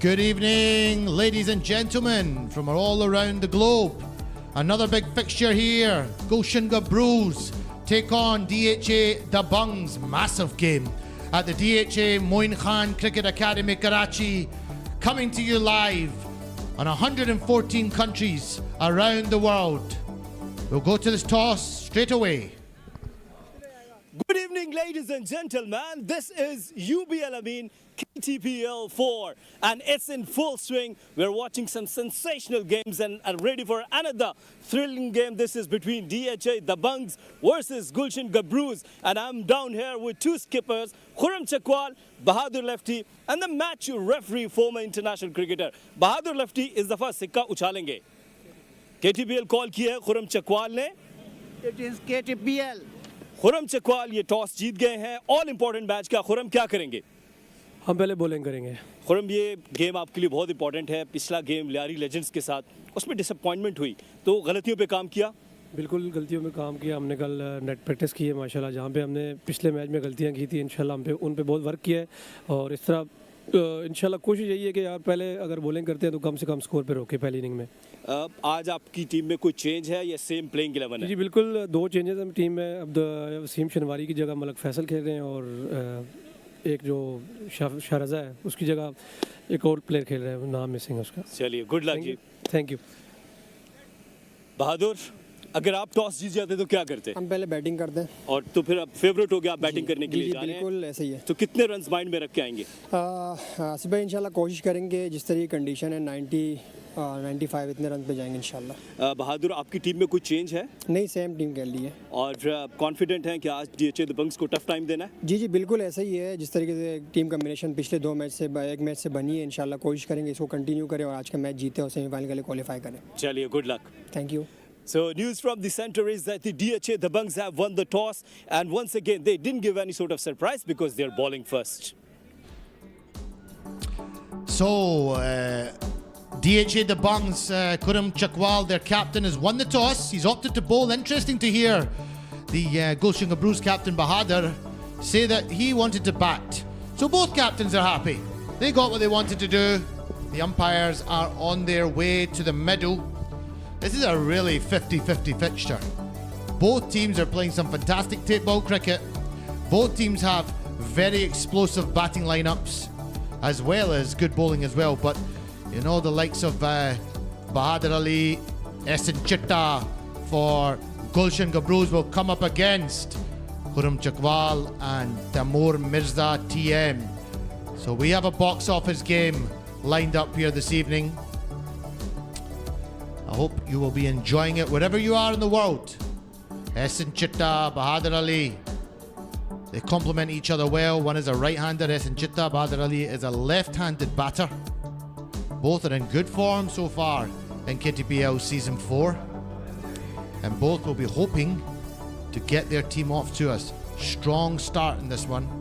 Good evening, ladies and gentlemen from all around the globe. Another big fixture here. Gulshan Gabroos take on DHA Dabanggs. Massive game at the DHA Moin Cricket Academy, Karachi. Coming to you live on 114 countries around the world. We'll go to this toss straight away. Good evening, ladies and gentlemen. This is UBL Amin KTPL 4 and it's in full swing. We're watching some sensational games and are ready for another thrilling game. This is between DHA Dabanggs versus Gulshan Gabroos, and I'm down here with two skippers, Khurram Chakwal, Bahadur Lefty, and the match referee, former international cricketer. Bahadur Lefty is the first सिक्का उछालेंगे. KTPL call की है खुरम चकवाल ने. It is KTPL. Khurram Chakwal ये toss जीत गए हैं. All important match का खुरम क्या करेंगे? हम पहले बॉलिंग करेंगे. खुरम, ये गेम आपके लिए बहुत इंपॉर्टेंट है. पिछला गेम लियारी लेजेंड्स के साथ, उसमें डिसअपॉइंटमेंट हुई, तो गलतियों पे काम किया. बिल्कुल गलतियों में काम किया हमने. कल नेट प्रैक्टिस की है माशाल्लाह. जहाँ पे हमने पिछले मैच में गलतियाँ की थी, इंशाल्लाह हम पे उन पे बहुत वर्क किया है. और इस तरह इंशाल्लाह कोशिश यही है कि यार पहले अगर बॉलिंग करते हैं तो कम से कम स्कोर पे रोके पहली इनिंग में. आज आपकी टीम में कोई चेंज है या सेम प्लेइंग 11 है? जी बिल्कुल, दो चेंजेस हैं टीम में. अब वसीम शनवारी की जगह मलक फैसल खेल रहे हैं और एक जो शाहरजा है उसकी जगह एक और प्लेयर खेल रहे हैं, नाम मिसिंग है उसका. चलिए, गुड लक जी. Thank you. बहादुर, अगर आप टॉस जीत जाते तो क्या करते? हम पहले बैटिंग करते हैं. और तो फिर अब फेवरेट हो गया आप बैटिंग करने के लिए जा रहे हैं. बिल्कुल ऐसे ही है. तो कितने रन्स माइंड में रख के आएंगे? आसिफ भाई इंशाल्लाह कोशिश करेंगे, जिस तरह की कंडीशन है 95 इतने रन पे जाएंगे इंशाल्लाह. बहादुर, आपकी टीम में कोई चेंज है? नहीं, सेम टीम कह ली है. और कॉन्फिडेंट हैं कि आज DHA दबंग्स को टफ टाइम देना है? जी बिल्कुल ऐसा ही है. जिस तरीके से टीम कम्बिनेशन पिछले दो मैच से एक मैच से बनी है, इंशाल्लाह कोशिश करेंगे इसको कंटिन्यू करें और आज का मैच जीते और सेमीफाइनल के लिए क्वालिफाई करें. चलिए, good luck. Thank you. So news from the center is that the DHA Dabanggs have won the toss, and once again they didn't give any sort of surprise because they're bowling first. So DHA Dabanggs, Khurram Chakwal, their captain, has won the toss. He's opted to bowl. Interesting to hear the Gulshan Gabroos captain Bahadur say that he wanted to bat. So both captains are happy. They got what they wanted to do. The umpires are on their way to the middle. This is a really 50-50 fixture. Both teams are playing some fantastic tape ball cricket. Both teams have very explosive batting lineups as well as good bowling as well. But you know, the likes of Bahadur Ali, Essen Chitta for Gulshan Gabroos will come up against Khurram Chakwal and Taimur Mirza TM. So we have a box office game lined up here this evening. I hope you will be enjoying it wherever you are in the world. Essen Chitta, Bahadur Ali, they complement each other well. One is a right-hander, Essen Chitta. Bahadur Ali is a left-handed batter. Both are in good form so far in KTPL Season 4. And both will be hoping to get their team off to a strong start in this one.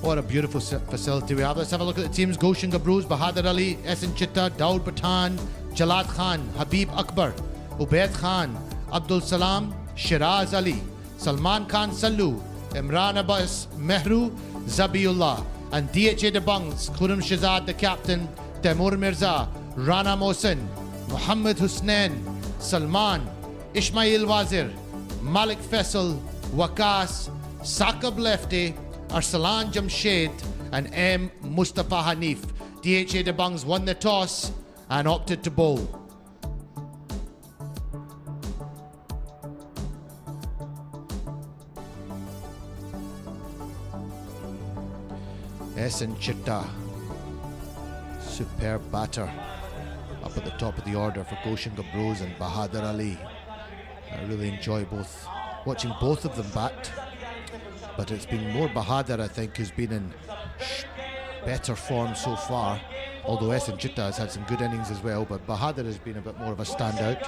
What a beautiful facility we have. Let's have a look at the teams. Gulshan Gabroos, Bahadur Ali, Essen Chitta, Daud Pathan, Jalad Khan, Habib Akbar, Ubaid Khan, Abdul Salam, Shiraz Ali, Salman Khan Sallu, Imran Abbas Mehru, Zabiullah, and DHA Dabanggs, Khurram Shahzad, the captain, Taimur Mirza, Rana Mohsin, Muhammad Husnain, Salman, Ismail Wazir, Malik Faisal, Waqas, Saqib Lefty, Arsalan Jamshed, and M. Mustafa Hanif. DHA Dabanggs won the toss and opted to bowl. Essen Chitta, superb batter, up at the top of the order for Gulshan Gabroos and Bahadur Ali. I really enjoy watching both of them bat, but it's been more Bahadur, I think, who's been in better form so far. Although Essen Chitta has had some good innings as well, but Bahadur has been a bit more of a standout.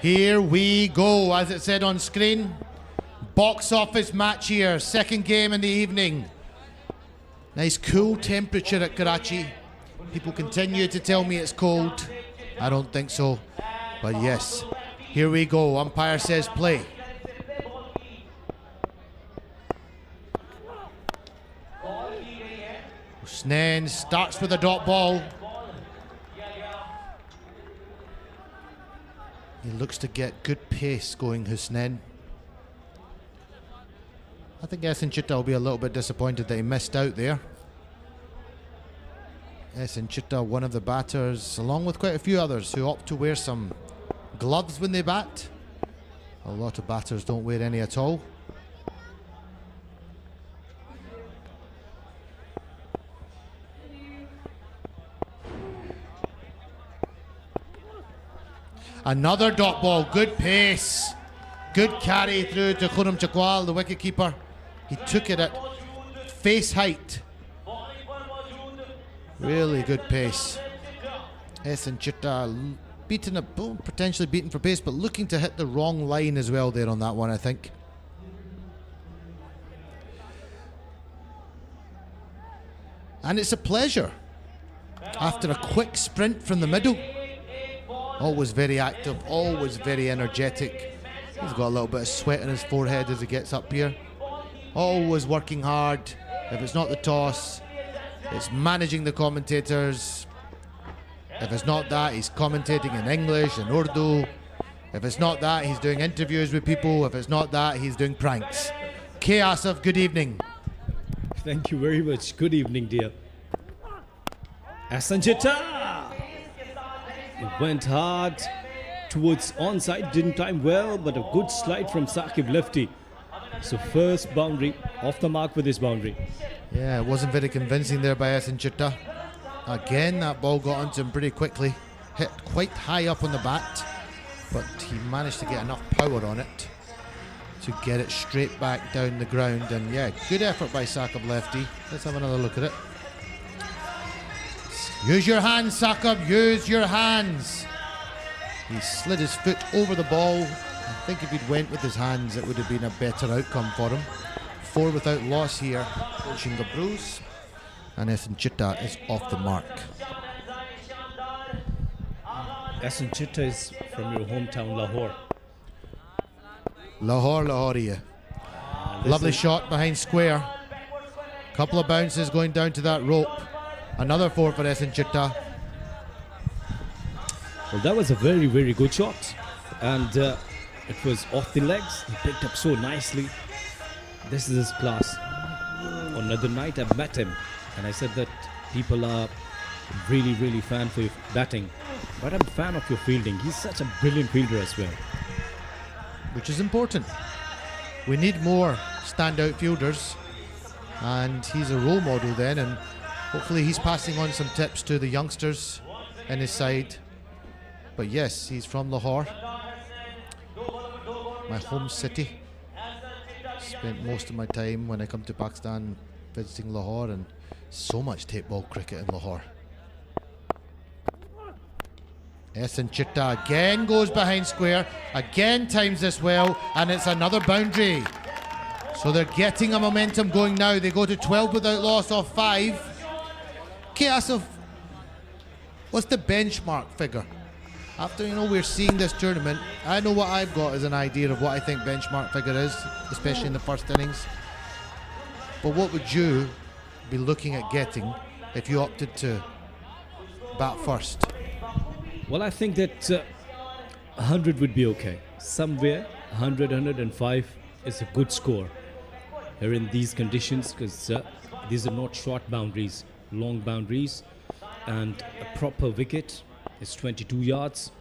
Here we go, as it said on screen. Box office match here, second game in the evening. Nice cool temperature at Karachi. People continue to tell me it's cold. I don't think so. But yes, here we go. Umpire says play. Husnain starts with a dot ball. He looks to get good pace going, Husnain. I think Chitta will be a little bit disappointed that he missed out there. Chitta, one of the batters, along with quite a few others who opt to wear some gloves when they bat. A lot of batters don't wear any at all. Another dot ball, good pace. Good carry through to Khurram Chakwal, the wicketkeeper. He took it at face height. Really good pace. Chitta beaten a potentially beaten for pace, but looking to hit the wrong line as well there on that one, I think. And it's a pleasure. After a quick sprint from the middle, always very active, always very energetic. He's got a little bit of sweat on his forehead as he gets up here. Always working hard. If it's not the toss, it's managing the commentators. If it's not that, he's commentating in English and Urdu. If it's not that, he's doing interviews with people. If it's not that, he's doing pranks. K. Asif, good evening. Thank you very much. Good evening, dear. Chitta! It went hard towards onside, didn't time well, but a good slide from Saqib lefty. So first boundary, off the mark with his boundary. Yeah, it wasn't very convincing there by Chitta. Again, that ball got onto him pretty quickly. Hit quite high up on the bat, but he managed to get enough power on it to get it straight back down the ground. And yeah, good effort by Saqib lefty. Let's have another look at it. Use your hands, Saqib, use your hands. He slid his foot over the ball. I think if he'd went with his hands, it would have been a better outcome for him. 4 without loss here. Gulshan Gabroos. And Chitta is off the mark. Chitta is from your hometown, Lahore. Lahore. Lovely shot behind square. Couple of bounces going down to that rope. Another 4 for Chitta. Well, that was a very, very good shot. And it was off the legs. He picked up so nicely. This is his class. On another night, I met him. And I said that people are really, really fan for your batting. But I'm a fan of your fielding. He's such a brilliant fielder as well. Which is important. We need more standout fielders. And he's a role model then. And hopefully he's passing on some tips to the youngsters in his side. But yes, he's from Lahore, my home city. Spent most of my time when I come to Pakistan visiting Lahore, and so much tape ball cricket in Lahore. Chitta again goes behind square, again times this well, and it's another boundary. So they're getting a momentum going now. They go to 12 without loss off 5. K. Asif, what's the benchmark figure? After, we're seeing this tournament, I know what I've got as an idea of what I think benchmark figure is, especially in the first innings. But what would you be looking at getting if you opted to bat first? Well, I think that 100 would be okay. Somewhere 100, 105 is a good score here in these conditions, because these are not short boundaries, long boundaries, and a proper wicket is 22 yards.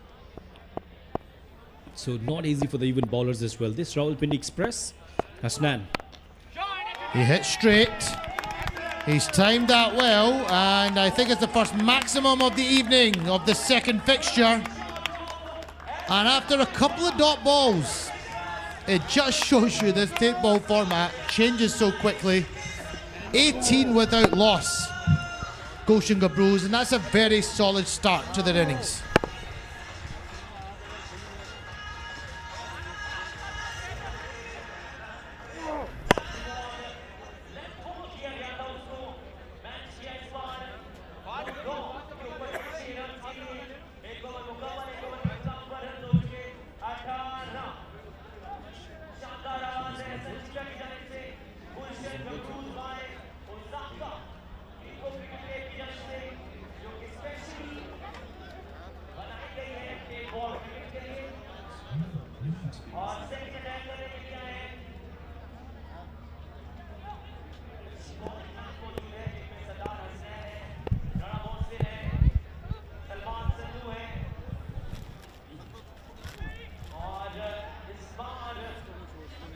So not easy for the even bowlers as well. This Rawalpindi Express, Husnain. He hit straight. He's timed that well, and I think it's the first maximum of the evening of the second fixture. And after a couple of dot balls, it just shows you this tape ball format changes so quickly. 18 without loss, Gulshan Gabroos, and that's a very solid start to their innings.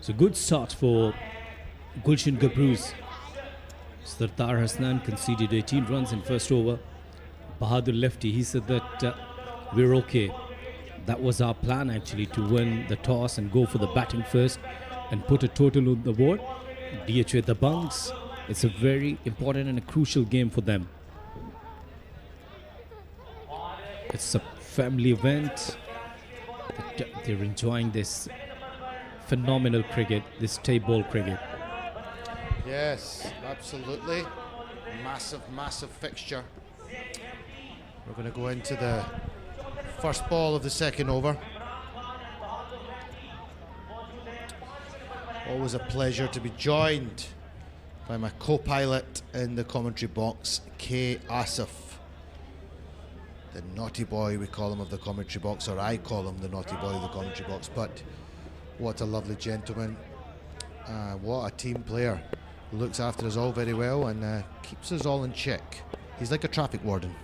So good start for Gulshan Gabroos. Sardar Hasnan conceded 18 runs in first over. Bahadur lefty, he said that we're okay. That was our plan actually, to win the toss and go for the batting first and put a total on the board. DHA Dabanggs, it's a very important and a crucial game for them. It's a family event. They're enjoying this phenomenal cricket, this tape ball cricket. Yes, absolutely. Massive, massive fixture. We're going to go into the first ball of the second over. Always a pleasure to be joined by my co-pilot in the commentary box, K. Asif. The naughty boy, we call him, of the commentary box, or I call him the naughty boy of the commentary box. But what a lovely gentleman. What a team player. Looks after us all very well and keeps us all in check. He's like a traffic warden.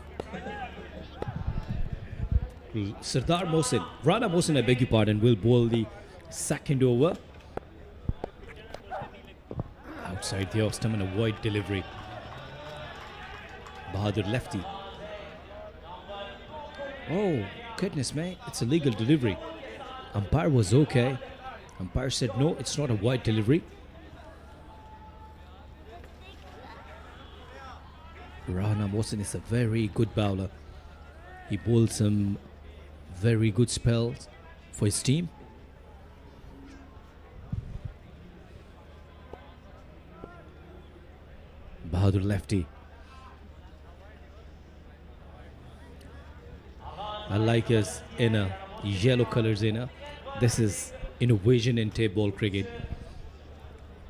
Sardar Mohsin, Rana Mohsin, I beg your pardon, will bowl the second over. Outside the off stump and a wide delivery. Bahadur lefty. Oh, goodness me, it's a legal delivery. Umpire was okay. Umpire said no, it's not a wide delivery. Rana Mohsin is a very good bowler. He bowls some very good spells for his team. Bahadur lefty. I like his inner yellow colors inner. This is innovation in tape ball cricket,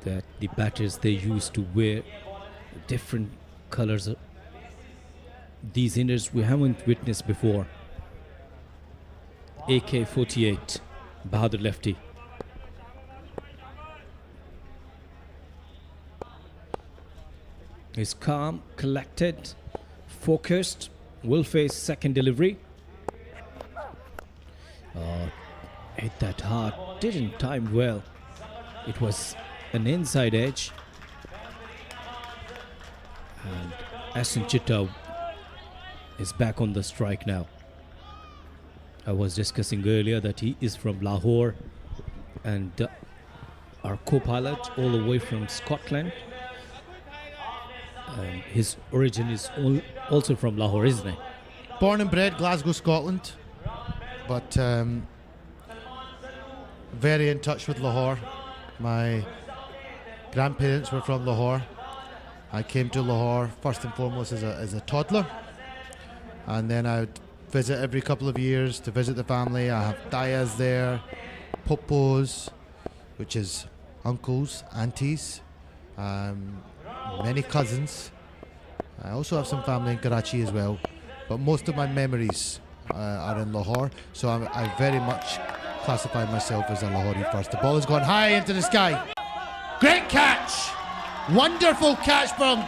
that the batters they used to wear different colors. These inners we haven't witnessed before. AK-48, Bahadur lefty. He's calm, collected, focused, will face second delivery. Hit that hard, didn't time well. It was an inside edge. And Asin Chitta is back on the strike now. I was discussing earlier that he is from Lahore, and our co-pilot all the way from Scotland. And his origin is also from Lahore, isn't it? Born and bred Glasgow, Scotland, but very in touch with Lahore. My grandparents were from Lahore. I came to Lahore first and foremost as a toddler, and then I would visit every couple of years to visit the family. I have dayas there, popos, which is uncles, aunties, many cousins. I also have some family in Karachi as well, but most of my memories are in Lahore, so I very much classify myself as a Lahori first. The ball has gone high into the sky. Great catch! Wonderful catch from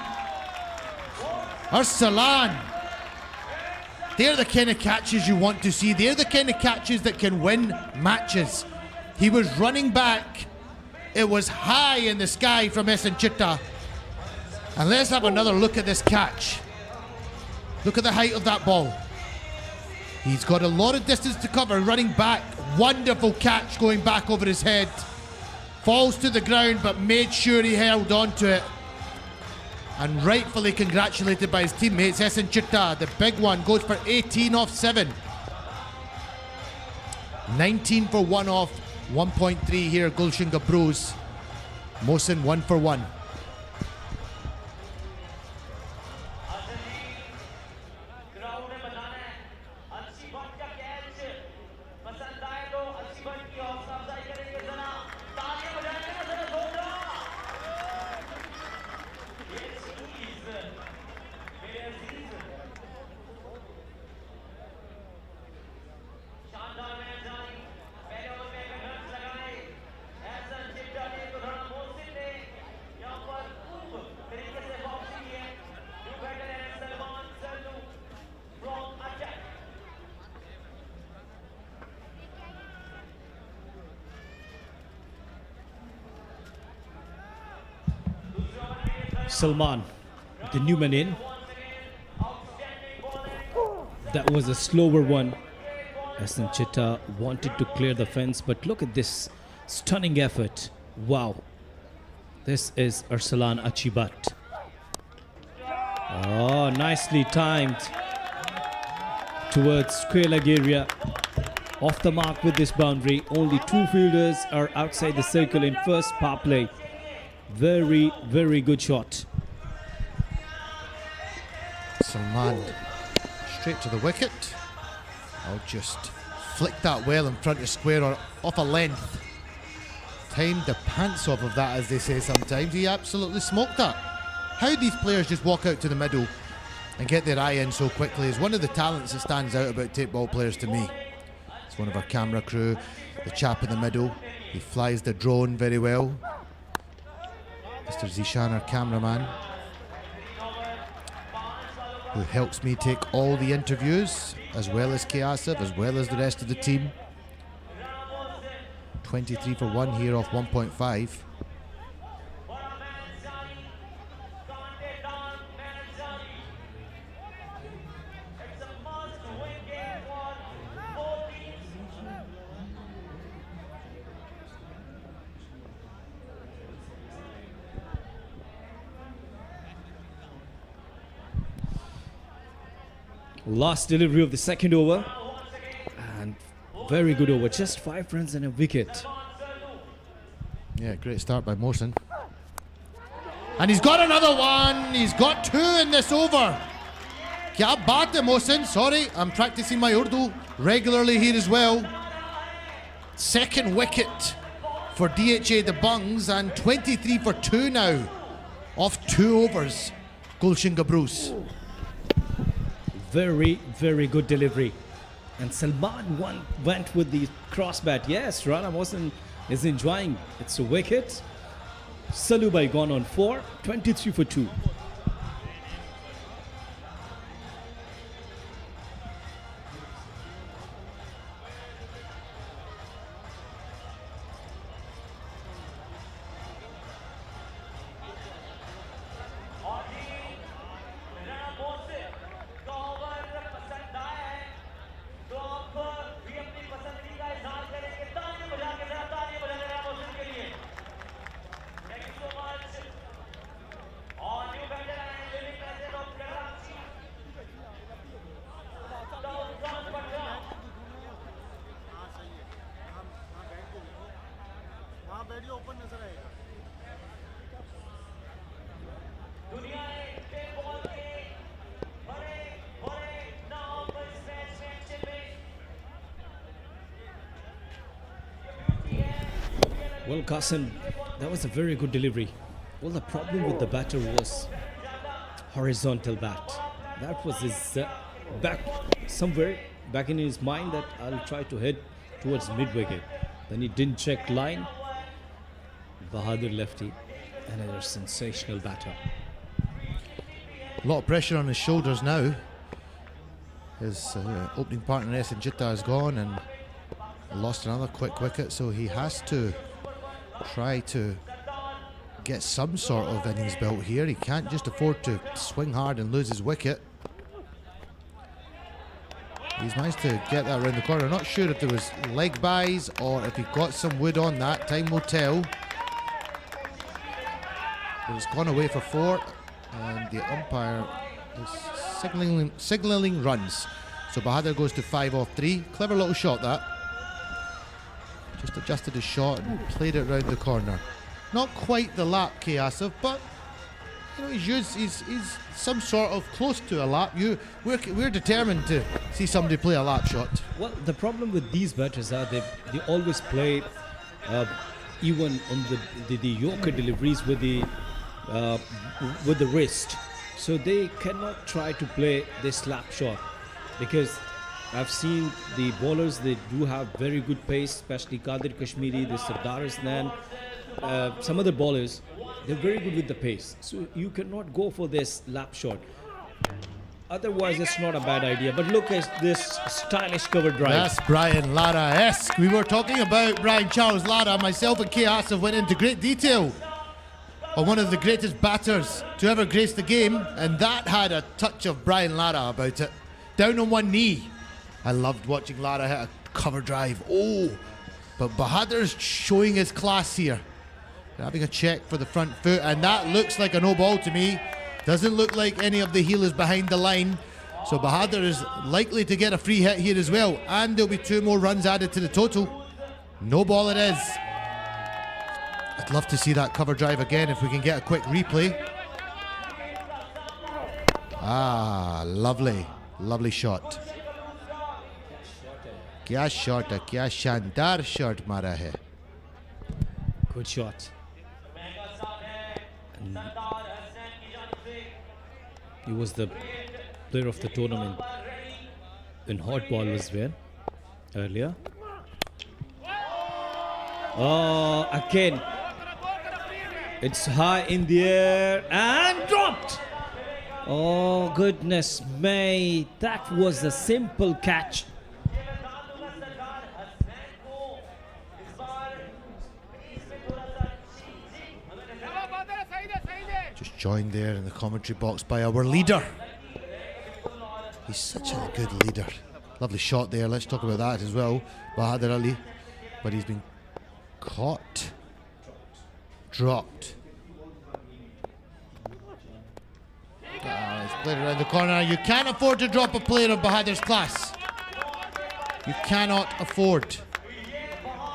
Arsalan. They're the kind of catches you want to see. They're the kind of catches that can win matches. He was running back. It was high in the sky from Essen Chitta. And let's have another look at this catch. Look at the height of that ball. He's got a lot of distance to cover, running back. Wonderful catch going back over his head. Falls to the ground, but made sure he held on to it. And rightfully congratulated by his teammates. Essen Chitta, the big one, goes for 18 off 7. 19 for 1 off 1.3 here, Gulshan Gabroos. Mohsin 1 for 1. Salman, the new man in. That was a slower one. Hassan Chitta wanted to clear the fence, but look at this stunning effort. Wow. This is Arsalan Achibat. Oh, nicely timed towards square leg area. Off the mark with this boundary. Only 2 fielders are outside the circle in first power play. Very, very good shot. Salman straight to the wicket. I'll just flick that well in front of square or off a length. Timed the pants off of that, as they say sometimes. He absolutely smoked that. How these players just walk out to the middle and get their eye in so quickly is one of the talents that stands out about tape ball players to me. It's one of our camera crew, the chap in the middle. He flies the drone very well. Mr. Zishan, our cameraman, who helps me take all the interviews, as well as Asif, as well as the rest of the team. 23 for 1 here off 1.5. Last delivery of the second over. And very good over. Just 5 runs and a wicket. Yeah, great start by Mohsin. And he's got another one. He's got 2 in this over. Kya baat hai, Mohsin. Sorry, I'm practicing my Urdu regularly here as well. Second wicket for DHA Dabanggs and 23 for 2 now. Off 2 overs. Gulshan Gabroos. Very, very good delivery. And Salman went with the cross bat. Yes, Rana Mohsin is enjoying. It's a wicket. Salubai gone on 4, 23 for 2. Well, Qasim, that was a very good delivery. Well, the problem with the batter was horizontal bat. That was his back somewhere back in his mind that I'll try to head towards mid-wicket. Then he didn't check line. Bahadur lefty, another sensational batter. A lot of pressure on his shoulders now. His opening partner Essin Jitta is gone and lost another quick wicket, so he has to try to get some sort of innings built here. He can't just afford to swing hard and lose his wicket. He's managed to get that around the corner. I'm not sure if there was leg buys or if he got some wood on that. Time will tell. But it's gone away for 4 and the umpire is signalling runs. So Bahadur goes to 5 off 3. Clever little shot that. Just adjusted his shot and played it round the corner. Not quite the lap, Asif, but you know he's some sort of close to a lap. We're determined to see somebody play a lap shot. Well, the problem with these batters are they always play even on the Yorker deliveries with the wrist, so they cannot try to play this slap shot because I've seen the bowlers, they do have very good pace, especially Qadir Kashmiri, the Sardar Hasnan, some other bowlers, they're very good with the pace. So you cannot go for this lap shot. Otherwise, it's not a bad idea. But look at this stylish cover drive. That's Brian Lara-esque. We were talking about Brian Charles Lara. Myself and Asif went into great detail of one of the greatest batters to ever grace the game, and that had a touch of Brian Lara about it. Down on one knee. I loved watching Lara hit a cover drive. Oh, but Bahadir's showing his class here. Having a check for the front foot, and that looks like a no ball to me. Doesn't look like any of the heel is behind the line. So Bahadir is likely to get a free hit here as well, and there'll be 2 more runs added to the total. No ball it is. I'd love to see that cover drive again if we can get a quick replay. Ah, lovely, lovely shot. Kya shot hai, kya shandar shot mara hai. Good shot. And he was the player of the tournament in hot ball as well earlier. Oh, again. It's high in the air and dropped. Oh, goodness me. That was a simple catch. Just joined there in the commentary box by our leader. He's such a good leader. Lovely shot there. Let's talk about that as well. Bahadir Ali. But he's been caught. Dropped. He's played around the corner. You can't afford to drop a player of Bahadir's class. You cannot afford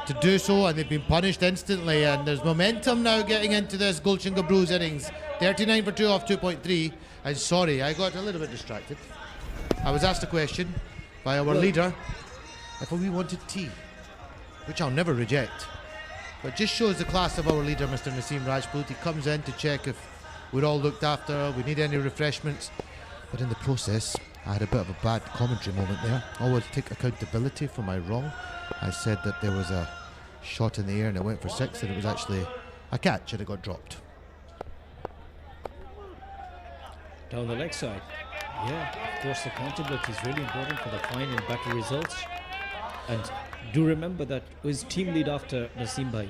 to do so, and they've been punished instantly. And there's momentum now getting into this Gulshan Gabroos innings. 39 for 2 off 2.3. And sorry, I got a little bit distracted. I was asked a question by our leader if we wanted tea, which I'll never reject. But just shows the class of our leader, Mr. Naseem Rajput. He comes in to check if we're all looked after, we need any refreshments. But in the process, I had a bit of a bad commentary moment there. Always take accountability for my wrong. I said that there was a shot in the air and it went for 6, and it was actually a catch and it got dropped. Down the leg side. Yeah, of course, accountability is really important for the fine and better results. And do remember that his team lead after Naseem Bhai.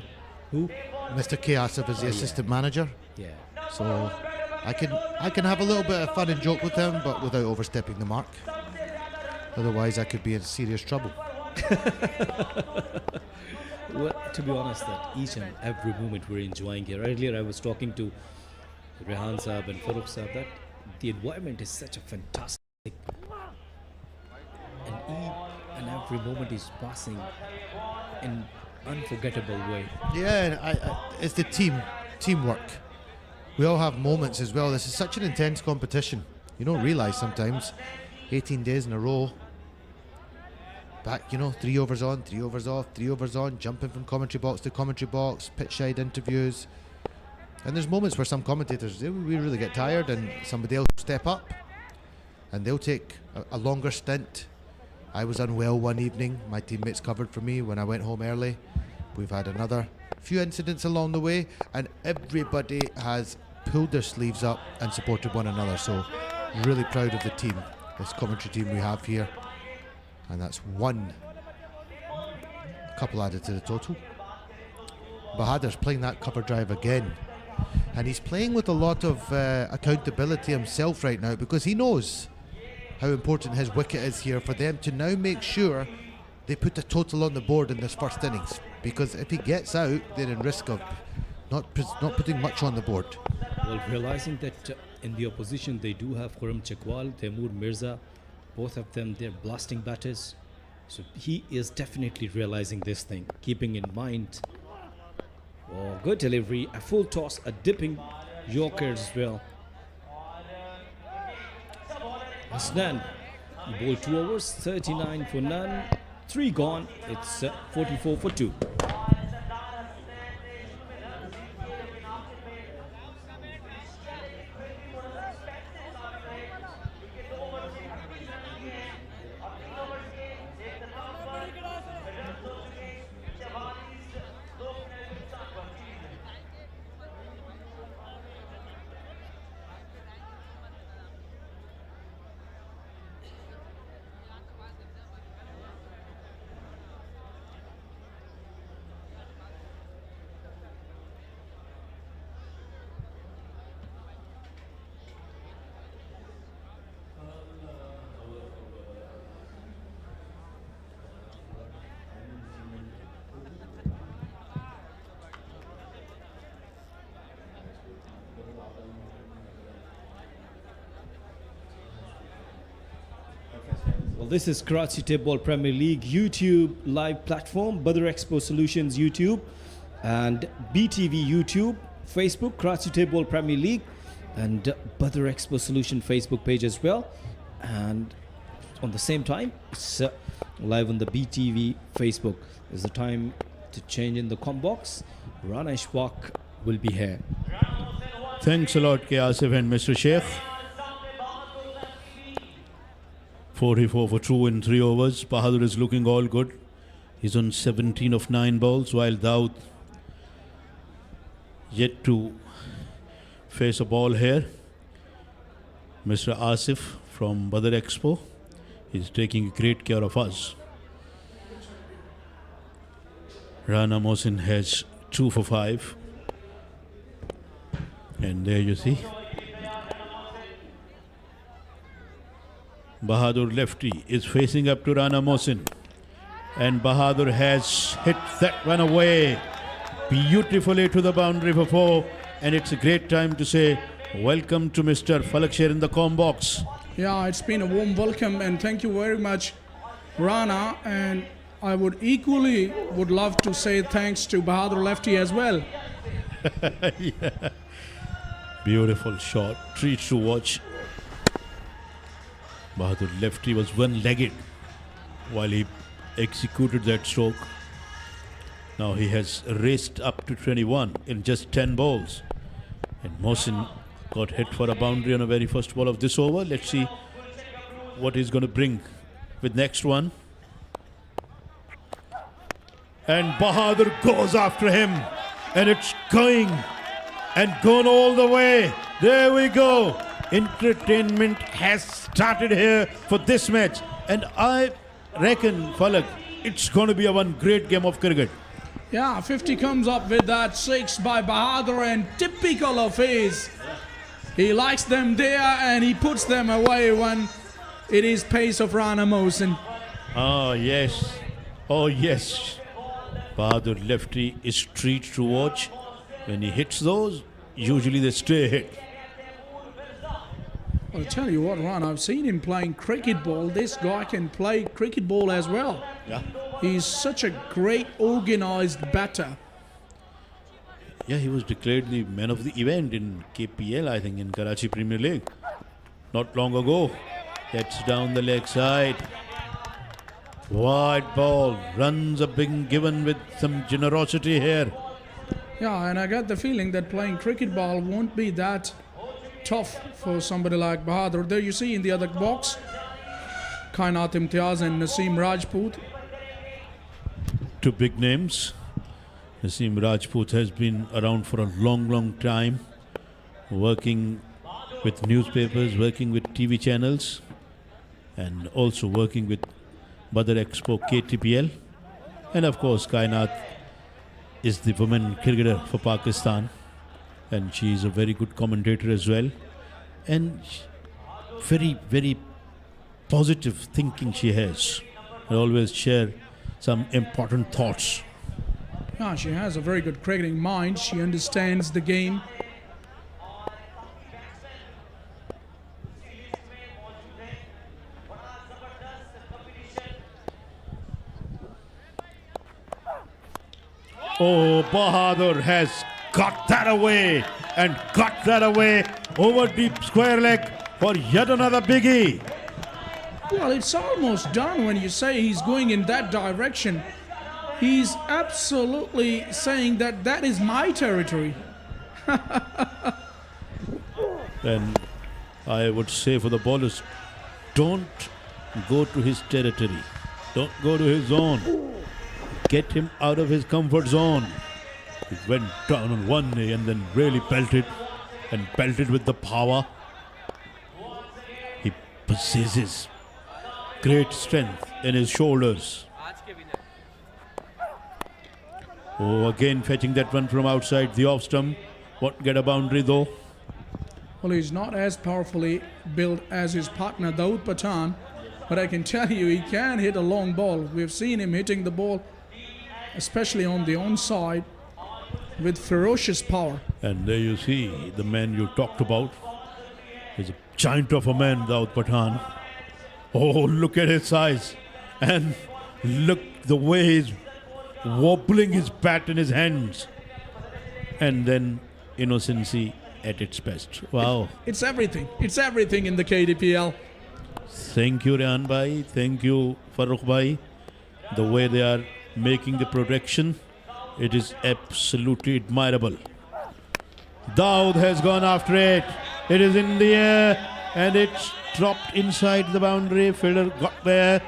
Who? Mr. K. Asif is the assistant manager. Yeah. So I can have a little bit of fun and joke with him, but without overstepping the mark. Otherwise, I could be in serious trouble. Well, to be honest, that each and every moment we're enjoying here. Earlier, I was talking to Rehan Saab and Farooq Saab that the environment is such a fantastic, and each and every moment is passing in unforgettable way. Yeah, it's the teamwork. We all have moments as well. This is such an intense competition. You don't realise sometimes, 18 days in a row, back, 3 overs on, 3 overs off, 3 overs on, jumping from commentary box to commentary box, pitch side interviews. And there's moments where some commentators, we really get tired, and somebody else will step up and they'll take a longer stint. I was unwell one evening. My teammates covered for me when I went home early. We've had another few incidents along the way, and everybody has pulled their sleeves up and supported one another. So really proud of the team, this commentary team we have here. And that's one couple added to the total. Bahadir's playing that cover drive again. And he's playing with a lot of accountability himself right now, because he knows how important his wicket is here for them to now make sure they put a total on the board in this first innings. Because if he gets out, they're in risk of not putting much on the board. Well, realizing that in the opposition they do have Khurram Chakwal, Taimur Mirza, both of them, they're blasting batters. So he is definitely realizing this thing, keeping in mind. Oh, good delivery, a full toss, a dipping Yorker as well. Hasnan, he bowled 2 overs, 39 for none, 3 gone. It's 44 for 2. Well, this is Karachi Table Premier League YouTube live platform, Badar Expo Solutions YouTube, and BTV YouTube, Facebook, Karachi Table Premier League, and Badar Expo Solution Facebook page as well. And on the same time, it's live on the BTV Facebook. It's the time to change in the com box. Rana Ishwaq will be here. Thanks a lot, K. Asif and Mr. Sheikh. 44 for 2 in 3 overs. Bahadur is looking all good. He's on 17 of 9 balls, while Daud yet to face a ball here. Mr. Asif from Badar Expo is taking great care of us. Rana Mohsin has 2 for 5. And there you see Bahadur lefty is facing up to Rana Mohsin, and Bahadur has hit that one away beautifully to the boundary for 4. And it's a great time to say welcome to Mr. Falakshir in the com box. Yeah, it's been a warm welcome and thank you very much, Rana. And I would love to say thanks to Bahadur lefty as well. Yeah. Beautiful shot, treat to watch. Bahadur lefty was one-legged while he executed that stroke. Now he has raced up to 21 in just 10 balls. And Mohsin got hit for a boundary on the very first ball of this over. Let's see what he's going to bring with next one. And Bahadur goes after him. And it's going and gone all the way. There we go. Entertainment has started here for this match. And I reckon, Falak, it's going to be a one great game of cricket. Yeah, 50 comes up with that 6 by Bahadur, and typical of his. He likes them there and he puts them away when it is pace of Rana Mohsin. Oh, yes. Oh, yes. Bahadur lefty is treat to watch. When he hits those, usually they stay hit. I'll tell you what, Ron, I've seen him playing cricket ball. This guy can play cricket ball as well. Yeah. He's such a great organized batter. Yeah, he was declared the man of the event in KTPL, I think, in Karachi Premier League. Not long ago. Gets down the leg side. Wide ball. Runs are being given with some generosity here. Yeah, and I got the feeling that playing cricket ball won't be that tough for somebody like Bahadur. There you see in the other box, Kainat Imtiaz and Naseem Rajput. Two big names. Naseem Rajput has been around for a long, long time, working with newspapers, working with TV channels, and also working with Badar Expo KTPL. And of course, Kainat is the women cricketer for Pakistan, and she is a very good commentator as well, and very, very positive thinking she has. I always share some important thoughts. Yeah, she has a very good cricketing mind. She understands the game. Oh, Bahadur has got that away and got that away over deep square leg for yet another biggie. Well, it's almost done when you say he's going in that direction. He's absolutely saying that that is my territory. And I would say for the bowlers, don't go to his territory. Don't go to his zone. Get him out of his comfort zone. He went down on one knee and then really pelted with the power. He possesses great strength in his shoulders. Oh, again fetching that one from outside the off stump. Won't get a boundary though. Well, he's not as powerfully built as his partner Daud Pathan, but I can tell you he can hit a long ball. We've seen him hitting the ball, especially on the onside, with ferocious power. And there you see the man you talked about. He's a giant of a man, Daud Pathan. Oh, look at his size. And look the way he's wobbling his bat in his hands. And then innocency at its best. Wow. It's everything. It's everything in the KTPL. Thank you, Rehan Bhai. Thank you, Farooq Bhai. The way they are making the protection, it is absolutely admirable. Daud has gone after it. It is in the air and it's dropped inside the boundary. Fielder got there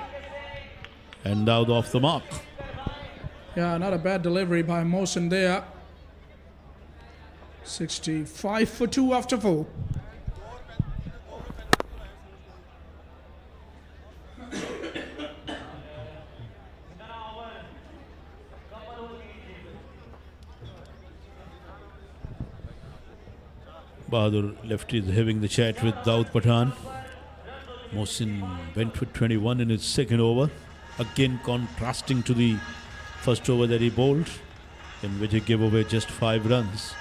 and Daud off the mark. Yeah, not a bad delivery by Mohsin there. 65 for 2 after 4. Bahadur lefty is having the chat with Daud Pathan. Mohsin went for 21 in his second over. Again contrasting to the first over that he bowled, in which he gave away just 5 runs.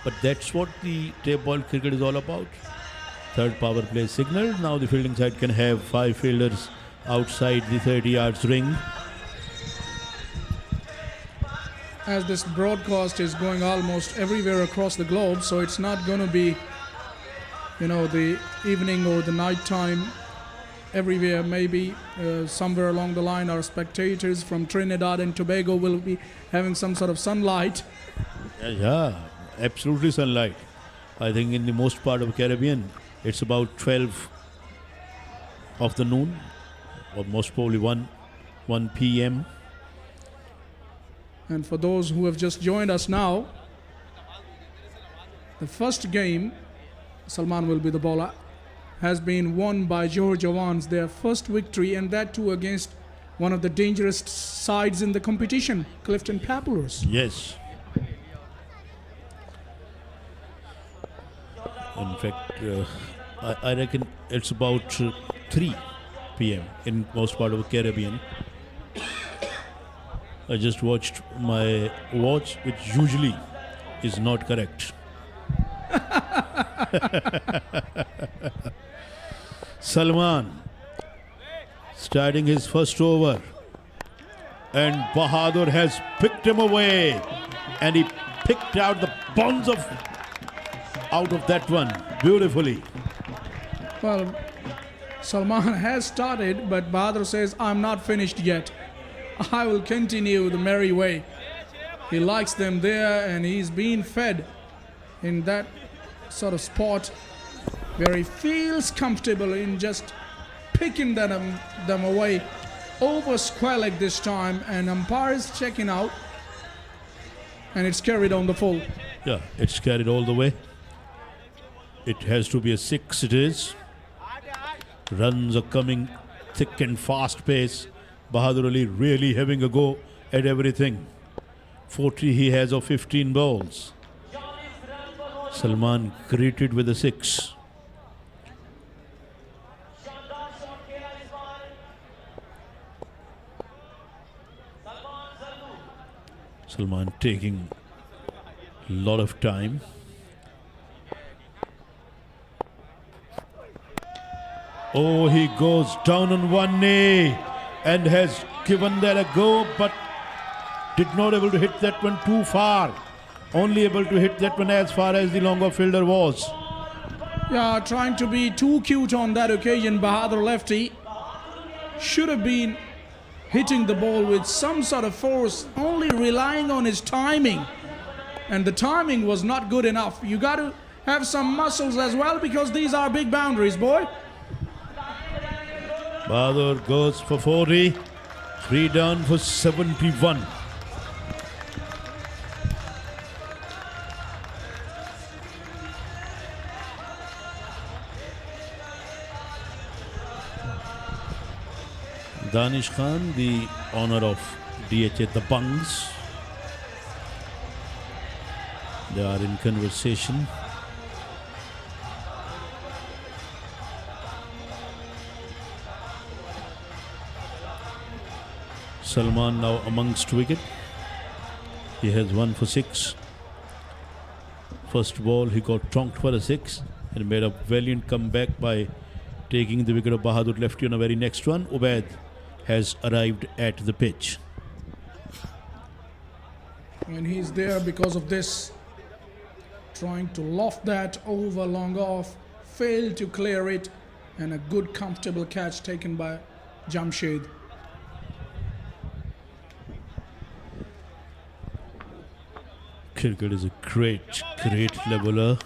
But that's what the tape ball cricket is all about. Third power play signal. Now the fielding side can have 5 fielders outside the 30 yards ring. As this broadcast is going almost everywhere across the globe, so it's not going to be, the evening or the night time everywhere. Maybe somewhere along the line our spectators from Trinidad and Tobago will be having some sort of sunlight. Yeah, absolutely sunlight. I think in the most part of Caribbean, it's about 12 of the noon, or most probably 1 p.m. And for those who have just joined us now, the first game, Salman will be the bowler, has been won by Johor Jawans, their first victory, and that too against one of the dangerous sides in the competition, Clifton Papillers. Yes. In fact, I reckon it's about 3 p.m. in most part of the Caribbean. I just watched my watch, which usually is not correct. Salman starting his first over, and Bahadur has picked him away, and he picked out the bonds out of that one beautifully. Well, Salman has started, but Bahadur says, I'm not finished yet. I will continue the merry way. He likes them there, and he's being fed in that sort of spot where he feels comfortable in just picking them away over square leg this time, and umpire is checking out, and it's carried on the full. Yeah, it's carried all the way. It has to be a 6, it is. Runs are coming thick and fast pace. Bahadur Ali really having a go at everything. 40 he has of 15 balls. Salman greeted with a 6. Salman taking a lot of time. Oh, he goes down on one knee and has given that a go, but did not able to hit that one too far. Only able to hit that one as far as the longer fielder was. Yeah, trying to be too cute on that occasion, Bahadur lefty. Should have been hitting the ball with some sort of force, only relying on his timing. And the timing was not good enough. You got to have some muscles as well, because these are big boundaries, boy. Bahadur goes for 40. 3 down for 71. Danish Khan, the honor of DHA Dabanggs. They are in conversation. Salman now amongst wicket. He has 1 for 6. First ball he got tronked for a 6 and made a valiant comeback by taking the wicket of Bahadur lefty on a very next one. Ubaid has arrived at the pitch. And he's there because of this. Trying to loft that over long off. Failed to clear it. And a good comfortable catch taken by Jamshed. Cricket is a great leveler.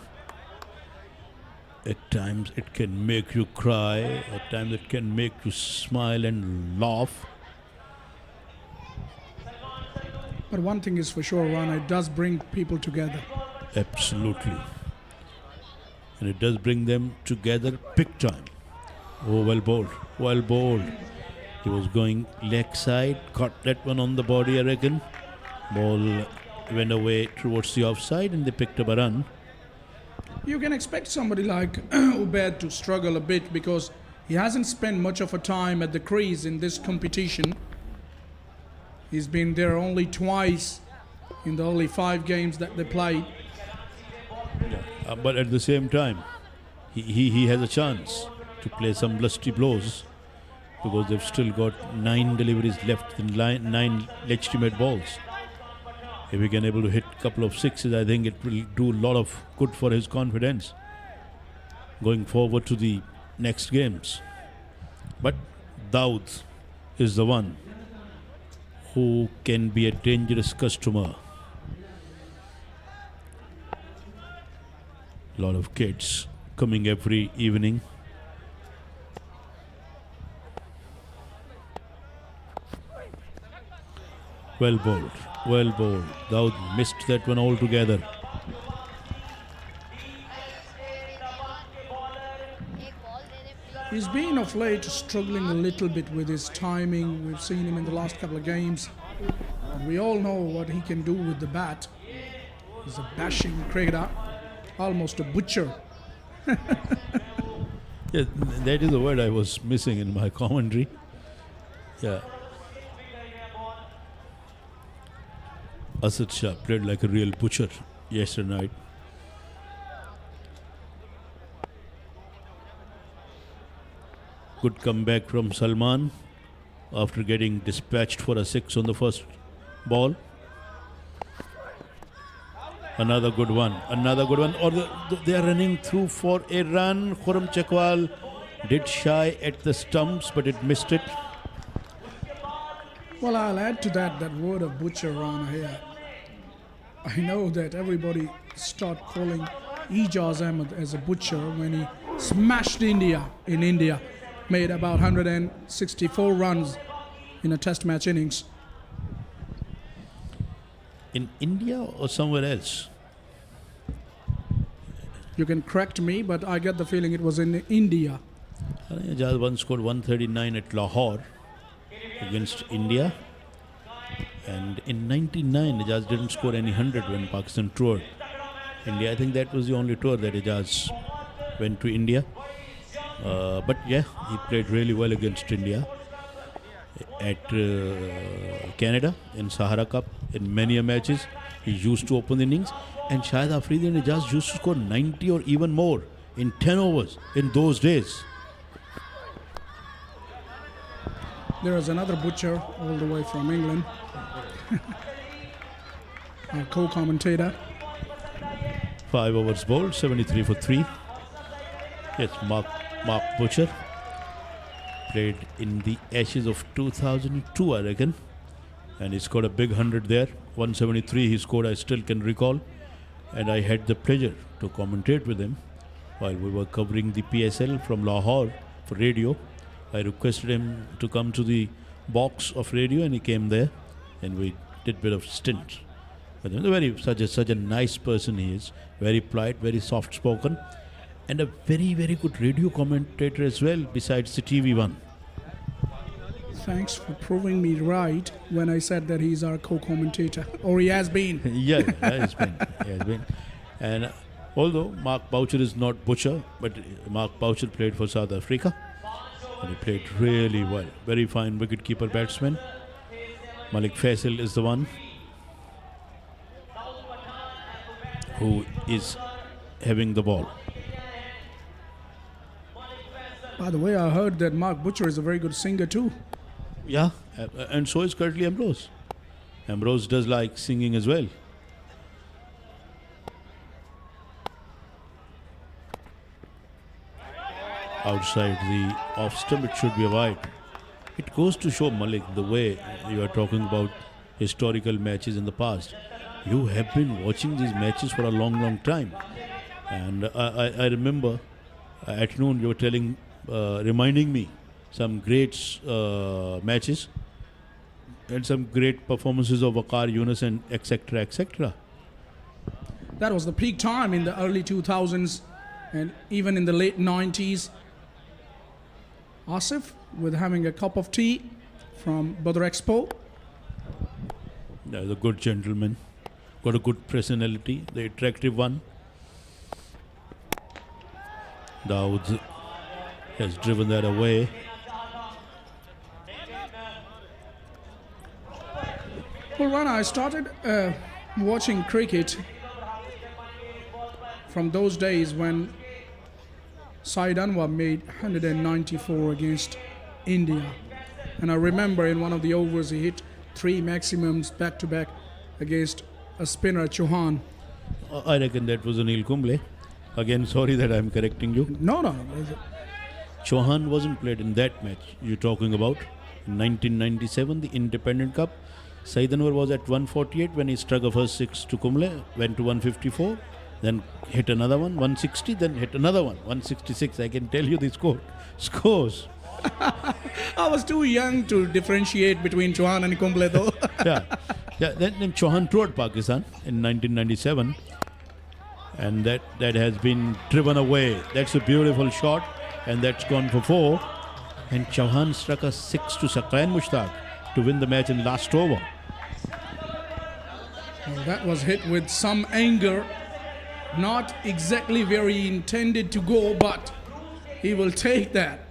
At times it can make you cry. At times it can make you smile and laugh. But one thing is for sure, Rana, it does bring people together. Absolutely. And it does bring them together big time. Oh, well bowled. Well bowled. He was going leg side. Caught that one on the body, I reckon. Ball went away towards the offside and they picked up a run. You can expect somebody like Ubaid to struggle a bit because he hasn't spent much of a time at the crease in this competition. He's been there only twice in the only 5 games that they played. But at the same time, he has a chance to play some lusty blows because they've still got 9 deliveries left in 9 legitimate balls. If he can able to hit a couple of sixes, I think it will do a lot of good for his confidence going forward to the next games. But Daud is the one who can be a dangerous customer. A lot of kids coming every evening. Well bowled, well bowled. Daud missed that one altogether. He's been of late struggling a little bit with his timing. We've seen him in the last couple of games. And we all know what he can do with the bat. He's a bashing cricketer, almost a butcher. Yeah, that is the word I was missing in my commentary. Yeah. Asad Shah played like a real butcher yesterday night. Good comeback from Salman after getting dispatched for a 6 on the first ball. Another good one. Another good one. Or they are running through for a run. Khurram Chakwal did shy at the stumps, but it missed it. Well, I'll add to that word of butcher around here. I know that everybody start calling Ijaz Ahmed as a butcher when he smashed India in India, made about 164 runs in a test match innings. In India or somewhere else? You can correct me, but I get the feeling it was in India. Ijaz once scored 139 at Lahore against India. And in 99, Ijaz didn't score any 100 when Pakistan toured India. I think that was the only tour that Ijaz went to India. But yeah, he played really well against India at Canada in Sahara Cup in many matches. He used to open the innings. And Shahid Afridi and Ijaz used to score 90 or even more in 10 overs in those days. There is another butcher all the way from England. Our co-commentator. 5 overs bowled, 73 for 3. Yes, Mark Butcher played in the Ashes of 2002, I reckon. And he scored a big 100 there. 173 he scored, I still can recall. And I had the pleasure to commentate with him while we were covering the PSL from Lahore for radio. I requested him to come to the box of radio and he came there and we did a bit of stint with him. Such a nice person he is, very polite, very soft spoken, and a very, very good radio commentator as well besides the TV one. Thanks for proving me right when I said that he's our co-commentator, or he has been. Yeah, he has been. And although Mark Boucher is not butcher, but Mark Boucher played for South Africa. And he played really well. Very fine wicket-keeper batsman. Malik Faisal is the one who is having the ball. By the way, I heard that Mark Butcher is a very good singer too. Yeah, and so is Curtly Ambrose. Ambrose does like singing as well. Outside the off stump, it should be a wide. It goes to show, Malik, the way you are talking about historical matches in the past. You have been watching these matches for a long, long time. And I remember at noon you were reminding me some great matches and some great performances of Waqar Yunus and etc. etc. That was the peak time in the early 2000s and even in the late 90s. Asif with having a cup of tea from Badar Expo. There's a good gentleman, got a good personality, the attractive one. Dawood has driven that away. Well, when I started watching cricket from those days when Saeed Anwar made 194 against India, and I remember in one of the overs he hit 3 maximums back to back against a spinner, Chauhan. I reckon that was Anil Kumble. Again, sorry that I'm correcting you. No. Chauhan wasn't played in that match you're talking about. In 1997, the Independent Cup, Saeed Anwar was at 148 when he struck a first 6 to Kumble, went to 154, then hit another one, 160, then hit another one, 166. I can tell you the scores. I was too young to differentiate between Chauhan and Kumble though. yeah. Then Chauhan toured Pakistan in 1997, and that has been driven away. That's a beautiful shot, and that's gone for 4. And Chauhan struck a 6 to Saqlain Mushtaq to win the match in last over. Well, that was hit with some anger, not exactly very intended to go, but he will take that.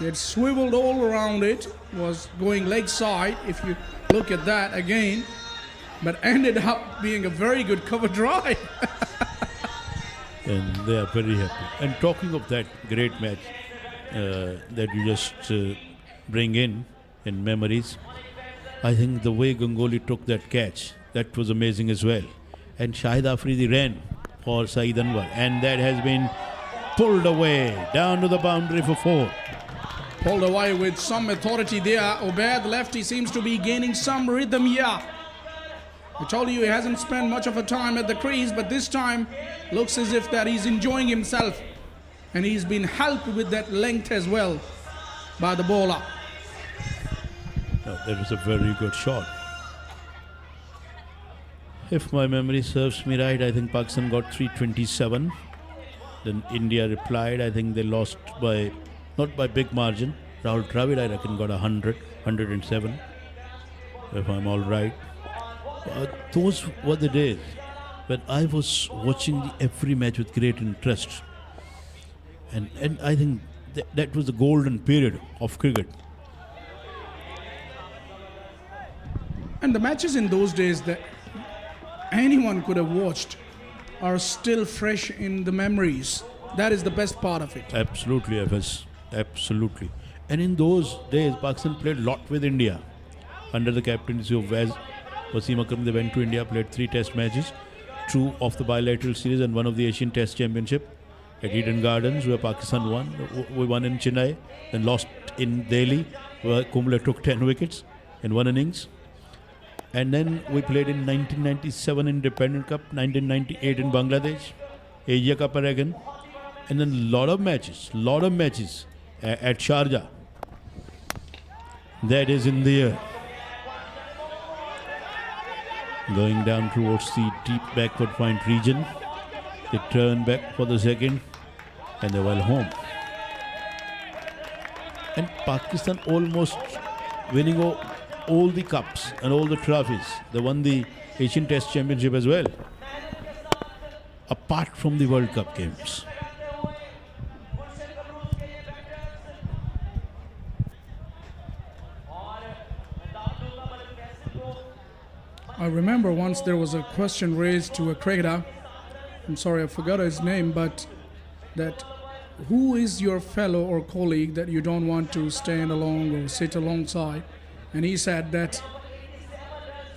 It swiveled all around it, was going leg side if you look at that again, but ended up being a very good cover drive. And they are very happy. And talking of that great match that you just bring in memories, I think the way Ganguly took that catch, that was amazing as well. And Shahid Afridi ran for Saeed Anwar, and that has been pulled away down to the boundary for 4. Pulled away with some authority there. Ubaid lefty seems to be gaining some rhythm here. I told you he hasn't spent much of a time at the crease, but this time looks as if that he's enjoying himself. And he's been helped with that length as well by the bowler. That was a very good shot. If my memory serves me right, I think Pakistan got 327. Then India replied. I think they lost by, not by big margin. Rahul Dravid, I reckon, got 100, 107, if I'm all right. Those were the days when I was watching every match with great interest. And I think that was the golden period of cricket. And the matches in those days that anyone could have watched are still fresh in the memories. That is the best part of it. Absolutely, FS. Absolutely. And in those days, Pakistan played a lot with India. Under the captaincy of Wasim Akram, they went to India, played 3 test matches, 2 of the bilateral series and 1 of the Asian Test Championship at Eden Gardens, where Pakistan won. We won in Chennai, then lost in Delhi, where Kumble took 10 wickets in 1 innings. And then we played in 1997 Independent Cup, 1998 in Bangladesh, Asia Cup again, and then a lot of matches at Sharjah. That is in the air. Going down towards the deep backward point region. They turn back for the second, and they're well home. And Pakistan almost winning all the cups and all the trophies. They won the Asian Test Championship as well, apart from the World Cup games. I remember once there was a question raised to a cricketer, I'm sorry I forgot his name, but that who is your fellow or colleague that you don't want to stand along or sit alongside? And he said that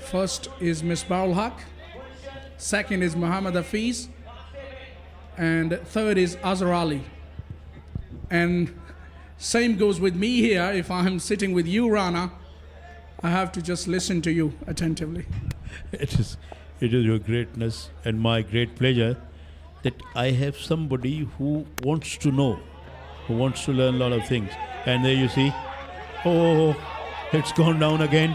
first is Misbahul Haq, second is Muhammad Hafiz, and third is Azhar Ali. And same goes with me here. If I'm sitting with you, Rana, I have to just listen to you attentively. It is your greatness and my great pleasure that I have somebody who wants to know, who wants to learn a lot of things. And there you see, oh, it's gone down again.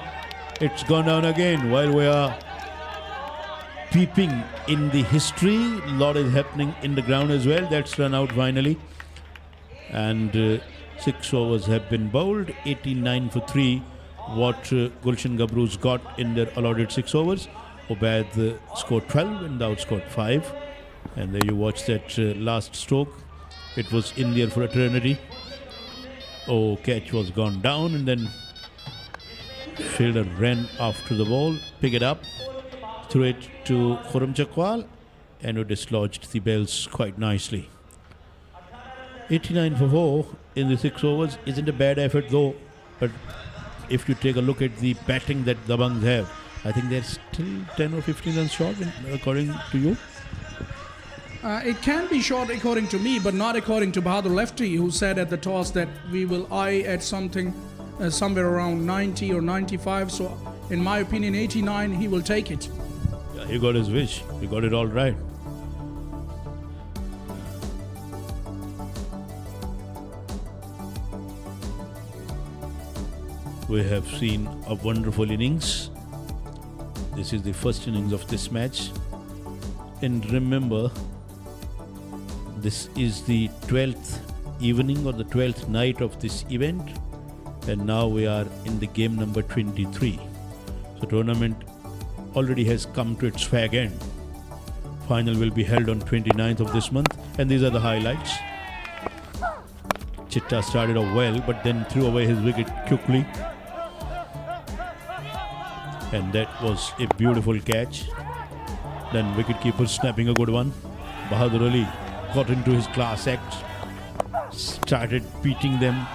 It's gone down again. While we are peeping in the history, a lot is happening in the ground as well. That's run out finally. And 6 overs have been bowled, 89 for 3. What Gulshan Gabroos got in their allotted 6 overs. Ubaid scored 12 and Daud scored 5. And there you watch that last stroke. It was in there for eternity. Oh, catch was gone down, and then fielder ran after the ball, pick it up, threw it to Khurram Chakwal, and it dislodged the bells quite nicely. 89 for 4 in the 6 overs isn't a bad effort though, but if you take a look at the batting that Dabanggs have, I think they're still 10 or 15 runs short, according to you. It can be short according to me, but not according to Bahadur Lefty, who said at the toss that we will eye at something somewhere around 90 or 95. So, in my opinion, 89, he will take it. Yeah, he got his wish. He got it all right. We have seen a wonderful innings. This is the first innings of this match. And remember, this is the 12th evening or the 12th night of this event, and now we are in the game number 23. So tournament already has come to its fag end. Final will be held on 29th of this month, and these are the highlights. Chitta started off well, but then threw away his wicket quickly, and that was a beautiful catch. Then wicketkeeper snapping a good one. Bahadur Ali got into his class act, started beating them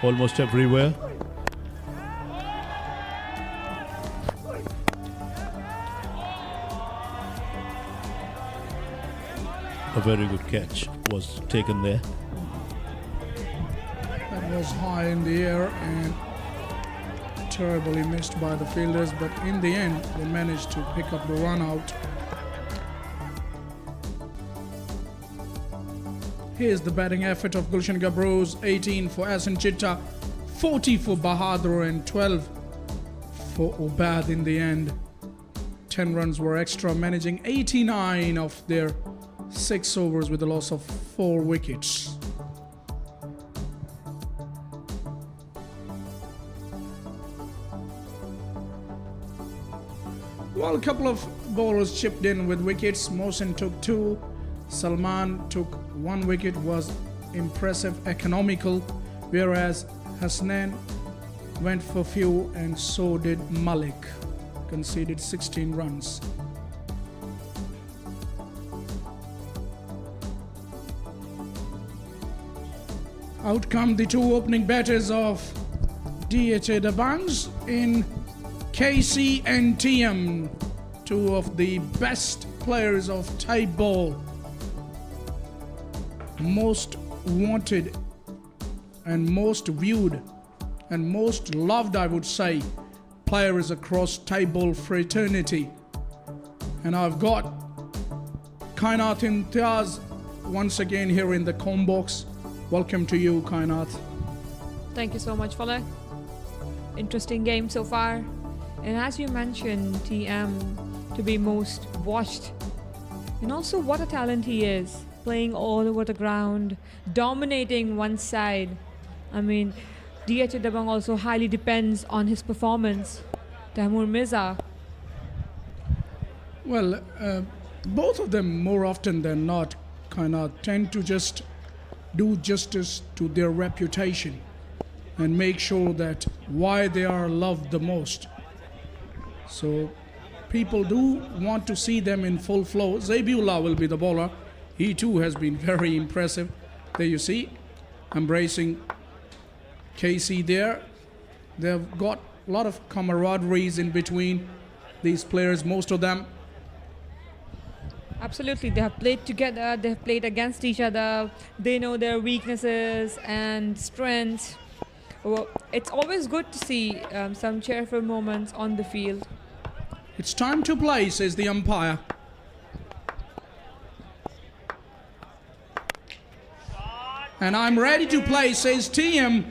almost everywhere. A very good catch was taken there. That was high in the air and terribly missed by the fielders, but in the end, they managed to pick up the run out. Here's the batting effort of Gulshan Gabroos, 18 for Ahsan Chitta, 40 for Bahadur and 12 for Ubaid in the end. 10 runs were extra, managing 89 of their 6 overs with a loss of 4 wickets. Well, a couple of bowlers chipped in with wickets. Mohsin took 2. Salman took 1 wicket, was impressive, economical, whereas Hasnain went for few, and so did Malik, conceded 16 runs. Out come the 2 opening batters of DHA Dabanggs in KC and TM, 2 of the best players of tight ball. Most wanted and most viewed and most loved, I would say, players across tight ball fraternity. And I've got Kainat Imtiaz once again here in the com box. Welcome to you, Kainat. Thank you so much, Falak. Interesting game so far. And as you mentioned, TM to be most watched. And also what a talent he is. Playing all over the ground, dominating one side. I mean, DHA Dabanggs also highly depends on his performance. Taimur Mirza. Well, both of them more often than not kind of tend to just do justice to their reputation and make sure that why they are loved the most. So people do want to see them in full flow. Zabiullah will be the bowler. He too has been very impressive. There you see, embracing KC there. They've got a lot of camaraderies in between these players, most of them. Absolutely, they have played together, they have played against each other, they know their weaknesses and strengths. Well, it's always good to see some cheerful moments on the field. It's time to play, says the umpire. And I'm ready to play, says TM.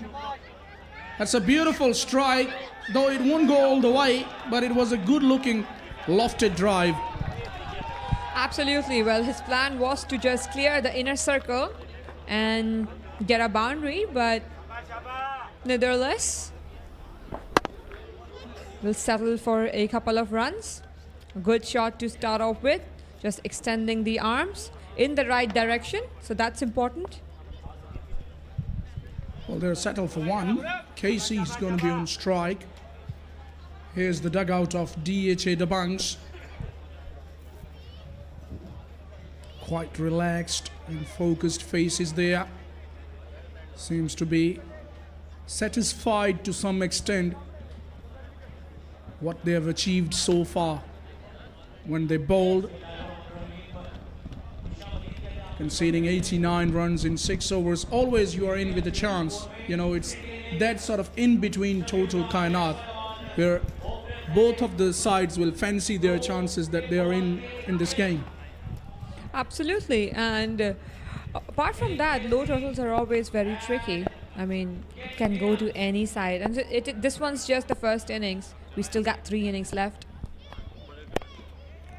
That's a beautiful strike, though it won't go all the way, but it was a good-looking lofted drive. Absolutely, well, his plan was to just clear the inner circle and get a boundary, but nevertheless, will settle for a couple of runs. A good shot to start off with, just extending the arms in the right direction, so that's important. Well, they're settled for one. KC is going to be on strike. Here's the dugout of DHA Dabanggs. Quite relaxed and focused faces there. Seems to be satisfied to some extent what they have achieved so far. When they bowled, conceding 89 runs in 6 overs, always you are in with a chance. You know, it's that sort of in-between total kainat where both of the sides will fancy their chances that they are in this game. Absolutely, and apart from that, low totals are always very tricky. I mean, it can go to any side, and this one's just the first innings. We still got 3 innings left.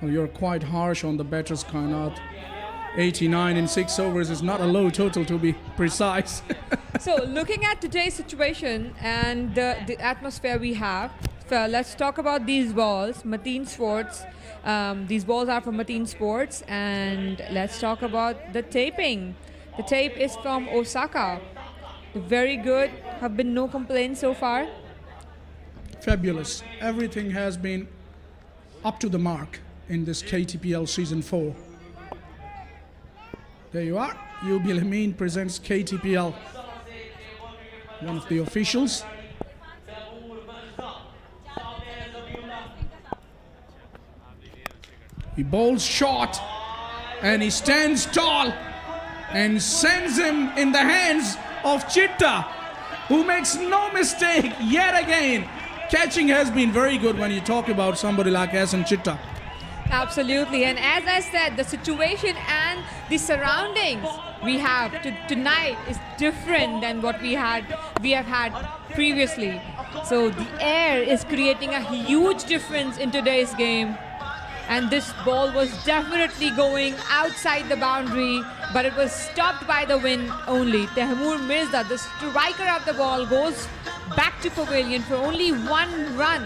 Well, you're quite harsh on the batter's kainat. 89 in 6 overs is not a low total, to be precise. So, looking at today's situation and the atmosphere we have, let's talk about these balls, Mateen Sports. These balls are from Mateen Sports, and let's talk about the taping. The tape is from Osaka. Very good. Have been no complaints so far. Fabulous. Everything has been up to the mark in this KTPL Season 4. There you are. Yubil Amin presents KTPL. One of the officials. He bowls short and he stands tall and sends him in the hands of Chitta, who makes no mistake yet again. Catching has been very good when you talk about somebody like Hasan Chitta. Absolutely, and as I said, the situation and the surroundings we have tonight is different than what we have had previously. So the air is creating a huge difference in today's game. And this ball was definitely going outside the boundary, but it was stopped by the wind only. Tehmoor Mirza, the striker of the ball, goes back to pavilion for only 1 run.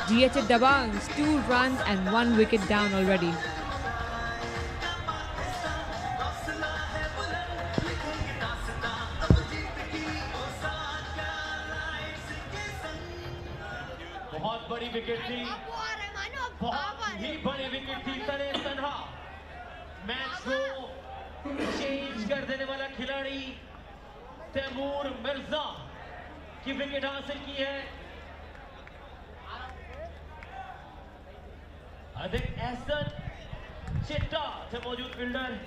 DHA Dabanggs, 2 runs and 1 wicket down already. बहुत बड़ी wicket थी, बहुत ही बड़ी wicket थी, तने तन्हा match को change कर देने वाला खिलाड़ी तैमूर मिर्जा की विकेट हासिल की है। अधिक एहसन चिट्टा थे मौजूद fielder.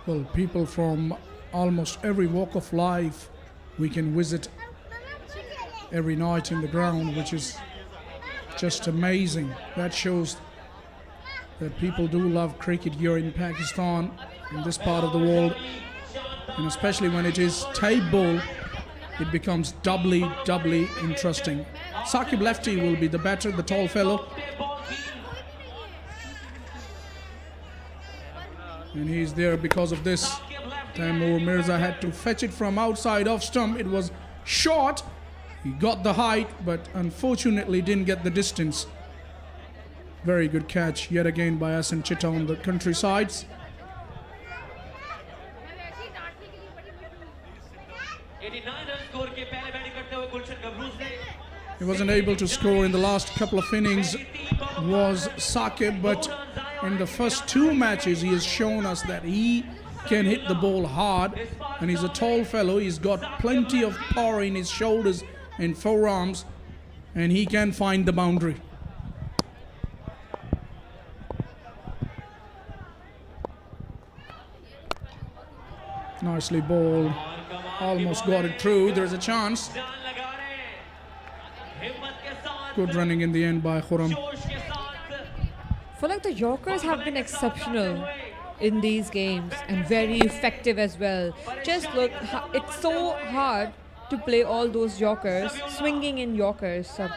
Well, people from almost every walk of life we can visit every night in the ground, which is just amazing. That shows that people do love cricket here in Pakistan, in this part of the world, and especially when it is tape ball, it becomes doubly interesting. Saqib Lefty will be the batter, the tall fellow. And he's there because of this. Tehmoor Mirza had to fetch it from outside off stump. It was short. He got the height, but unfortunately didn't get the distance. Very good catch yet again by Hasan Chitta on the countrysides. Score के पहले batting करते हुए गुलशन गबरूज ने He wasn't able to score in the last couple of innings was Saqib, but in the first two matches he has shown us that he can hit the ball hard, and he's a tall fellow. He's got plenty of power in his shoulders and forearms, and he can find the boundary. Nicely bowled, almost got it through. There's a chance. Good running in the end by Khurram. For like the Yorkers have been exceptional in these games and very effective as well. Just look, it's so hard to play all those Yorkers, swinging in Yorkers. So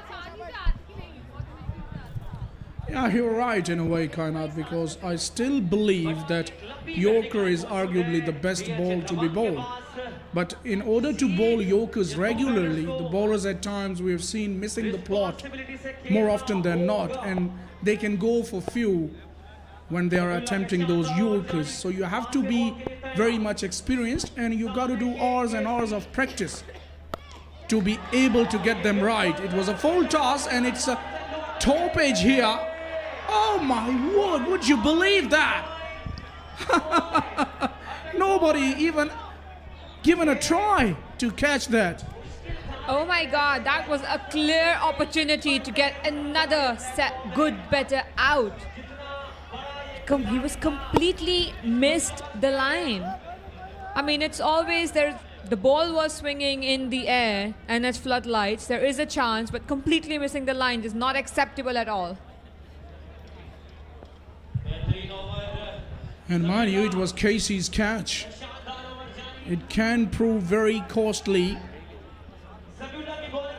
Yeah, you're right in a way, Kainat, because I still believe that Yorker is arguably the best ball to be bowled. But in order to bowl Yorkers regularly, the bowlers at times we have seen missing the plot more often than not, and they can go for few when they are attempting those Yorkers. So you have to be very much experienced, and you got to do hours and hours of practice to be able to get them right. It was a full toss, and it's a top edge here. Oh my word, would you believe that? Nobody even given a try to catch that. oh my God, that was a clear opportunity to get another good batter out. He was completely missed the line. I mean, it's always there. The ball was swinging in the air and as floodlights, there is a chance, but completely missing the line is not acceptable at all. And mind you, it was Casey's catch. It can prove very costly.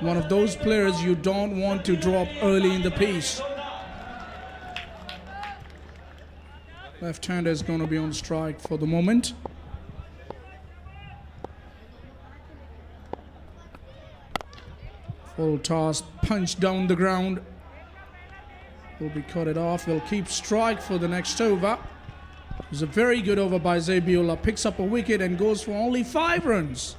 One of those players you don't want to drop early in the piece. Left-hander is going to be on strike for the moment. Full toss, punch down the ground. Will be cut it off. Will keep strike for the next over. It was a very good over by Zabiola. Picks up a wicket and goes for only 5 runs.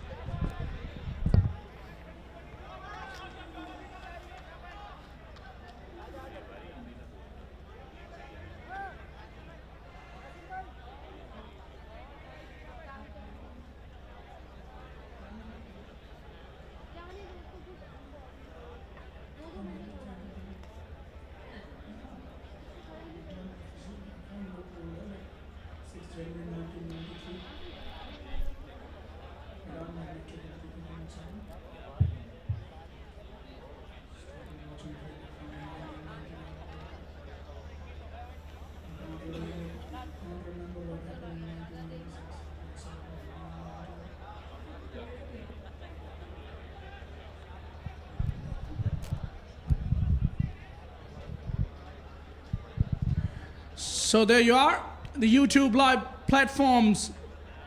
So there you are, the YouTube live platforms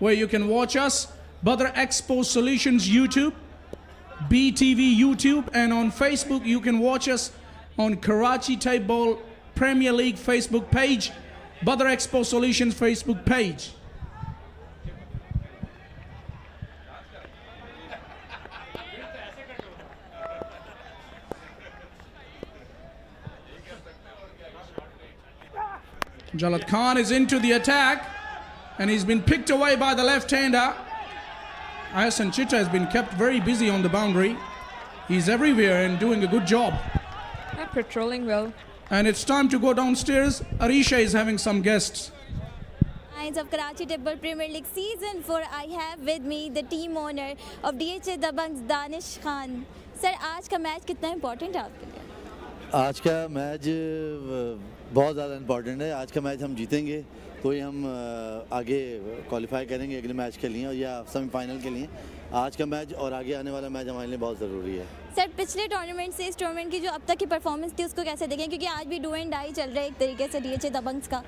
where you can watch us. Badar Expo Solutions YouTube, BTV YouTube, and on Facebook you can watch us on Karachi Tape Ball Premier League Facebook page, Badar Expo Solutions Facebook page. Jalal Khan is into the attack, and he's been picked away by the left-hander. Ahsan Chitta has been kept very busy on the boundary. He's everywhere and doing a good job. Patrolling well. And it's time to go downstairs. Arisha is having some guests. Of Karachi Table Premier League Season 4, I have with me the team owner of DHA Dabanggs, Danish Khan. Sir, आज का match कितना important है आपके लिए? आज का match बहुत ज़्यादा इम्पोर्टेंट है. आज का मैच हम जीतेंगे तो ही हम आगे क्वालिफाई करेंगे अगले मैच के लिए या सेमीफाइनल के लिए. आज का मैच और आगे आने वाला मैच हमारे लिए बहुत ज़रूरी है. सर, पिछले टूर्नामेंट से इस टूर्नामेंट की जो अब तक की परफॉर्मेंस थी उसको कैसे देखें, क्योंकि आज भी डू एंड डाई चल रहा है एक तरीके से DHA दबंग्स का.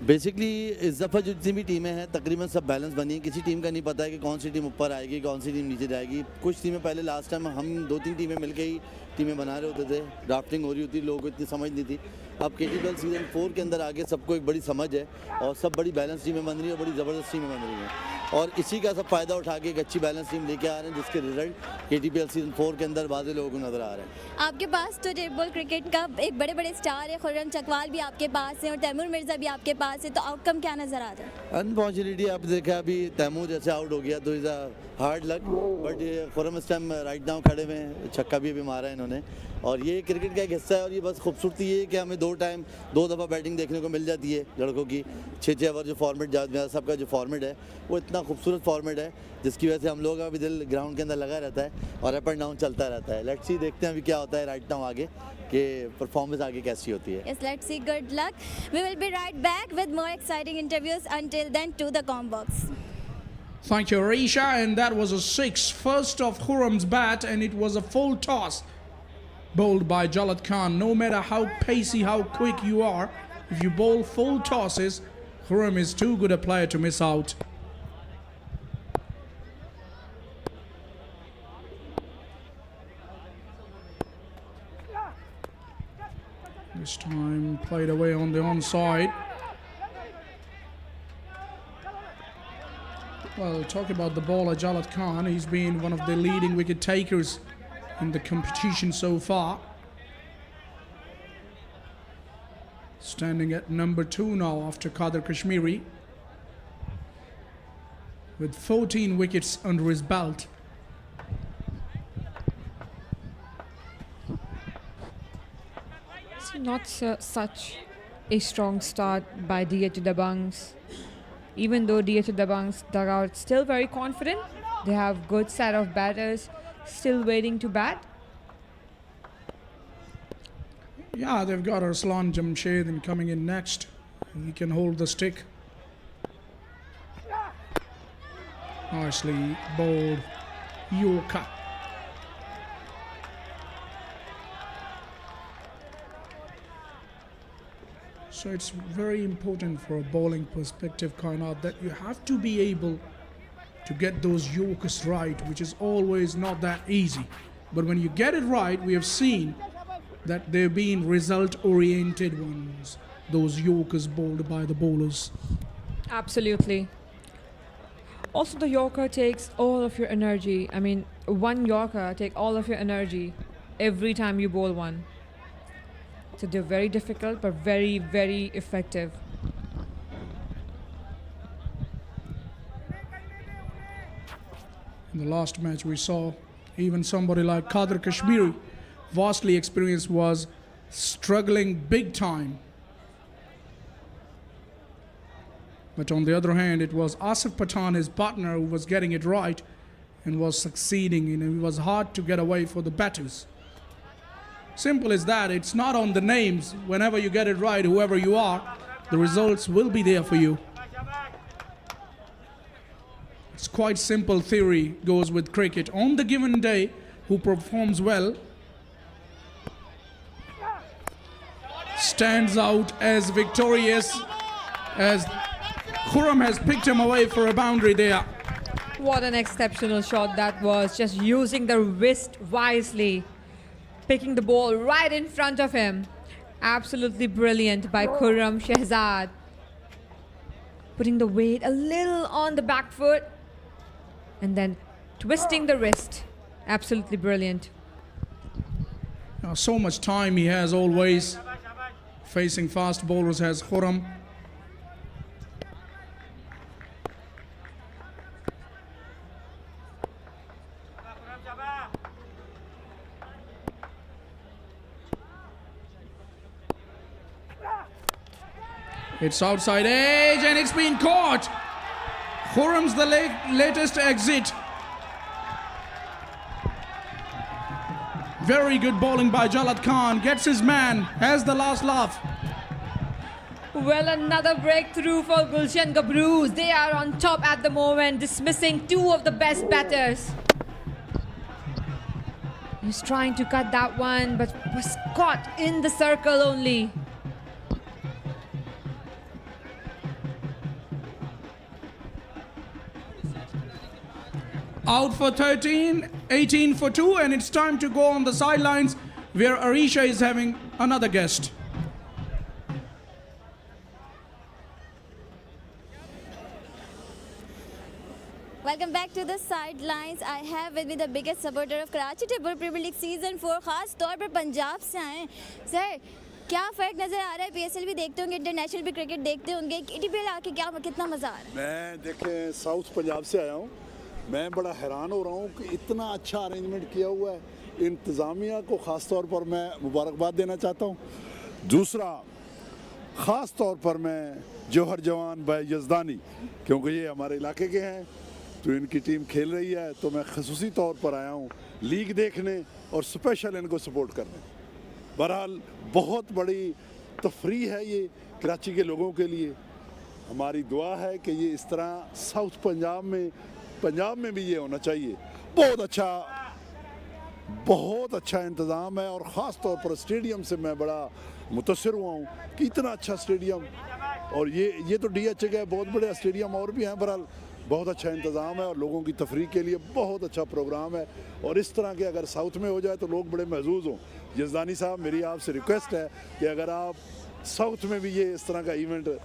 बेसिकली इस दफ़ा जो जितनी भी टीमें हैं तकरीबन सब बैलेंस बनी है. किसी टीम का नहीं पता है कि कौन सी टीम ऊपर आएगी, कौन सी टीम नीचे जाएगी. कुछ टीमें पहले लास्ट टाइम हम 2-3 टीमें मिलकर ही टीमें बना रहे होते थे, ड्राफ्टिंग हो रही होती, लोगों को इतनी समझ नहीं थी। अब KTPL सीज़न 4 के अंदर आगे सबको एक बड़ी समझ है और सब बड़ी बैलेंस टीमें बन रही है और बड़ी ज़बरदस्त टीमें बन रही हैं और इसी का सब फ़ायदा उठा के एक अच्छी बैलेंस टीम लेके आ रहे हैं, जिसके रिजल्ट KTPL सीज़न 4 के अंदर वाज़े लोगों को नज़र आ रहे हैं। आपके पास तो टेबल क्रिकेट का एक बड़े बड़े स्टार है, खुर्रम चकवाल भी आपके पास है और तैमूर मिर्ज़ा भी आपके पास है, तो आउटकम क्या नज़र आ रहा है? अनफॉर्चुनेटली आप देखा अभी तैमूर जैसे आउट हो गया तो is a hard luck, but Khurram इस टाइम राइट नाउ खड़े हुए हैं, छक्का भी अभी मारा है इन्होंने और ये क्रिकेट का एक हिस्सा है और ये बस खूबसूरती ये है कि हमें दो दफ़ा बैटिंग देखने को मिल जाती है लड़कों की। 6-6 ओवर जो फॉर्मेट सबका जो फॉर्मेट है वो इतना खूबसूरत फॉर्मेट है जिसकी वजह से हम लोगों का भी दिल ग्राउंड के अंदर लगा रहता है और अप एंड डाउन चलता रहता है। लेट्स सी, देखते हैं अभी क्या होता है राइट नाउ आगे कि परफॉर्मेंस आगे कैसी होती है। Yes, let's see. Good luck. We will be right back with more exciting interviews. Until then, to the com box. Thank you, Risha. And that was a 6, first of Khurram's bat, and it was a full toss bowled by Jalad Khan. No matter how pacey, how quick you are, if you bowl full tosses, Khurram is too good a player to miss out. This time played away on the onside. Well, talk about the bowler Jalad Khan. He's been one of the leading wicket takers in the competition so far. Standing at number 2 now after Qadir Kashmiri, with 14 wickets under his belt. It's not such a strong start by DHA Dabanggs. Even though DHA Dabanggs dugout still very confident, they have good set of batters still waiting to bat. Yeah, they've got Arslan Jamshed coming in next. He can hold the stick. Nicely bowled Yorker. So it's very important for a bowling perspective, Kainat, that you have to be able to get those Yorkers right, which is always not that easy. But when you get it right, we have seen that they've been result-oriented ones, those Yorkers bowled by the bowlers. Absolutely. Also, the Yorker takes all of your energy. I mean, one Yorker takes all of your energy every time you bowl one. So they're very difficult, but very, very effective. In the last match we saw, even somebody like Qadir Kashmiri, vastly experienced, was struggling big time. But on the other hand, it was Asif Pathan, his partner, who was getting it right and was succeeding. And it was hard to get away for the batters. Simple as that. It's not on the names. Whenever you get it right, whoever you are, the results will be there for you. It's quite simple theory, goes with cricket. On the given day, who performs well stands out as victorious, as Khurram has picked him away for a boundary there. What an exceptional shot that was. Just using the wrist wisely. Picking the ball right in front of him. Absolutely brilliant by Khurram Shehzad. Putting the weight a little on the back foot and then twisting the wrist. Absolutely brilliant. Now, so much time he has always. Facing fast bowlers has Khurram. It's outside edge and it's been caught. Khurram's the latest exit. Very good bowling by Jalad Khan. Gets his man. Has the last laugh. Well, another breakthrough for Gulshan Gabroos. They are on top at the moment, dismissing two of the best batters. He's trying to cut that one, but was caught in the circle only. Out for 13, 18 for 2, and it's time to go on the sidelines where Arisha is having another guest. Welcome back to the sidelines. I have with me the biggest supporter of Karachi Table Premier League Season 4, खास तौर पर पंजाब से आए हैं. Sir, क्या फ़र्क नज़र आ रहा है? PSL भी देखते होंगे, इंटरनेशनल भी क्रिकेट देखते होंगे, KTPL आके कितना मज़ा आ रहा है? मैं देखें साउथ पंजाब से आया हूँ. मैं बड़ा हैरान हो रहा हूँ कि इतना अच्छा अरेंजमेंट किया हुआ है. इंतज़ामिया को ख़ास तौर पर मैं मुबारकबाद देना चाहता हूँ. दूसरा, ख़ास तौर पर मैं जौहर जवान भाई यज़दानी, क्योंकि ये हमारे इलाके के हैं, तो इनकी टीम खेल रही है, तो मैं खसूसी तौर पर आया हूँ लीग देखने और स्पेशल इनको सपोर्ट करने. बहरहाल बहुत बड़ी तफरी है ये कराची के लोगों के लिए. हमारी दुआ है कि ये इस तरह साउथ पंजाब में भी ये होना चाहिए. बहुत अच्छा इंतज़ाम है और ख़ास तौर पर स्टेडियम से मैं बड़ा मुतसर हुआ हूँ कि इतना अच्छा स्टेडियम. और ये तो DHA का बहुत बड़े स्टेडियम और भी हैं. बहरहाल बहुत अच्छा इंतज़ाम है और लोगों की तफरीह के लिए बहुत अच्छा प्रोग्राम है. और इस तरह के अगर साउथ में हो जाए तो लोग बड़े महजूज़ हों. यज़दानी साहब, मेरी आपसे रिक्वेस्ट है कि अगर आप साउथ में भी ये इस तरह का इवेंट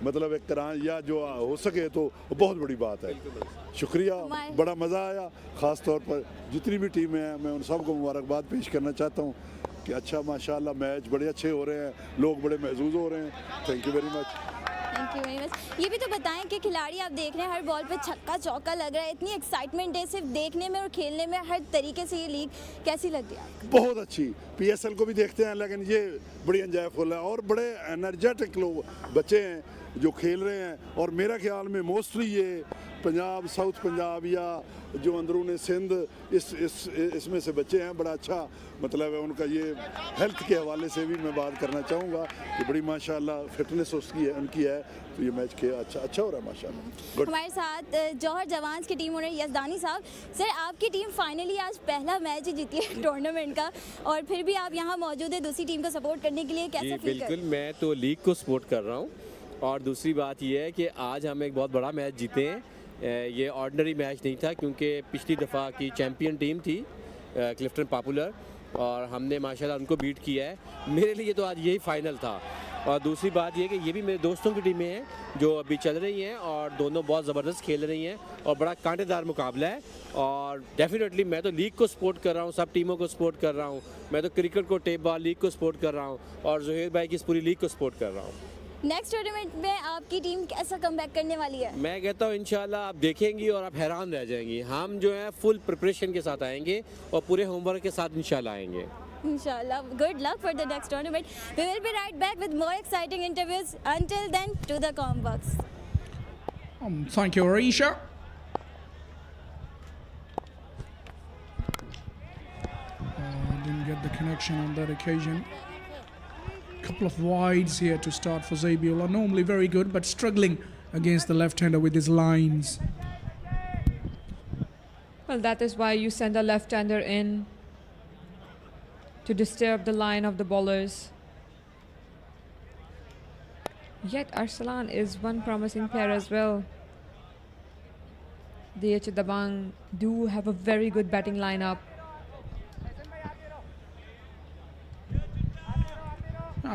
मतलब एक कराएं या जो हो सके तो बहुत बड़ी बात है. शुक्रिया, बड़ा मज़ा आया. ख़ास तौर पर जितनी भी टीमें हैं मैं उन सबको मुबारकबाद पेश करना चाहता हूँ कि अच्छा माशाल्लाह मैच बड़े अच्छे हो रहे हैं, लोग बड़े महजूज़ हो रहे हैं. Thank you very much. Thank you very much. ये भी तो बताएं कि खिलाड़ी आप देख रहे हैं हर बॉल पे छक्का चौका लग रहा है, इतनी एक्साइटमेंट है सिर्फ देखने में और खेलने में. हर तरीके से ये लीग कैसी लग रही है आपको? बहुत अच्छी. PSL को भी देखते हैं लेकिन ये बड़ी एंजॉयफुल है और बड़े एनर्जेटिक लोग बच्चे हैं जो खेल रहे हैं. और मेरा ख्याल में मोस्टली ये पंजाब, साउथ पंजाब या जो अंदरून सिंध इसमें से बच्चे हैं. बड़ा अच्छा मतलब है उनका. ये हेल्थ के हवाले से भी मैं बात करना चाहूँगा कि बड़ी माशाल्लाह फिटनेस उनकी है. तो ये मैच के अच्छा हो रहा है माशाल्लाह. हमारे साथ जौहर जवान्स की टीम ओनर यज़दानी साहब. सर, आपकी टीम फाइनली आज पहला मैच ही जीती है टूर्नामेंट का और फिर भी आप यहाँ मौजूद है दूसरी टीम को सपोर्ट करने के लिए. कैसा फील कर? बिल्कुल, मैं तो लीग को सपोर्ट कर रहा हूँ. और दूसरी बात ये है कि आज हम एक बहुत बड़ा मैच जीते हैं. ये ऑर्डिनरी मैच नहीं था क्योंकि पिछली दफ़ा की चैम्पियन टीम थी क्लिफ्टन पॉपुलर और हमने माशाल्लाह उनको बीट किया है. मेरे लिए तो आज यही फाइनल था. और दूसरी बात ये कि ये भी मेरे दोस्तों की टीमें हैं जो अभी चल रही हैं और दोनों बहुत ज़बरदस्त खेल रही हैं और बड़ा कांटेदार मुकाबला है. और डेफिनेटली मैं तो लीग को सपोर्ट कर रहा हूँ, सब टीमों को सपोर्ट कर रहा हूँ. मैं तो क्रिकेट को, टेप बॉल लीग को सपोर्ट कर रहा हूँ और ज़ुहैर भाई की इस पूरी लीग को सपोर्ट कर रहा हूँ. नेक्स्ट टूर्नामेंट में आपकी टीम कैसा कमबैक करने वाली है? मैं कहता हूँ इंशाल्लाह आप देखेंगी और आप हैरान रह जाएंगी. हम जो है फुल प्रिपरेशन के साथ आएंगे और पूरे होमवर्क के साथ इंशाल्लाह आएंगे. Inshallah. Good luck for the next tournament. We will be right back with more exciting interviews. Until then, to the com box. Thank you, Arisha. Didn't get the connection on that occasion. Couple of wides here to start for Zabiola. Normally very good, but struggling against the left-hander with his lines. Well, that is why you send a left-hander in to disturb the line of the bowlers. Yet Arsalan is one promising player as well. DHA Dabanggs do have a very good batting lineup.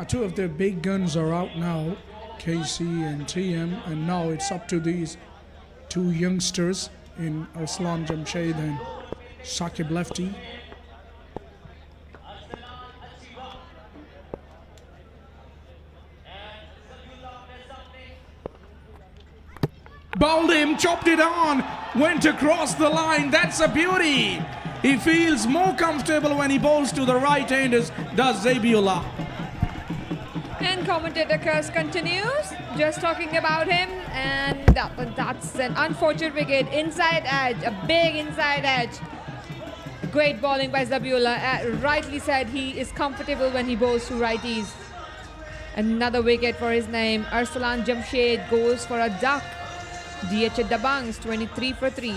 Two of their big guns are out now, KC and TM, and now it's up to these two youngsters in Arslan Jamshed and Saqib Lefty. Bowled him, chopped it on, went across the line. That's a beauty. He feels more comfortable when he bowls to the right-handers, does Zabiola. And commentator Curse continues, just talking about him, and that's an unfortunate wicket. Inside edge, a big inside edge. Great bowling by Zabiola. Rightly said, he is comfortable when he bowls to righties. Another wicket for his name. Arsalan Jamshed goes for a duck. DHA Dabanggs 23 for 3.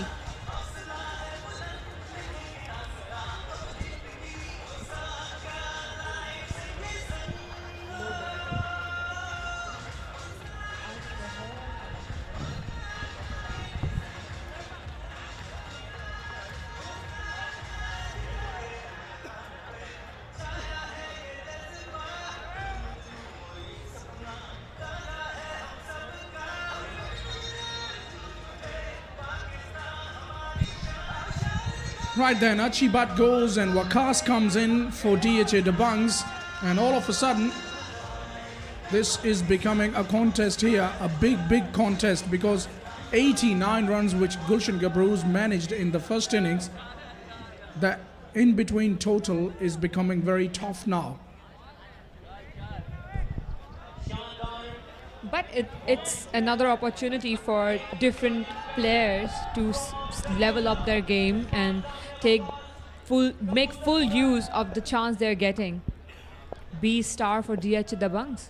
Right then, Achibat goes and Wakas comes in for DHA Dabanggs, and all of a sudden, this is becoming a contest here, a big contest, because 89 runs which Gulshan Gabroos managed in the first innings, that in between total is becoming very tough now. But it's another opportunity for different players to level up their game and make full use of the chance they're getting. B star for DHA Dabanggs.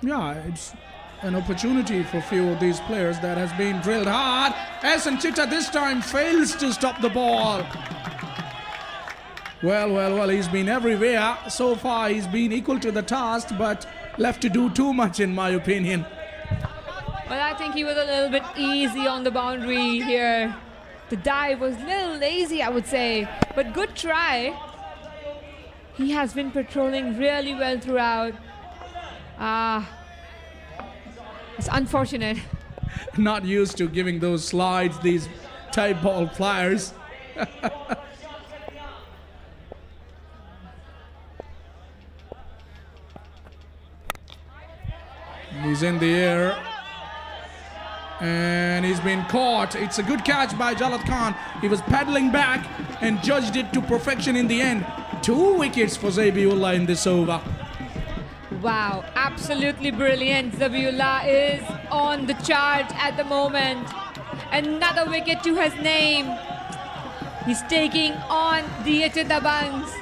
Yeah, it's an opportunity for few of these players that has been drilled hard. Ehsan Chitta this time fails to stop the ball. Well, he's been everywhere. So far, he's been equal to the task, but left to do too much, in my opinion. Well, I think he was a little bit easy on the boundary here. The dive was a little lazy, I would say, but good try. He has been patrolling really well throughout. It's unfortunate. Not used to giving those slides, these tight ball flyers. He's in the air. And he's been caught. It's a good catch by Jalad Khan. He was paddling back and judged it to perfection in the end. 2 wickets for Zabiullah in this over. Wow, absolutely brilliant. Zabiullah is on the charge at the moment. Another wicket to his name. He's taking on DHA Dabanggs.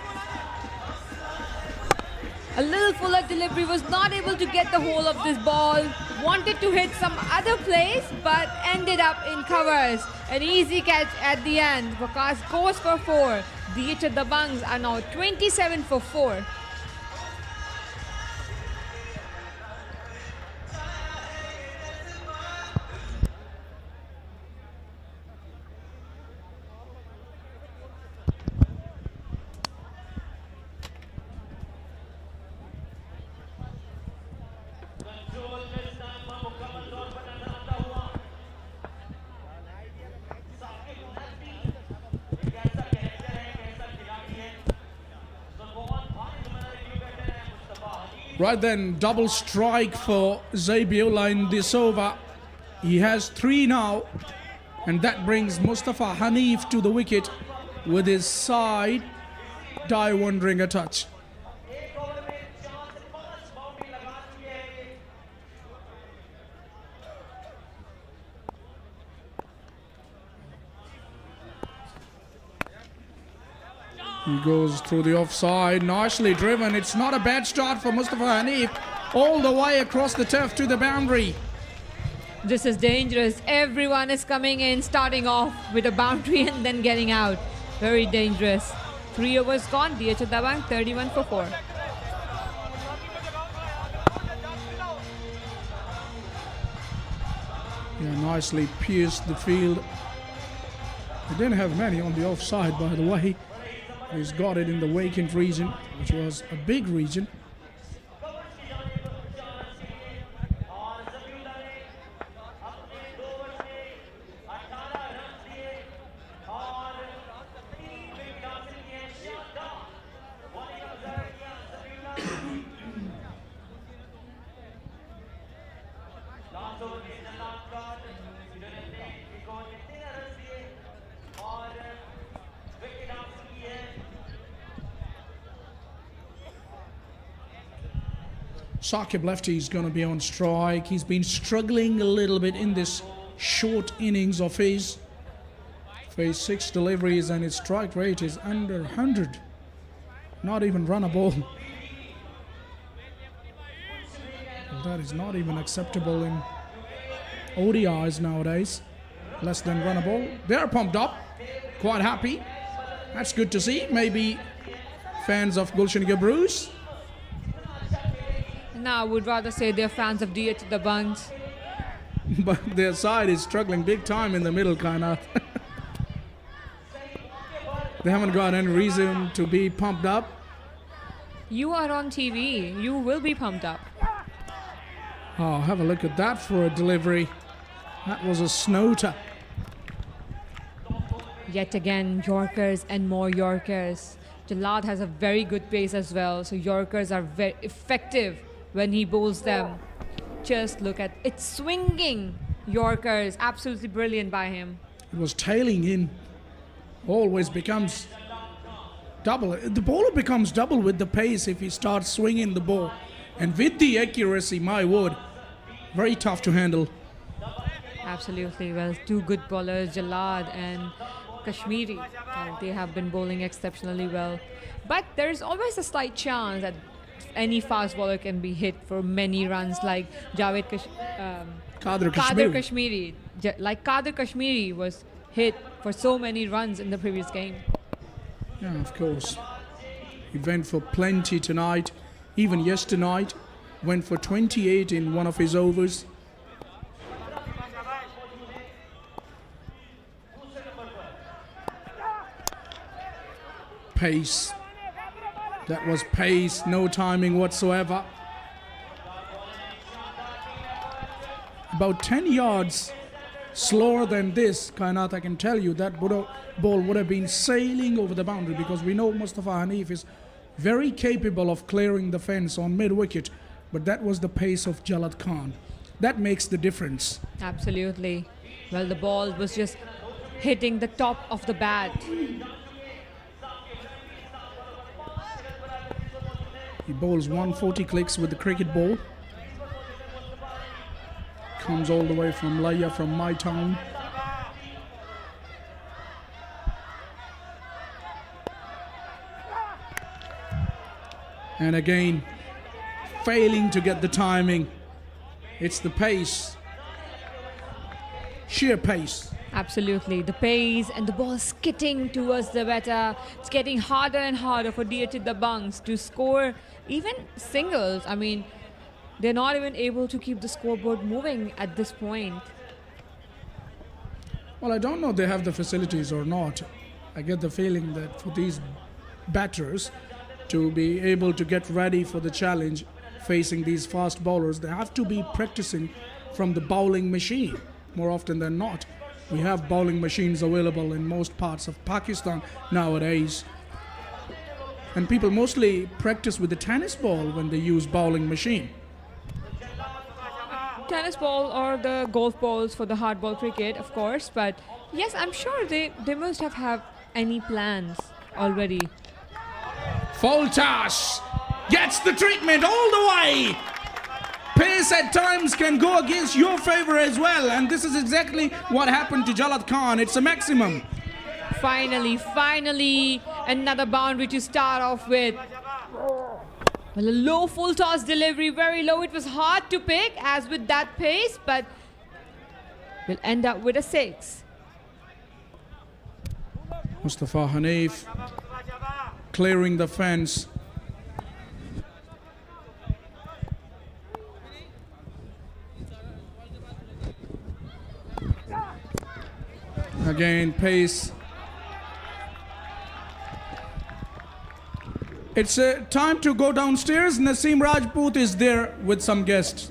A little fuller delivery, was not able to get the whole of this ball. Wanted to hit some other place, but ended up in covers. An easy catch at the end. Wakas goes for 4. DHA Dabanggs are now 27 for 4. Right then, double strike for Zabiullah in this over. He has 3 now, and that brings Mustafa Hanif to the wicket with his side dive wandering a touch. He goes through the offside, nicely driven. It's not a bad start for Mustafa Hanif, all the way across the turf to the boundary. This is dangerous. Everyone is coming in, starting off with a boundary and then getting out. Very dangerous. 3 overs gone. DHA Dabanggs 31 for 4. Yeah, nicely pierced the field. He didn't have many on the offside, by the way. He's got it in the vacant region, which was a big region. Saqib Lefty is going to be on strike. He's been struggling a little bit in this short innings of his. Faced 6 deliveries and his strike rate is under 100. Not even run a ball. Well, that is not even acceptable in ODIs nowadays. Less than run a ball. They're pumped up. Quite happy. That's good to see. Maybe fans of Gulshan Gabroos. Now I would rather say they're fans of DHA Dabanggs. But their side is struggling big time in the middle, kind of. They haven't got any reason to be pumped up. You are on TV. You will be pumped up. Oh, have a look at that for a delivery. That was a snoter. Yet again, Yorkers and more Yorkers. Jalad has a very good pace as well, so Yorkers are very effective when he bowls them. Just look at it, swinging Yorkers, absolutely brilliant by him. It was tailing in, always becomes double. The bowler becomes double with the pace if he starts swinging the ball. And with the accuracy, my word, very tough to handle. Absolutely, well, two good bowlers, Jalad and Kashmiri. They have been bowling exceptionally well. But there is always a slight chance that any fast bowler can be hit for many runs, like Kadir Kashmiri. Like Kadir Kashmiri was hit for so many runs in the previous game. Yeah, of course. He went for plenty tonight. Even yesternight, went for 28 in one of his overs. Pace. That was pace, no timing whatsoever. About 10 yards slower than this, Kainat, I can tell you that ball would have been sailing over the boundary, because we know Mustafa Hanif is very capable of clearing the fence on mid-wicket, but that was the pace of Jalad Khan. That makes the difference. Absolutely. Well, the ball was just hitting the top of the bat. He bowls 140 clicks with the cricket ball. Comes all the way from Laya, from my town. And again, failing to get the timing. It's the pace. Sheer pace. Absolutely. The pace and the ball skidding towards the batter. It's getting harder and harder for DHA Dabanggs to score even singles. I mean, they're not even able to keep the scoreboard moving at this point. Well, I don't know if they have the facilities or not. I get the feeling that for these batters to be able to get ready for the challenge facing these fast bowlers, they have to be practicing from the bowling machine more often than not. We have bowling machines available in most parts of Pakistan nowadays. And people mostly practice with the tennis ball when they use bowling machine. Tennis ball or the golf balls for the hardball cricket, of course. But yes, I'm sure they must have any plans already. Full toss. Gets the treatment all the way. Pace at times can go against your favor as well, and this is exactly what happened to Jalad Khan. It's a maximum. Finally, another boundary to start off with. Well, a low full toss delivery, very low. It was hard to pick as with that pace, but we'll end up with a 6. Mustafa Hanif clearing the fence. Again, pace. It's time to go downstairs. Naseem Rajput is there with some guests.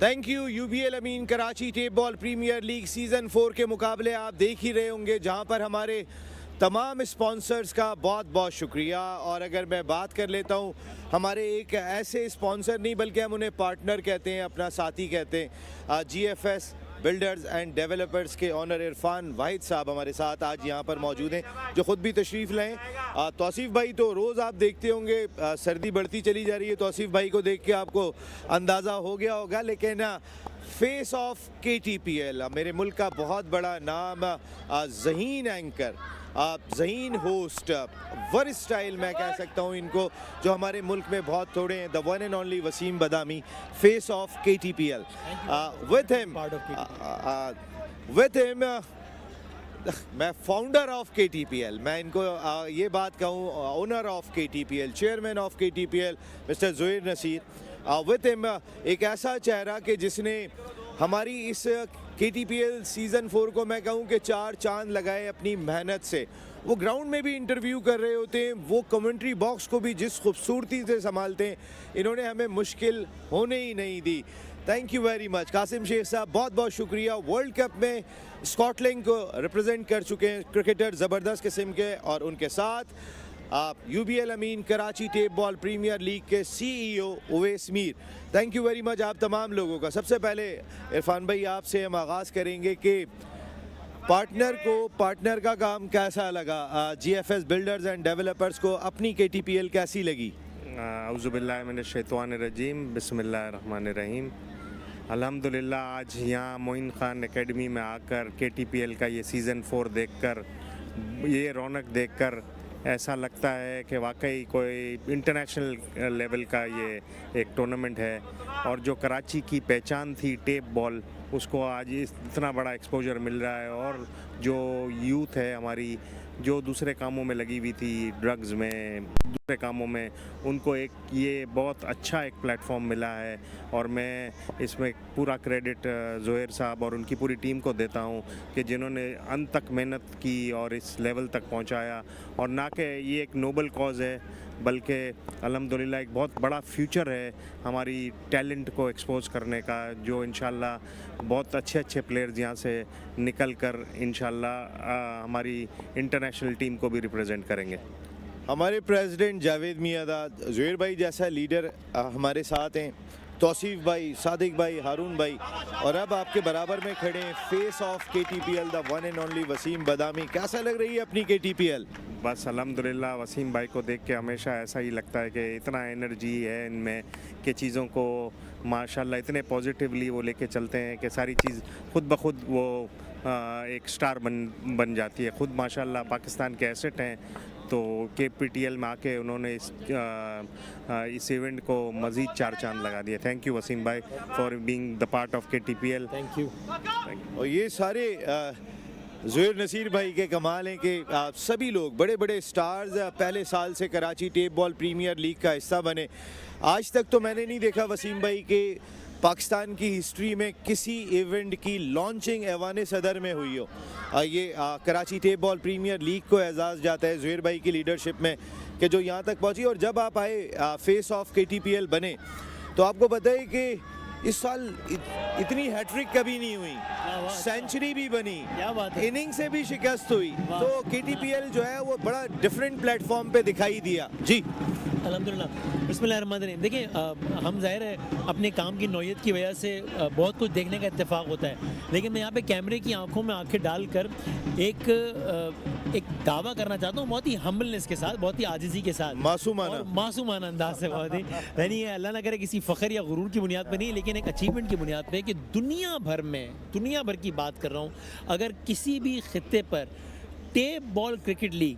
Thank you UBL Amin Karachi tape ball premier league season 4 के मुकाबले आप देख ही रहे होंगे, जहां पर हमारे तमाम स्पॉन्सर्स का बहुत बहुत शुक्रिया। और अगर मैं बात कर लेता हूं, हमारे एक ऐसे स्पॉन्सर नहीं बल्कि हम उन्हें पार्टनर कहते हैं, अपना साथी कहते हैं, जीएफएस बिल्डर्स एंड डेवलपर्स के ऑनर इरफान वाहिद साहब हमारे साथ आज यहाँ पर मौजूद हैं, जो ख़ुद भी तशरीफ़ लाएँ। तौसीफ़ भाई, तो रोज़ आप देखते होंगे सर्दी बढ़ती चली जा रही है, तौसीफ़ भाई को देख के आपको अंदाज़ा हो गया होगा, लेकिन फेस ऑफ KTPL, मेरे मुल्क का बहुत बड़ा नाम, ज़हीन एंकर, ज़हीन होस्ट, वर्सटाइल मैं कह सकता हूँ इनको, जो हमारे मुल्क में बहुत थोड़े हैं, the one and only Wasim Badami, face off KTPL। with him मैं फाउंडर ऑफ KTPL, मैं इनको ये बात कहूँ, owner of KTPL, chairman of KTPL mister Zuhair Naseer. With him एक ऐसा चेहरा कि जिसने हमारी इस KTPL सीज़न 4 को मैं कहूँ कि 4 चांद लगाए अपनी मेहनत से। वो ग्राउंड में भी इंटरव्यू कर रहे होते हैं, वो कमेंट्री बॉक्स को भी जिस खूबसूरती से संभालते हैं, इन्होंने हमें मुश्किल होने ही नहीं दी। Thank you very much Kasim Sheikh साहब, बहुत बहुत शुक्रिया। वर्ल्ड कप में स्कॉटलैंड को रिप्रेजेंट कर चुके हैं क्रिकेटर ज़बरदस्त किस्म के, और उनके साथ आप यूबीएल अमीन Karachi tape ball premier league के CEO Uwais Mir. Thank you very much आप तमाम लोगों का। सबसे पहले इरफान भाई आपसे हम आगाज़ करेंगे कि पार्टनर का काम कैसा लगा, जीएफएस बिल्डर्स एंड डेवलपर्स को अपनी केटीपीएल कैसी लगी? औज़ुबिल्लाहि मिनश शैतानिर रजीम, बिस्मिल्लाहिर रहमानिर रहीम। अल्हम्दुलिल्लाह आज यहाँ मोइन खान एकेडमी में आकर केटीपीएल का ये सीज़न 4 देखकर, ये रौनक देखकर ऐसा लगता है कि वाकई कोई इंटरनेशनल लेवल का ये एक टूर्नामेंट है। और जो कराची की पहचान थी टेप बॉल, उसको आज इतना बड़ा एक्सपोजर मिल रहा है। और जो यूथ है हमारी, जो दूसरे कामों में लगी हुई थी, ड्रग्स में, दूसरे कामों में, उनको एक ये बहुत अच्छा एक प्लेटफॉर्म मिला है। और मैं इसमें पूरा क्रेडिट ज़ोहैर साहब और उनकी पूरी टीम को देता हूँ कि जिन्होंने अंत तक मेहनत की और इस लेवल तक पहुँचाया। और ना कि ये एक नोबल कॉज़ है, बल्कि अल्हम्दुलिल्लाह एक बहुत बड़ा फ्यूचर है हमारी टैलेंट को एक्सपोज करने का, जो इंशाल्लाह बहुत अच्छे अच्छे प्लेयर्स यहाँ से निकल कर इंशाल्लाह हमारी इंटरनेशनल टीम को भी रिप्रेजेंट करेंगे। हमारे प्रेसिडेंट जावेद मियादाद, ज़ुहैर भाई जैसा लीडर हमारे साथ हैं, तौसीफ भाई, सादिक भाई, हारून भाई, और अब आपके बराबर में खड़े हैं face off KTPL the one and only Wasim Badami. कैसा लग रही है अपनी केटीपीएल? बस अल्हम्दुलिल्लाह वसीम भाई को देख के हमेशा ऐसा ही लगता है कि इतना एनर्जी है इनमें कि चीज़ों को माशाल्लाह इतने पॉजिटिवली वो लेके चलते हैं कि सारी चीज़ खुद ब खुद वो एक स्टार बन जाती है। खुद माशाल्लाह पाकिस्तान के एसेट हैं, तो केपीटीएल में आके उन्होंने इस इवेंट को मज़ीद 4 चांद लगा दिए। थैंक यू वसीम भाई for being the part of KTPL. Thank you. और ये सारे ज़ुहैर नसीर भाई के कमाल हैं कि सभी लोग बड़े बड़े स्टार्स पहले साल से Karachi tape ball premier league का हिस्सा बने। आज तक तो मैंने नहीं देखा वसीम भाई के पाकिस्तान की हिस्ट्री में किसी इवेंट की लॉन्चिंग ऐवान सदर में हुई हो। ये Karachi tape ball premier league को एजाज़ जाता है ज़ुहैर भाई की लीडरशिप में कि जो यहाँ तक पहुँची। और जब आप आए फेस ऑफ केटीपीएल बने, तो आपको बताइए कि इस साल इतनी हैट्रिक कभी नहीं हुई, सेंचुरी भी बनी, इनिंग से भी शिकस्त हुई, तो केटीपीएल जो है वो बड़ा डिफरेंट प्लेटफॉर्म पे दिखाई दिया। जी अल्हम्दुलिल्लाह, बिस्मिल्लाहिर्रहमानिर्रहीम। देखिए हम ज़ाहिर है अपने काम की नौयत की वजह से बहुत कुछ देखने का इत्तेफाक होता है, लेकिन मैं यहाँ पे कैमरे की आंखों में आंखें डालकर एक दावा करना चाहता हूँ, बहुत ही हम्बलनेस के साथ, बहुत ही आजिज़ी के साथ, मासूमाना अंदाज से, बहुत ही यानी अल्लाह ना करे किसी फ़ख्र या गुरूर की बुनियाद पर नहीं, लेकिन एक अचीवमेंट की बुनियाद पर कि दुनिया भर की बात कर रहा हूँ, अगर किसी भी खित्ते पर टेप बॉल क्रिकेट लीग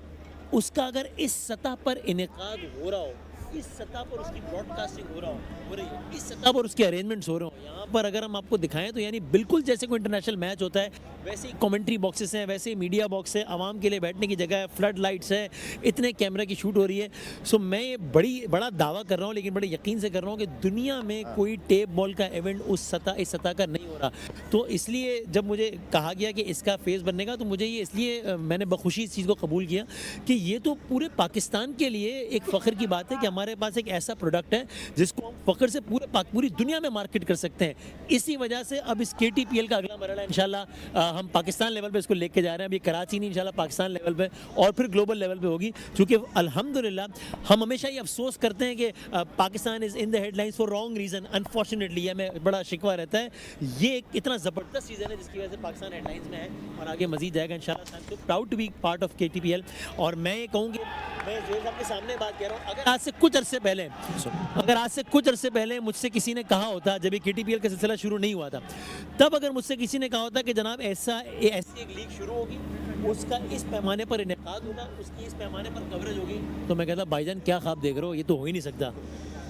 उसका अगर इस सतह पर इनेकाद हो रहा हो, इस सतह पर उसकी ब्रॉडकास्टिंग हो रही है, इस सतह पर उसके अरेंजमेंट्स हो रहे हो, यहाँ पर अगर हम आपको दिखाएं तो यानी बिल्कुल जैसे कोई इंटरनेशनल मैच होता है वैसे ही कमेंट्री बॉक्सेस हैं, वैसे ही मीडिया बॉक्स है, आवाम के लिए बैठने की जगह है, फ्लड लाइट्स है, इतने कैमरा की शूट हो रही है। सो मैं ये बड़ा दावा कर रहा हूँ, लेकिन बड़े यकीन से कर रहा हूँ कि दुनिया में कोई टेप बॉल का इवेंट इस सतह का नहीं हो रहा। तो इसलिए जब मुझे कहा गया कि इसका फेस बनने का, तो मुझे ये इसलिए मैंने बखुशी इस चीज़ को कबूल किया कि ये तो पूरे पाकिस्तान के लिए एक फ़ख्र की बात है कि हमारे पास एक ऐसा प्रोडक्ट है जिसको हम फ़ख्र से पूरी दुनिया में मार्केट कर सकते हैं। इसी वजह से अब इस केटीपीएल का अगला मरहला इंशाल्लाह हम पाकिस्तान लेवल पे इसको लेके जा रहे हैं। अभी कराची नहीं, इंशाल्लाह पाकिस्तान लेवल पे और फिर ग्लोबल लेवल पे होगी, क्योंकि अल्हम्दुलिल्लाह हम हमेशा ये अफसोस करते हैं कि Pakistan is in the headlines for wrong reason. Unfortunately हमें बड़ा शिकवा रहता है। ये एक इतना ज़बरदस्त सीज़न है जिसकी वजह से पाकिस्तान हेडलाइंस में है और आगे मज़ीद जाएगा इंशाल्लाह। I am so proud to be part of KTPL. और मैं ये कहूँगी, मैं ज़ोहैर साहब के सामने बात कह रहा हूँ, अगर आज से कुछ अरसे पहले मुझसे किसी ने कहा होता, जब ये केटीपीएल का सिलसिला शुरू नहीं हुआ था, तब अगर मुझसे किसी ने कहा होता कि जनाब ऐसी एक लीग शुरू होगी, उसका इस पैमाने पर इनेकाद होगा, उसकी इस पैमाने पर कवरेज होगी, तो मैं कहता भाईजान क्या ख्वाब देख रहे हो, ये तो हो ही नहीं सकता।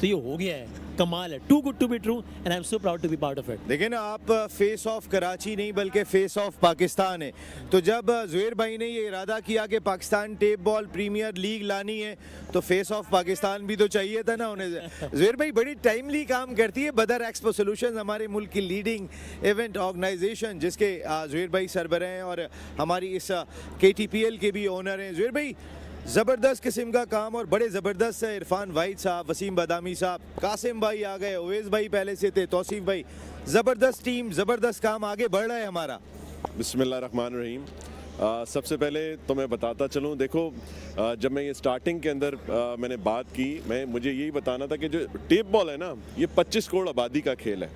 तो ये हो गया है, कमाल है, too good to be true and I am so proud to be part of it. देखिए ना, आप फेस ऑफ कराची नहीं बल्कि फेस ऑफ पाकिस्तान है। तो जब ज़ुहैर भाई ने ये इरादा किया कि Pakistan tape ball premier league लानी है, तो फेस ऑफ पाकिस्तान भी तो चाहिए था ना उन्हें। ज़ुहैर भाई बड़ी टाइमली काम करती है बदर एक्सपो सॉल्यूशंस, हमारे मुल्क की लीडिंग इवेंट ऑर्गेनाइजेशन, जिसके ज़ुहैर भाई सरबराह हैं और हमारी इस केटीपीएल के भी ओनर हैं। ज़ुहैर भाई ज़बरदस्त किस्म का काम और बड़े ज़बरदस्त है। इरफान वाहिद साहब, वसीम बदामी साहब, कासिम भाई आ गए, उवैस भाई पहले से थे, तौसीफ भाई, ज़बरदस्त टीम, ज़बरदस्त काम आगे बढ़ रहा है हमारा। बिस्मिल्लाहिर्रहमानिर्रहीम। सबसे पहले तो मैं बताता चलूँ, देखो जब मैं ये स्टार्टिंग के अंदर मैंने बात की, मुझे यही बताना था कि जो टेप बॉल है ना, ये 25 करोड़ आबादी का खेल है।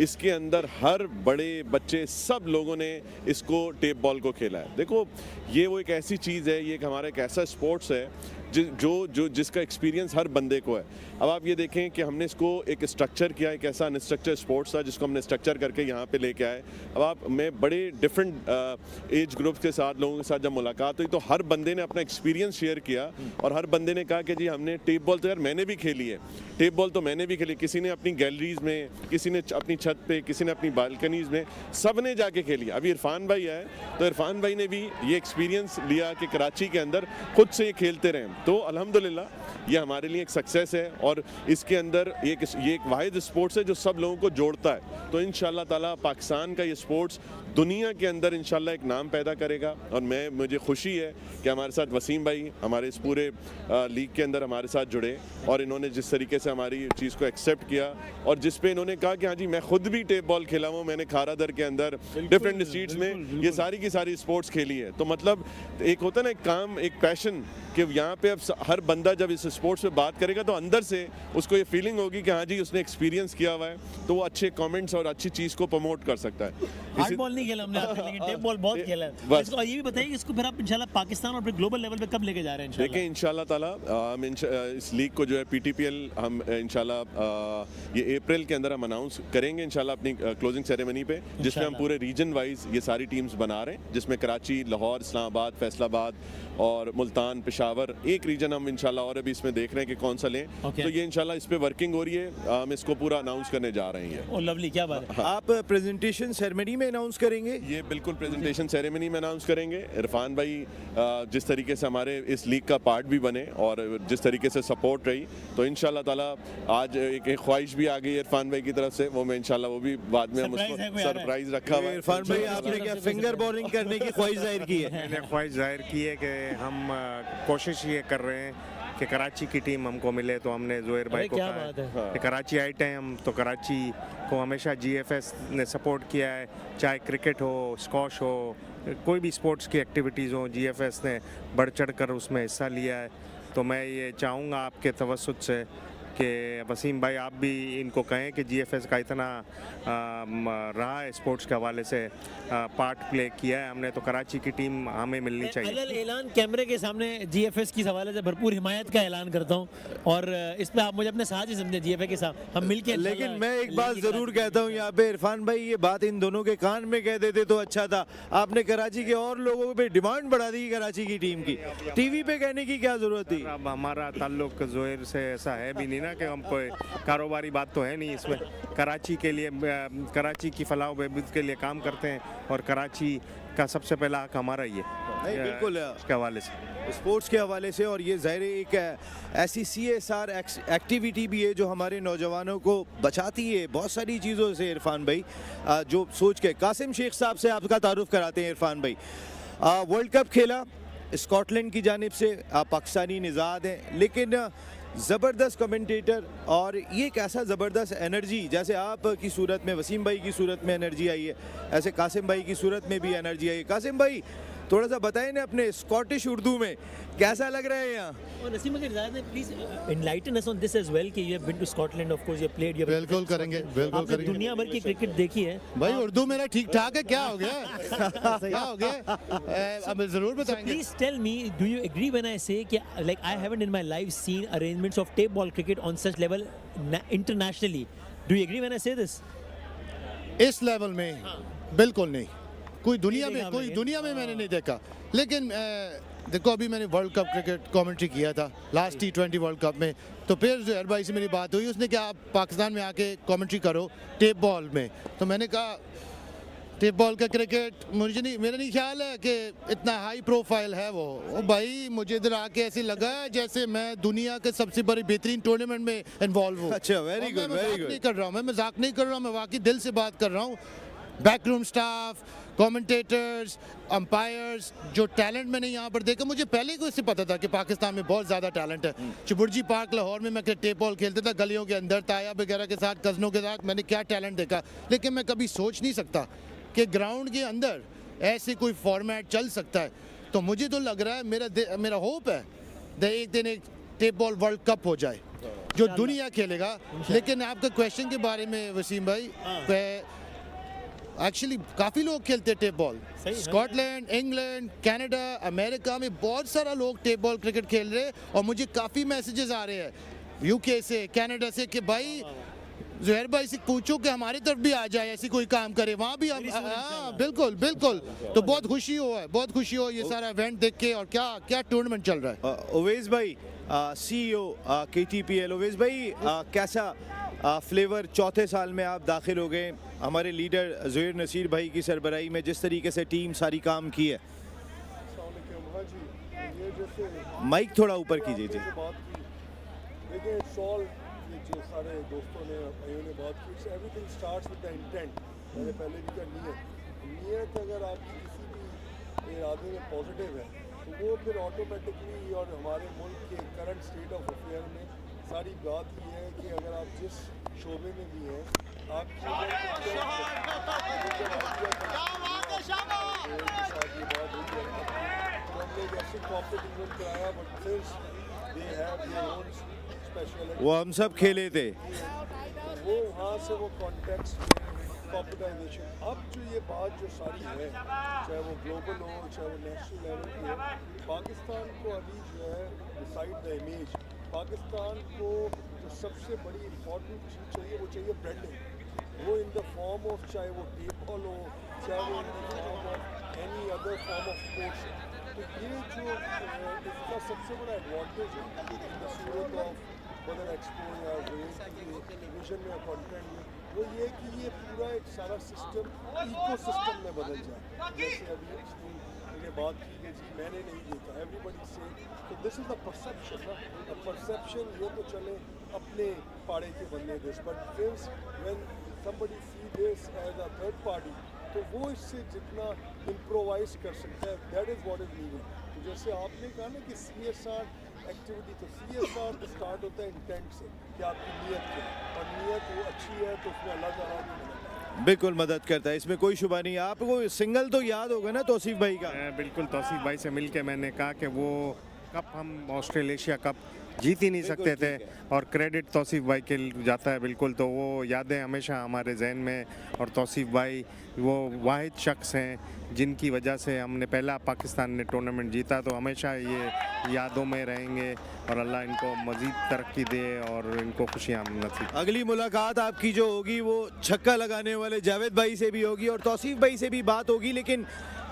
इसके अंदर हर बड़े बच्चे सब लोगों ने इसको टेप बॉल को खेला है। देखो ये वो एक ऐसी चीज़ है, ये एक हमारा एक ऐसा स्पोर्ट्स है जिसका एक्सपीरियंस हर बंदे को है। अब आप ये देखें कि हमने इसको एक स्ट्रक्चर किया, एक ऐसा अनस्ट्रक्चर स्पोर्ट्स था जिसको हमने स्ट्रक्चर करके यहाँ पे लेके आए। अब मैं बड़े डिफरेंट एज ग्रुप्स के साथ लोगों के साथ जब मुलाकात हुई तो हर बंदे ने अपना एक्सपीरियंस शेयर किया और हर बंदे ने कहा कि जी हमने टेप बॉल तो यार मैंने भी खेली है, टेप बॉल तो मैंने भी खेली। किसी ने अपनी गैलरीज में, किसी ने अपनी छत पे, किसी ने अपनी बालकनीज में, सब ने जाके खेली। अभी इरफान भाई आए तो इरफान भाई ने भी ये एक्सपीरियंस लिया कि कराची के अंदर खुद से ये खेलते रहें। तो अल्हम्दुलिल्लाह ये हमारे लिए एक सक्सेस है और इसके अंदर ये एक वाहिद स्पोर्ट्स है जो सब लोगों को जोड़ता है। तो इंशाल्लाह ताला पाकिस्तान का ये स्पोर्ट्स दुनिया के अंदर इंशाल्लाह एक नाम पैदा करेगा और मुझे खुशी है कि हमारे साथ वसीम भाई हमारे इस पूरे लीग के अंदर हमारे साथ जुड़े और इन्होंने जिस तरीके से हमारी चीज़ को एक्सेप्ट किया और जिस पे इन्होंने कहा कि हाँ जी मैं खुद भी टेप बॉल खेला हूँ, मैंने खारादर के अंदर डिफरेंट स्ट्रीट्स में ये सारी की सारी स्पोर्ट्स खेली है। तो मतलब एक होता है ना एक काम, एक पैशन कि यहाँ पे अब हर बंदा जब इस स्पोर्ट्स पे बात करेगा तो अंदर से उसको ये फीलिंग होगी कि हाँ जी उसने एक्सपीरियंस किया हुआ है, तो वो अच्छे कमेंट्स और अच्छी चीज़ को प्रमोट कर सकता है। हार्ड बॉल नहीं खेला हमने आज तक, लेकिन टेप बॉल बहुत खेला है। बस। इसको ये भी बताइए कि इसको फिर आप इंशाल्लाह पाकिस्तान और फिर ग्लोबल लेवल पे कब लेके जा रहे हैं इंशाल्लाह? देखिए इंशाल्लाह ताला हम इस लीग को जो है PTPL हम इंशाल्लाह ये अप्रैल के अंदर हम अनाउंस करेंगे इंशाल्लाह अपनी क्लोजिंग सेरेमनी पे, जिसमें हम पूरे रीजन वाइज ये सारी टीम्स बना रहे हैं, जिसमें कराची, लाहौर, इस्लामाबाद, फैसलाबाद और मुल्तान, पेशावर, एक रीजन हम इंशाल्लाह और अभी इसमें देख रहे हैं कि कौन सा लें। तो ये इंशाल्लाह इस पे वर्किंग हो रही है, हम इसको पूरा अनाउंस करने जा रहे हैं। ओ लवली, क्या बात है। आप प्रेजेंटेशन सेरेमनी में अनाउंस करेंगे? ये बिल्कुल प्रेजेंटेशन सेरेमनी में अनाउंस करेंगे। इरफान भाई जिस तरीके से हमारे इस लीग का पार्ट भी बने और जिस तरीके से सपोर्ट रही, तो इंशाल्लाह ताला आज एक ख्वाहिश भी आ गई इरफान भाई की तरफ से, वो मैं इंशाल्लाह वो भी बाद में हम उसको सरप्राइज रखा हुआ है। इरफान भाई आपने क्या फिंगर बॉलिंग करने की ख्वाहिश जाहिर की है? मैंने ख्वाहिश जाहिर की है कि हम कोशिश ये कर रहे हैं कि कराची की टीम हमको मिले, तो हमने जोहर भाई को कहा कि कराची आए थे हम, तो कराची को हमेशा GFS ने सपोर्ट किया है, चाहे क्रिकेट हो, स्क्वॉश हो, कोई भी स्पोर्ट्स की एक्टिविटीज़ हो, GFS ने बढ़ चढ़ कर उसमें हिस्सा लिया है। तो मैं ये चाहूँगा आपके तवस्सुत से कि वसीम भाई आप भी इनको कहें कि GFS का इतना रहा है स्पोर्ट्स के हवाले से पार्ट प्ले किया है हमने, तो कराची की टीम हमें मिलनी चाहिए। अलग ऐलान कैमरे के सामने GFS की हवाले से भरपूर हिमायत का ऐलान करता हूँ और इस पे आप मुझे अपने साथ ही समझे, GFS के साथ हम मिलके। लेकिन मैं एक बात जरूर कहता हूँ यहाँ पे, इरफान भाई ये बात इन दोनों के कान में कह देते तो अच्छा था, आपने कराची के और लोगों पे डिमांड बढ़ा दी कराची की टीम की, टीवी पे कहने की क्या जरूरत थी? अब हमारा ताल्लुक जोहर से ऐसा है भी नहीं ना कि हम कोई कारोबारी बात तो है नहीं इसमें। कराची के लिए, कराची की फलाह बहबूद के लिए काम करते हैं और कराची का सबसे पहला हक हमारा ही है। नहीं बिल्कुल इसके हवाले से, स्पोर्ट्स के हवाले से, और ये ज़ाहिर एक ऐसी CSR एक्टिविटी भी है जो हमारे नौजवानों को बचाती है बहुत सारी चीज़ों से। इरफान भाई जो सोच के, कासिम शेख साहब से आपका तारुफ कराते हैं। इरफान भाई वर्ल्ड कप खेला स्कॉटलैंड की जानिब से, आप पाकिस्तानी निज़ाद हैं, लेकिन ज़बरदस्त कमेंटेटर और ये एक ऐसा ज़बरदस्त एनर्जी, जैसे आप की सूरत में, वसीम भाई की सूरत में एनर्जी आई है, ऐसे कासिम भाई की सूरत में भी एनर्जी आई है। कासिम भाई थोड़ा सा बताएं ना अपने स्कॉटिश उर्दू में कैसा लग रहा है यहाँ? और नसीम अगर ज़्यादा please enlighten us on this as well कि you have been to Scotland, of course you played, you बिल्कुल करेंगे, बिल्कुल करेंगे। दुनिया भर की क्रिकेट देखी है भाई, उर्दू मेरा ठीक ठाक है, क्या हो गया क्या हो गया, अब जरूर बताएंगे। Please tell me, do you agree when I say कि like I haven't in my life seen arrangements of tape ball cricket on such level internationally? Do you agree when I say this? इस level में बिल्कुल नहीं, कोई दुनिया में मैंने नहीं देखा। लेकिन देखो अभी मैंने वर्ल्ड कप क्रिकेट कमेंट्री किया था लास्ट T20 वर्ल्ड कप में, तो फिर जोहर भाई से मेरी बात हुई, उसने कहा आप पाकिस्तान में आके कमेंट्री करो टेप बॉल में, तो मैंने कहा टेप बॉल का क्रिकेट मेरा नहीं ख्याल है कि इतना हाई प्रोफाइल है वो भाई, मुझे इधर आके ऐसे लगा जैसे मैं दुनिया के सबसे बड़ी बेहतरीन टूर्नामेंट में इन्वॉल्व हूँ। अच्छा, वेरी गुड, वेरी गुड। नहीं कर रहा हूँ मैं, मजाक नहीं कर रहा हूँ, मैं वाकई दिल से बात कर रहा हूँ। बैकरूम स्टाफ, कमेंटेटर्स, अंपायर्स, जो टैलेंट मैंने यहाँ पर देखा, मुझे पहले को इससे पता था कि पाकिस्तान में बहुत ज़्यादा टैलेंट है। चुबुर्जी पार्क लाहौर में मैं टेप बॉल खेलता था गलियों के अंदर, ताया वगैरह के साथ, कज़नों के साथ, मैंने क्या टैलेंट देखा, लेकिन मैं कभी सोच नहीं सकता कि ग्राउंड के अंदर ऐसे कोई फॉर्मेट चल सकता है। तो मुझे तो लग रहा है, मेरा होप है कि एक दिन एक टेप बॉल वर्ल्ड कप हो जाए जो दुनिया खेलेगा। लेकिन आपका क्वेश्चन के बारे में वसीम भाई, एक्चुअली काफ़ी लोग खेलते हैं tape ball. Scotland, England, Canada, America में बहुत सारा लोग टेप बॉल क्रिकेट खेल रहे हैं और मुझे काफ़ी मैसेजेस आ रहे हैं यूके से, कनाडा से कि भाई ज़ुहैर भाई से पूछो कि हमारी तरफ भी आ जाए, ऐसी कोई काम करे वहाँ भी हम। हाँ बिल्कुल बिल्कुल। तो बहुत खुशी हो ये सारा इवेंट देख के। और क्या टूर्नामेंट चल रहा है। ओवैस भाई, CEO KTPL, ओवैस भाई कैसा फ्लेवर, चौथे साल में आप दाखिल हो गए, हमारे लीडर ज़ुहैर नसीर भाई की सरबराही में जिस तरीके से टीम सारी काम की है। माइक थोड़ा ऊपर कीजिए जी। देखिए जो सारे दोस्तों ने, भाइयों ने बात की, everything starts with the intent. मैंने पहले भी कहा नीयत अगर आपकी किसी भी इरादे में पॉजिटिव है तो वो फिर ऑटोमेटिकली, और हमारे मुल्क के करंट स्टेट ऑफ अफेयर में सारी बात ये है कि अगर आप जिस शोबे में भी हैं, आपकी कराया, but since they have their own speciality, वो हम सब खेले थे, वो वहाँ से वो कॉन्टेक्स्ट पॉपुलराइजेशन। अब जो ये बात जो सारी है, चाहे वो ग्लोबल हो, चाहे वो नेशनल लेवल की हो, पाकिस्तान को अभी जो है डिसाइड द इमेज, पाकिस्तान को जो सबसे बड़ी इम्पोर्टेंट चीज़ चाहिए वो चाहिए ब्रांडिंग। वो इन द फॉर्म ऑफ, चाहे वो टेप बॉल हो, चाहे वो in the form of any other form of sports. तो ये जो इसका सबसे बड़ा एडवांटेज है इन द सूरत ऑफ बदर एक्सपो या विजन में, कंटेंट में, वो ये कि ये पूरा एक सारा सिस्टम इकोसिस्टम में बदल जाए। जैसे अभी मैंने बात की कि जी मैंने नहीं देखा, एवरीबडी से, तो दिस इज़ द परसेप्शन ना। द परसेप्शन ये तो चले अपने पाड़े के बंदे this, but since when somebody see this as a third party, तो वो इससे जितना इम्प्रोवाइज कर सकता है, that is what is needed. तो जैसे आपने कहा ना कि CSR एक्टिविटी, तो CSR तो स्टार्ट होता है इंटेंट से कि आपकी नीयत क्या है, और नीयत वो अच्छी है तो उसमें अल्लाह ताला भी मदद बिल्कुल मदद करता है, इसमें कोई शुबा नहीं। आपको सिंगल तो याद होगा ना तौसीफ भाई का? बिल्कुल, तौसीफ भाई से मिल के मैंने कहा कि वो कप हम ऑस्ट्रेलेशिया कप जीत ही नहीं सकते थे, और क्रेडिट तौसीफ भाई के जाता है बिल्कुल। तो वो यादें हमेशा हमारे जहन में, और तौसीफ भाई वो वाहिद शख्स हैं जिनकी वजह से हमने पहला पाकिस्तान ने टूर्नामेंट जीता, तो हमेशा ये यादों में रहेंगे, और अल्लाह इनको मज़ीद तरक्की दे और इनको खुशियाँ नसीब। अगली मुलाकात आपकी जो होगी वो छक्का लगाने वाले जावेद भाई से भी होगी और तौसीफ भाई से भी बात होगी, लेकिन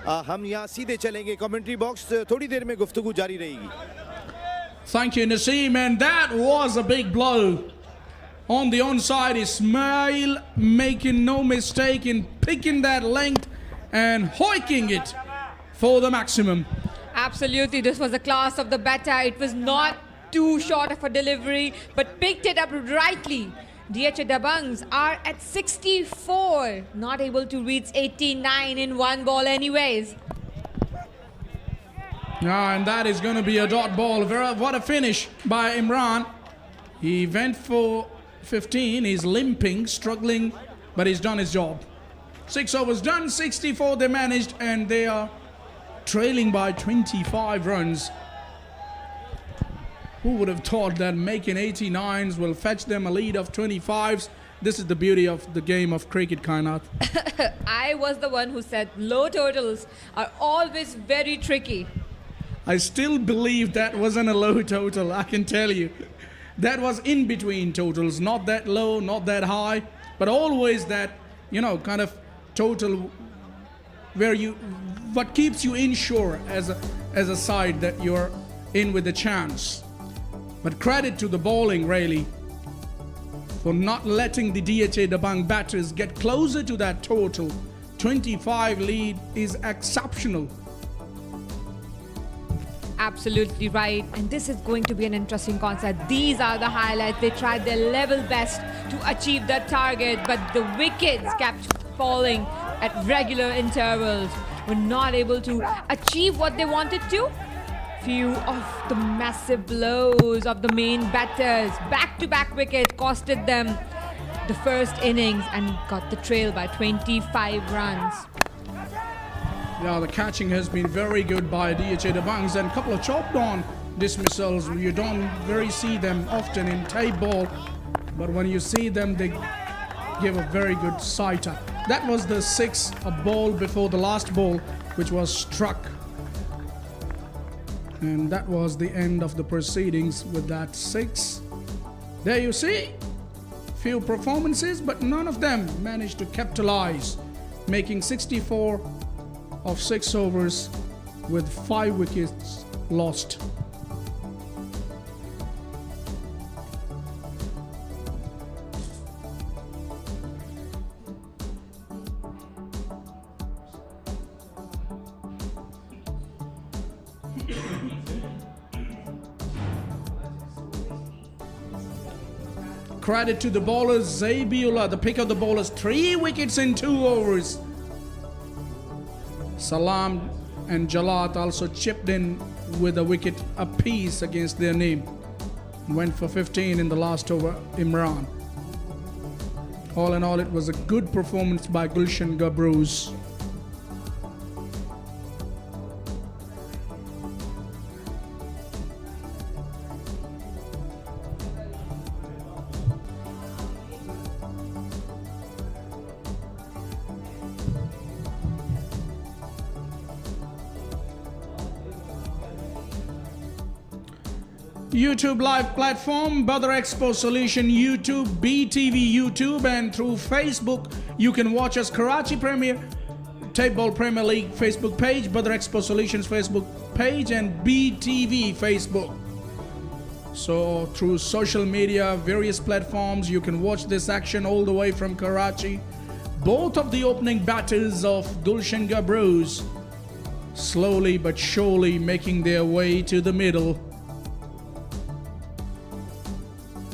हम यहाँ सीधे चलेंगे कमेंट्री बॉक्स, थोड़ी देर में गुफ्तगू जारी रहेगी। Thank you, Naseem, and that was a big blow. On the onside, Ismail making no mistake in picking that length and hoiking it for the maximum. Absolutely, this was the class of the batter. It was not too short of a delivery, but picked it up rightly. DHA Dabanggs are at 64, not able to reach 89 in one ball anyways. And that is going to be a dot ball. What a finish by Imran. He went for 15. He's limping, struggling, but he's done his job. 6 overs done, 64 they managed, and they are trailing by 25 runs. Who would have thought that making 89s will fetch them a lead of 25s? This is the beauty of the game of cricket, Kainat. I was the one who said low totals are always very tricky. I still believe that wasn't a low total, I can tell you. That was in between totals, not that low, not that high, but always that, kind of total where what keeps you insured as a side that you're in with a chance. But credit to the bowling, really, for not letting the DHA Dabanggs batters get closer to that total. 25 lead is exceptional. Absolutely right, and this is going to be an interesting concept. These are the highlights. They tried their level best to achieve that target, but the wickets kept falling at regular intervals were not able to achieve what they wanted to. Few of the massive blows of the main batters, back-to-back wickets, costed them the first innings and got the trail by 25 runs. Yeah, the catching has been very good by DHA Dabanggs, and a couple of chopped on dismissals. You don't very see them often in tape ball, but when you see them, they give a very good sighter. That was the six, a ball before the last ball, which was struck. And that was the end of the proceedings with that six. There you see, few performances, but none of them managed to capitalize, making 64 of 6 overs with 5 wickets lost. Credit to the bowlers, Zabiullah, the pick of the bowlers, 3 wickets in 2 overs. Salam and Jalat also chipped in with a wicket apiece against their name. Went for 15 in the last over, Imran. All in all, it was a good performance by Gulshan Gabroos. YouTube live platform, Badar Expo Solutions YouTube, BTV YouTube, and through Facebook you can watch us. Karachi Premier, Tape Ball Premier League Facebook page, Badar Expo Solutions Facebook page, and BTV Facebook. So through social media, various platforms, you can watch this action all the way from Karachi. Both of the opening batters of Gulshan Gabroos slowly but surely making their way to the middle.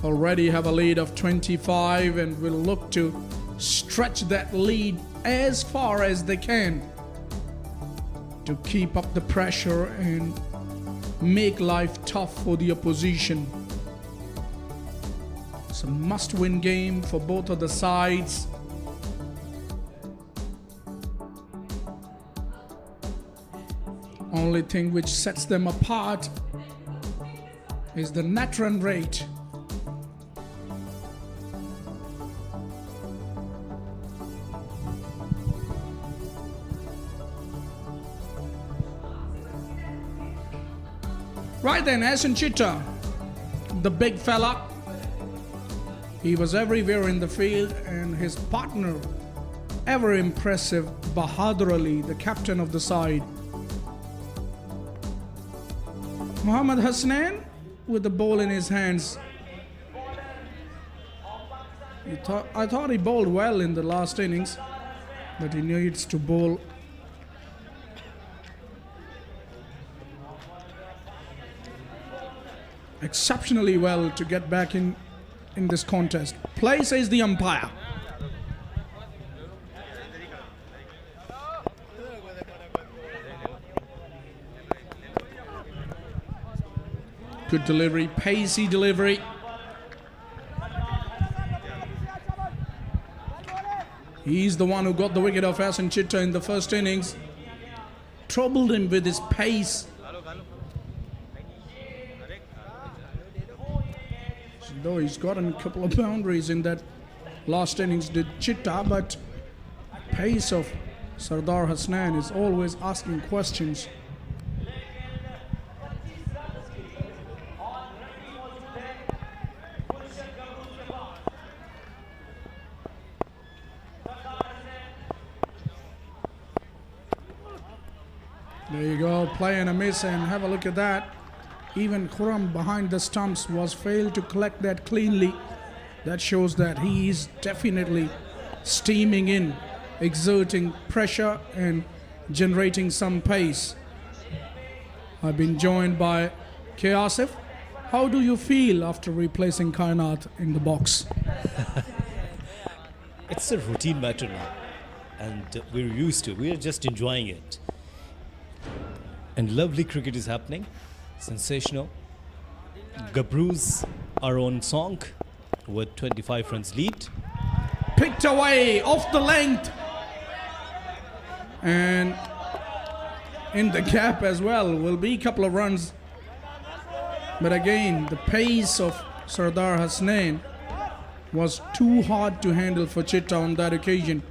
Already have a lead of 25 and will look to stretch that lead as far as they can to keep up the pressure and make life tough for the opposition. It's a must-win game for both of the sides. Only thing which sets them apart is the net run rate. Right then, Hasan Chitta, the big fella, he was everywhere in the field, and his partner, ever impressive, Bahadur Ali, the captain of the side. Mohammad Hasnain with the ball in his hands. I thought he bowled well in the last innings, but he needs to bowl exceptionally well to get back in this contest. Play, says the umpire. Good delivery, pacey delivery. He's the one who got the wicket of Hasan Chitta in the first innings. Troubled him with his pace. Though he's gotten a couple of boundaries in that last innings, did Chitta, but pace of Sardar Hasnain is always asking questions. There you go, play and a miss, and have a look at that. Even Khurram behind the stumps was failed to collect that cleanly. That shows that he is definitely steaming in, exerting pressure and generating some pace. I've been joined by K. Asif. How do you feel after replacing Kainat in the box? It's a routine matter now. and we're used to. We're just enjoying it. And lovely cricket is happening. Sensational. Gabroos are on song with 25 runs lead. Picked away off the length. And in the gap as well will be a couple of runs. But again, the pace of Sardar Hasnain was too hard to handle for Chitta on that occasion.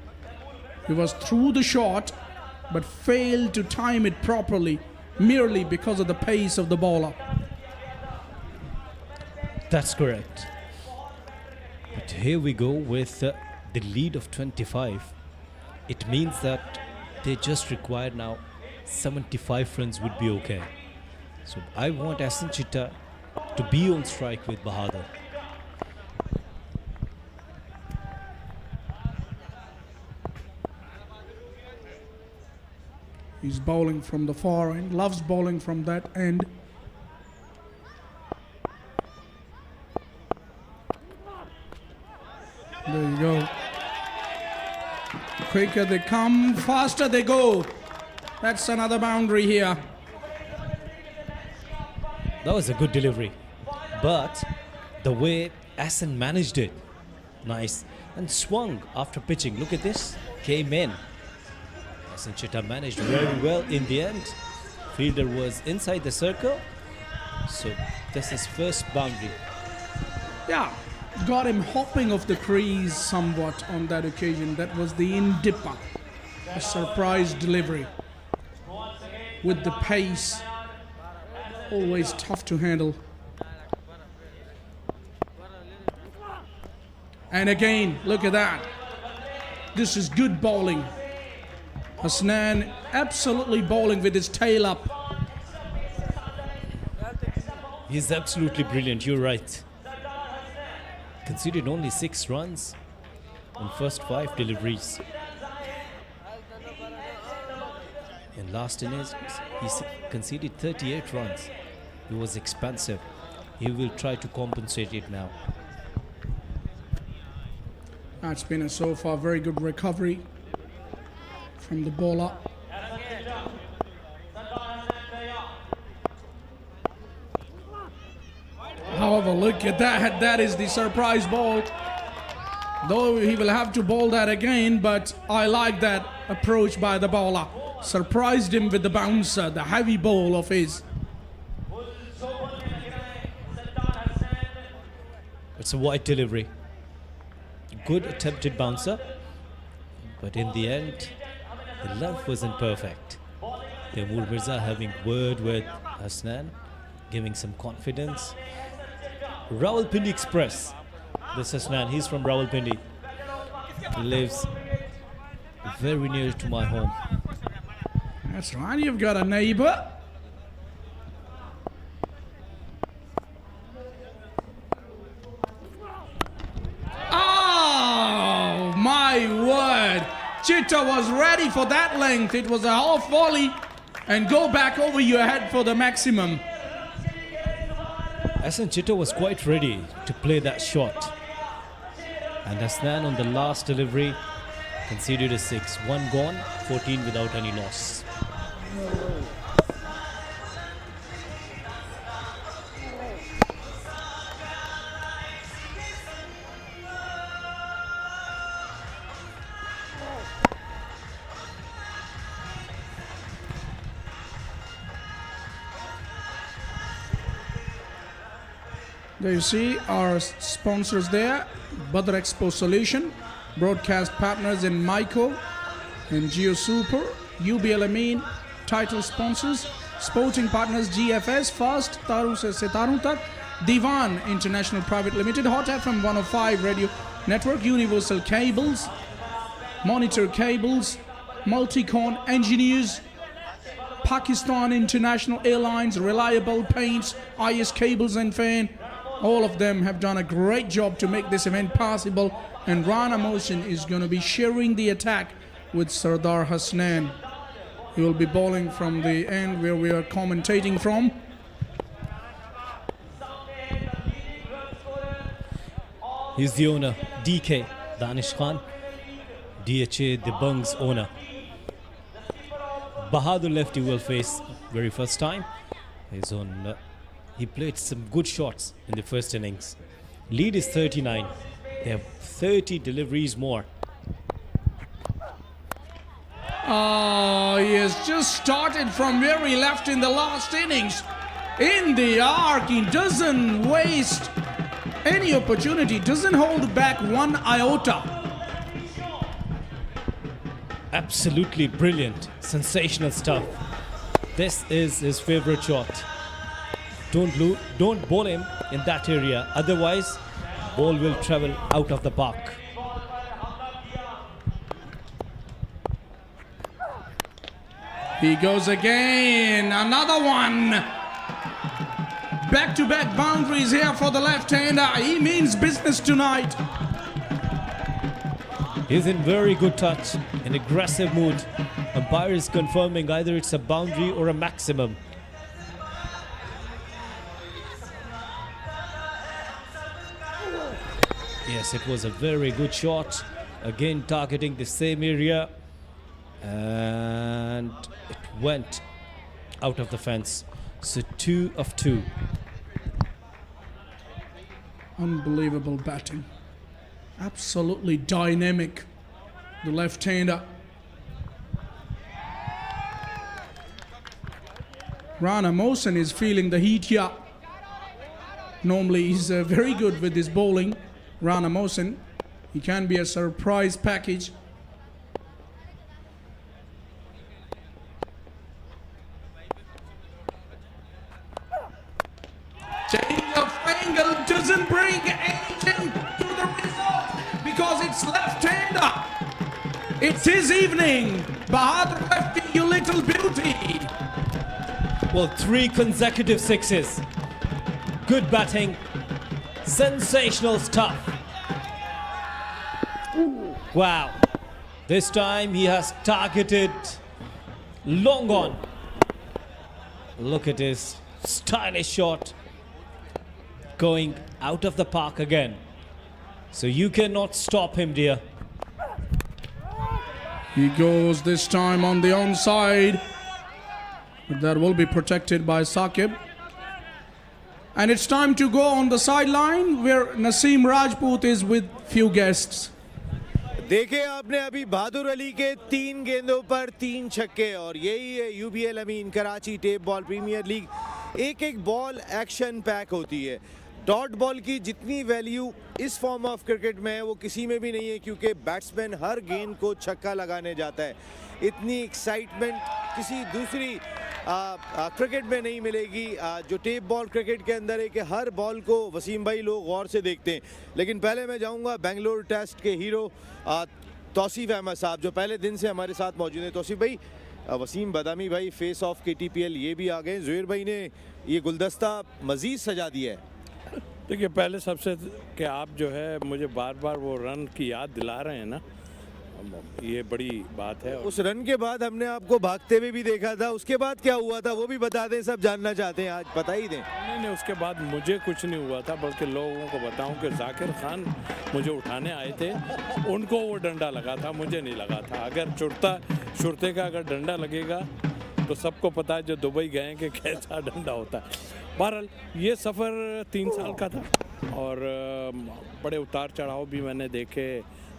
He was through the shot but failed to time it properly merely because of the pace of the bowler. That's correct. But here we go with the lead of 25. It means that they just require now 75 runs would be okay. So I want Ahsan Chitta to be on strike with Bahadur. He's bowling from the far end, loves bowling from that end. There you go. Quicker they come, faster they go. That's another boundary here. That was a good delivery. But the way Ahsan managed it, nice. And swung after pitching. Look at this. Came in. Ahsan Chitta managed very well in the end. Fielder was inside the circle. So this is first boundary. Yeah, got him hopping off the crease somewhat on that occasion. That was the in-dipper. A surprise delivery. With the pace, always tough to handle. And again, look at that. This is good bowling. Hasnain absolutely bowling with his tail up. He's absolutely brilliant, you're right. Conceded only 6 runs on first 5 deliveries. In last innings, he conceded 38 runs. He was expansive. He will try to compensate it now. That's been a so far very good recovery from the bowler. However, look at that. That is the surprise ball. Though he will have to bowl that again, but I like that approach by the bowler. Surprised him with the bouncer, the heavy ball of his. It's a wide delivery. Good attempted bouncer. But in the end, the length wasn't perfect. Taimur Mirza having word with Hasnain, giving some confidence. Rawalpindi Express. This Hasnain, he's from Rawalpindi. He lives very near to my home. That's right, you've got a neighbor. Oh, my word. Chitta was ready for that length. It was a half volley and go back over your head for the maximum. Ahsan Chitta was quite ready to play that shot. And Hasnain on the last delivery conceded a 6. 1 gone, 14 without any loss. There you see our sponsors there. Badar Expo Solutions, broadcast partners in Myco and Geo Super, UBL Amin, title sponsors, sporting partners GFS, Fast, Taru se Sitarun Tak, Divan International Private Limited, Hot FM 105 Radio Network, Universal Cables, Monitor Cables, Multicon Engineers, Pakistan International Airlines, Reliable Paints, IS Cables and Fan. All of them have done a great job to make this event possible, and Rana Motion is going to be sharing the attack with Sardar Hasnain. He will be bowling from the end where we are commentating from. He's the owner, DK, Danish Khan. DHA Dabanggs owner. Bahadur lefty will face very first time. He's on. He played some good shots in the first innings. Lead is 39. They have 30 deliveries more. Oh, he has just started from where he left in the last innings. In the arc, he doesn't waste any opportunity, doesn't hold back one iota. Absolutely brilliant, sensational stuff. This is his favorite shot. Don't bowl him in that area, otherwise ball will travel out of the park. He goes again, another one. Back-to-back boundaries here for the left-hander. He means business tonight. He's in very good touch, in aggressive mood. Umpire is confirming either it's a boundary or a maximum. Yes, it was a very good shot. Again targeting the same area. And it went out of the fence. So 2 of 2. Unbelievable batting. Absolutely dynamic. The left-hander. Rana Mohsen is feeling the heat here. Normally he's very good with his bowling. Rana Mohsen. He can be a surprise package. Change of angle doesn't bring anything to the result because it's left-hander. It's his evening. Bahadur lefty, you little beauty. Well, 3 consecutive sixes. Good batting. Sensational stuff. Wow. This time he has targeted long on. Look at his stylish shot. Going out of the park again. So you cannot stop him, dear. He goes this time on the onside. But that will be protected by Saqib. And it's time to go on the sideline where Naseem Rajput is with few guests. देखे आपने अभी बहादुर अली के 3 गेंदों पर 3 छक्के और यही है यूबीएल अमीन Karachi tape ball premier league. एक एक बॉल एक्शन पैक होती है। डॉट बॉल की जितनी वैल्यू इस फॉर्म ऑफ क्रिकेट में है वो किसी में भी नहीं है क्योंकि बैट्समैन हर गेंद को छक्का लगाने जाता है। इतनी एक्साइटमेंट किसी दूसरी क्रिकेट में नहीं मिलेगी। जो टेप बॉल क्रिकेट के अंदर है कि हर बॉल को वसीम भाई लोग गौर से देखते हैं। लेकिन पहले मैं जाऊंगा बेंगलोर टेस्ट के हीरो तौसीफ अहमद साहब जो पहले दिन से हमारे साथ मौजूद हैं। तौसीफ भाई, वसीम बदामी भाई फेस ऑफ KTPL ये भी आ गए। ज़ुहैर भाई ने ये गुलदस्ता मज़ीद सजा दिया है। देखिए, पहले सबसे कि आप जो है मुझे बार बार वो रन की याद दिला रहे हैं ना, ये बड़ी बात है। उस रन के बाद हमने आपको भागते हुए भी देखा था, उसके बाद क्या हुआ था वो भी बता दें, सब जानना चाहते हैं, आज बता ही दें। नहीं, उसके बाद मुझे कुछ नहीं हुआ था, बल्कि लोगों को बताऊं कि जाकिर खान मुझे उठाने आए थे, उनको वो डंडा लगा था, मुझे नहीं लगा था। अगर शुरते का अगर डंडा लगेगा तो सबको पता है जो दुबई गए कि कैसा डंडा होता है। बहरहाल ये सफ़र 3 साल का था और बड़े उतार चढ़ाव भी मैंने देखे।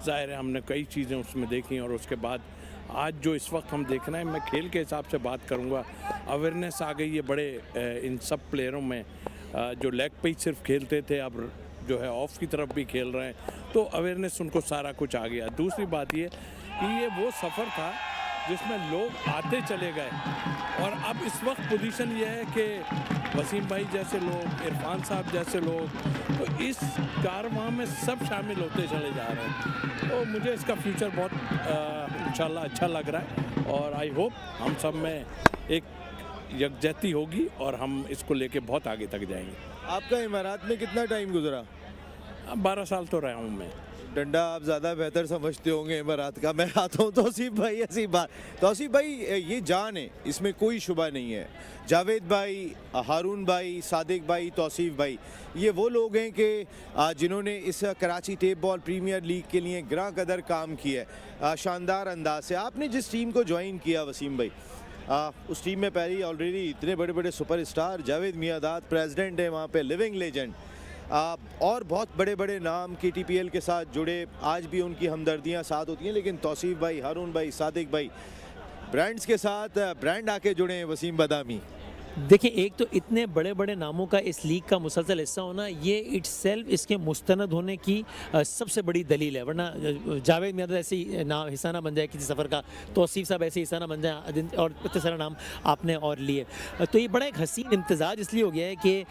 ज़ाहिर है हमने कई चीज़ें उसमें देखी और उसके बाद आज जो इस वक्त हम देख रहे हैं, मैं खेल के हिसाब से बात करूंगा, अवेयरनेस आ गई है बड़े इन सब प्लेयरों में। जो लेग पे सिर्फ खेलते थे अब जो है ऑफ की तरफ भी खेल रहे हैं, तो अवेयरनेस उनको सारा कुछ आ गया। दूसरी बात ये कि ये वो सफ़र था जिसमें लोग आते चले गए और अब इस वक्त पोजीशन ये है कि वसीम भाई जैसे लोग, इरफान साहब जैसे लोग, तो इस कारवां में सब शामिल होते चले जा रहे हैं। तो मुझे इसका फ्यूचर बहुत इंशाल्लाह अच्छा लग रहा है और आई होप हम सब में एक यकजहती होगी और हम इसको लेके बहुत आगे तक जाएंगे। आपका इमारात में कितना टाइम गुजरा? 12 साल तो रहा हूँ मैं। डंडा आप ज़्यादा बेहतर समझते होंगे इमारात का। मैं आता हूँ तौसीफ भाई, ऐसी बात। तौसीफ भाई ये जान है, इसमें कोई शुबा नहीं है। जावेद भाई, हारून भाई, सादिक भाई, तौसीफ भाई, ये वो लोग हैं कि जिन्होंने इस Karachi tape ball premier league के लिए ग्रां कदर काम किया है शानदार अंदाज से। आपने जिस टीम को ज्वाइन किया वसीम भाई, उस टीम में पहले ऑलरेडी इतने बड़े बड़े सुपरस्टार, जावेद मियादाद प्रेसिडेंट है वहाँ पे, लिविंग लेजेंड, और बहुत बड़े बड़े नाम KTPL के साथ जुड़े, आज भी उनकी हमदर्दियाँ साथ होती हैं। लेकिन तौसीफ भाई, हारून भाई, सादिक भाई, ब्रांड्स के साथ ब्रांड आके जुड़े हैं। वसीम बदामी, देखिए, एक तो इतने बड़े बड़े नामों का इस लीग का मुसलसल हिस्सा होना, ये इटसेल्फ इसके मुस्तनद होने की सबसे बड़ी दलील है। वरना जावेद मियादाद ऐसे नाम हिस्सा ना बन जाए किसी सफ़र का, तौसीफ साहब ऐसे हिस्सा ना बन जाए, और इतने सारे नाम आपने और लिए, तो ये बड़ा एक हसीन इम्तजाज इसलिए हो गया है कि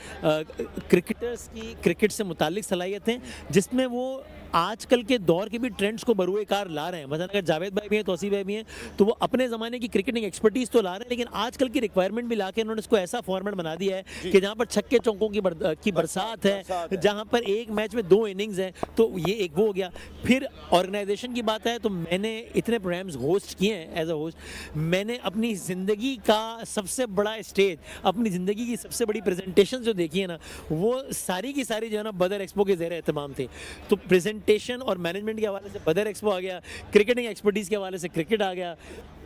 क्रिकेटर्स की क्रिकेट से मुतालिक सलाहियतें, जिसमें वो आजकल के दौर के भी ट्रेंड्स को बरूए कार ला रहे हैं। मतलब अगर जावेद भाई भी हैं, तौसीफ भाई भी हैं, तो वो अपने ज़माने की क्रिकेटिंग एक्सपर्टीज़ तो ला रहे हैं, लेकिन आजकल की रिक्वायरमेंट भी ला के उन्होंने इसको ऐसा फॉर्मेट बना दिया है कि जहाँ पर छक्के चौकों की बरसात है, जहाँ पर एक मैच में 2 इनिंग्स हैं। तो ये एक वो हो गया। फिर ऑर्गेनाइजेशन की बात है तो मैंने इतने प्रोग्राम्स होस्ट किए हैं एज अ होस्ट। मैंने अपनी ज़िंदगी का सबसे बड़ा स्टेज, अपनी ज़िंदगी की सबसे बड़ी प्रेजेंटेशन जो देखी है ना, वो सारी की सारी जो है ना बदर एक्सपो के ज़ेर एहतमाम थे। तो प्रेजेंटेशन और मैनेजमेंट के हवाले से बदर एक्सपो आ गया, क्रिकेटिंग एक्सपर्टीज़ के हवाले से क्रिकेट आ गया,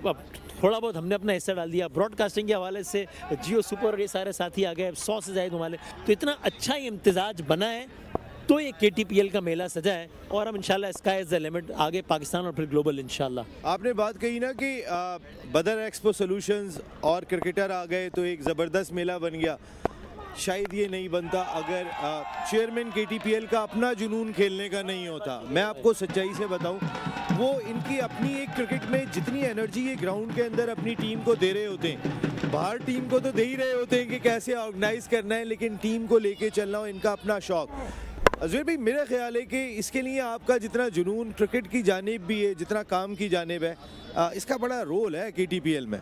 अब थोड़ा बहुत हमने अपना हिस्सा डाल दिया, ब्रॉडकास्टिंग के हवाले से जियो सुपर और ये सारे साथी आ गए, 100 से ज़्यादा वाले। तो इतना अच्छा ये इम्तिजाज बना है, तो ये KTPL का मेला सजा है, और हम इंशाल्लाह स्काई इज़ द लिमिट, आगे पाकिस्तान और फिर ग्लोबल इंशाल्लाह। आपने बात कही ना कि बदर एक्सपो सॉल्यूशंस और क्रिकेटर आ गए तो एक ज़बरदस्त मेला बन गया। शायद ये नहीं बनता अगर चेयरमैन KTPL का अपना जुनून खेलने का नहीं होता। मैं आपको सच्चाई से बताऊं, वो इनकी अपनी एक क्रिकेट में जितनी एनर्जी ये ग्राउंड के अंदर अपनी टीम को दे रहे होते हैं, बाहर टीम को तो दे ही रहे होते हैं कि कैसे ऑर्गेनाइज करना है, लेकिन टीम को लेके चलना हो इनका अपना शौक। अज़हर भाई, मेरा ख्याल है कि इसके लिए आपका जितना जुनून क्रिकेट की जानिब भी है, जितना काम की जानिब है, इसका बड़ा रोल है KTPL में।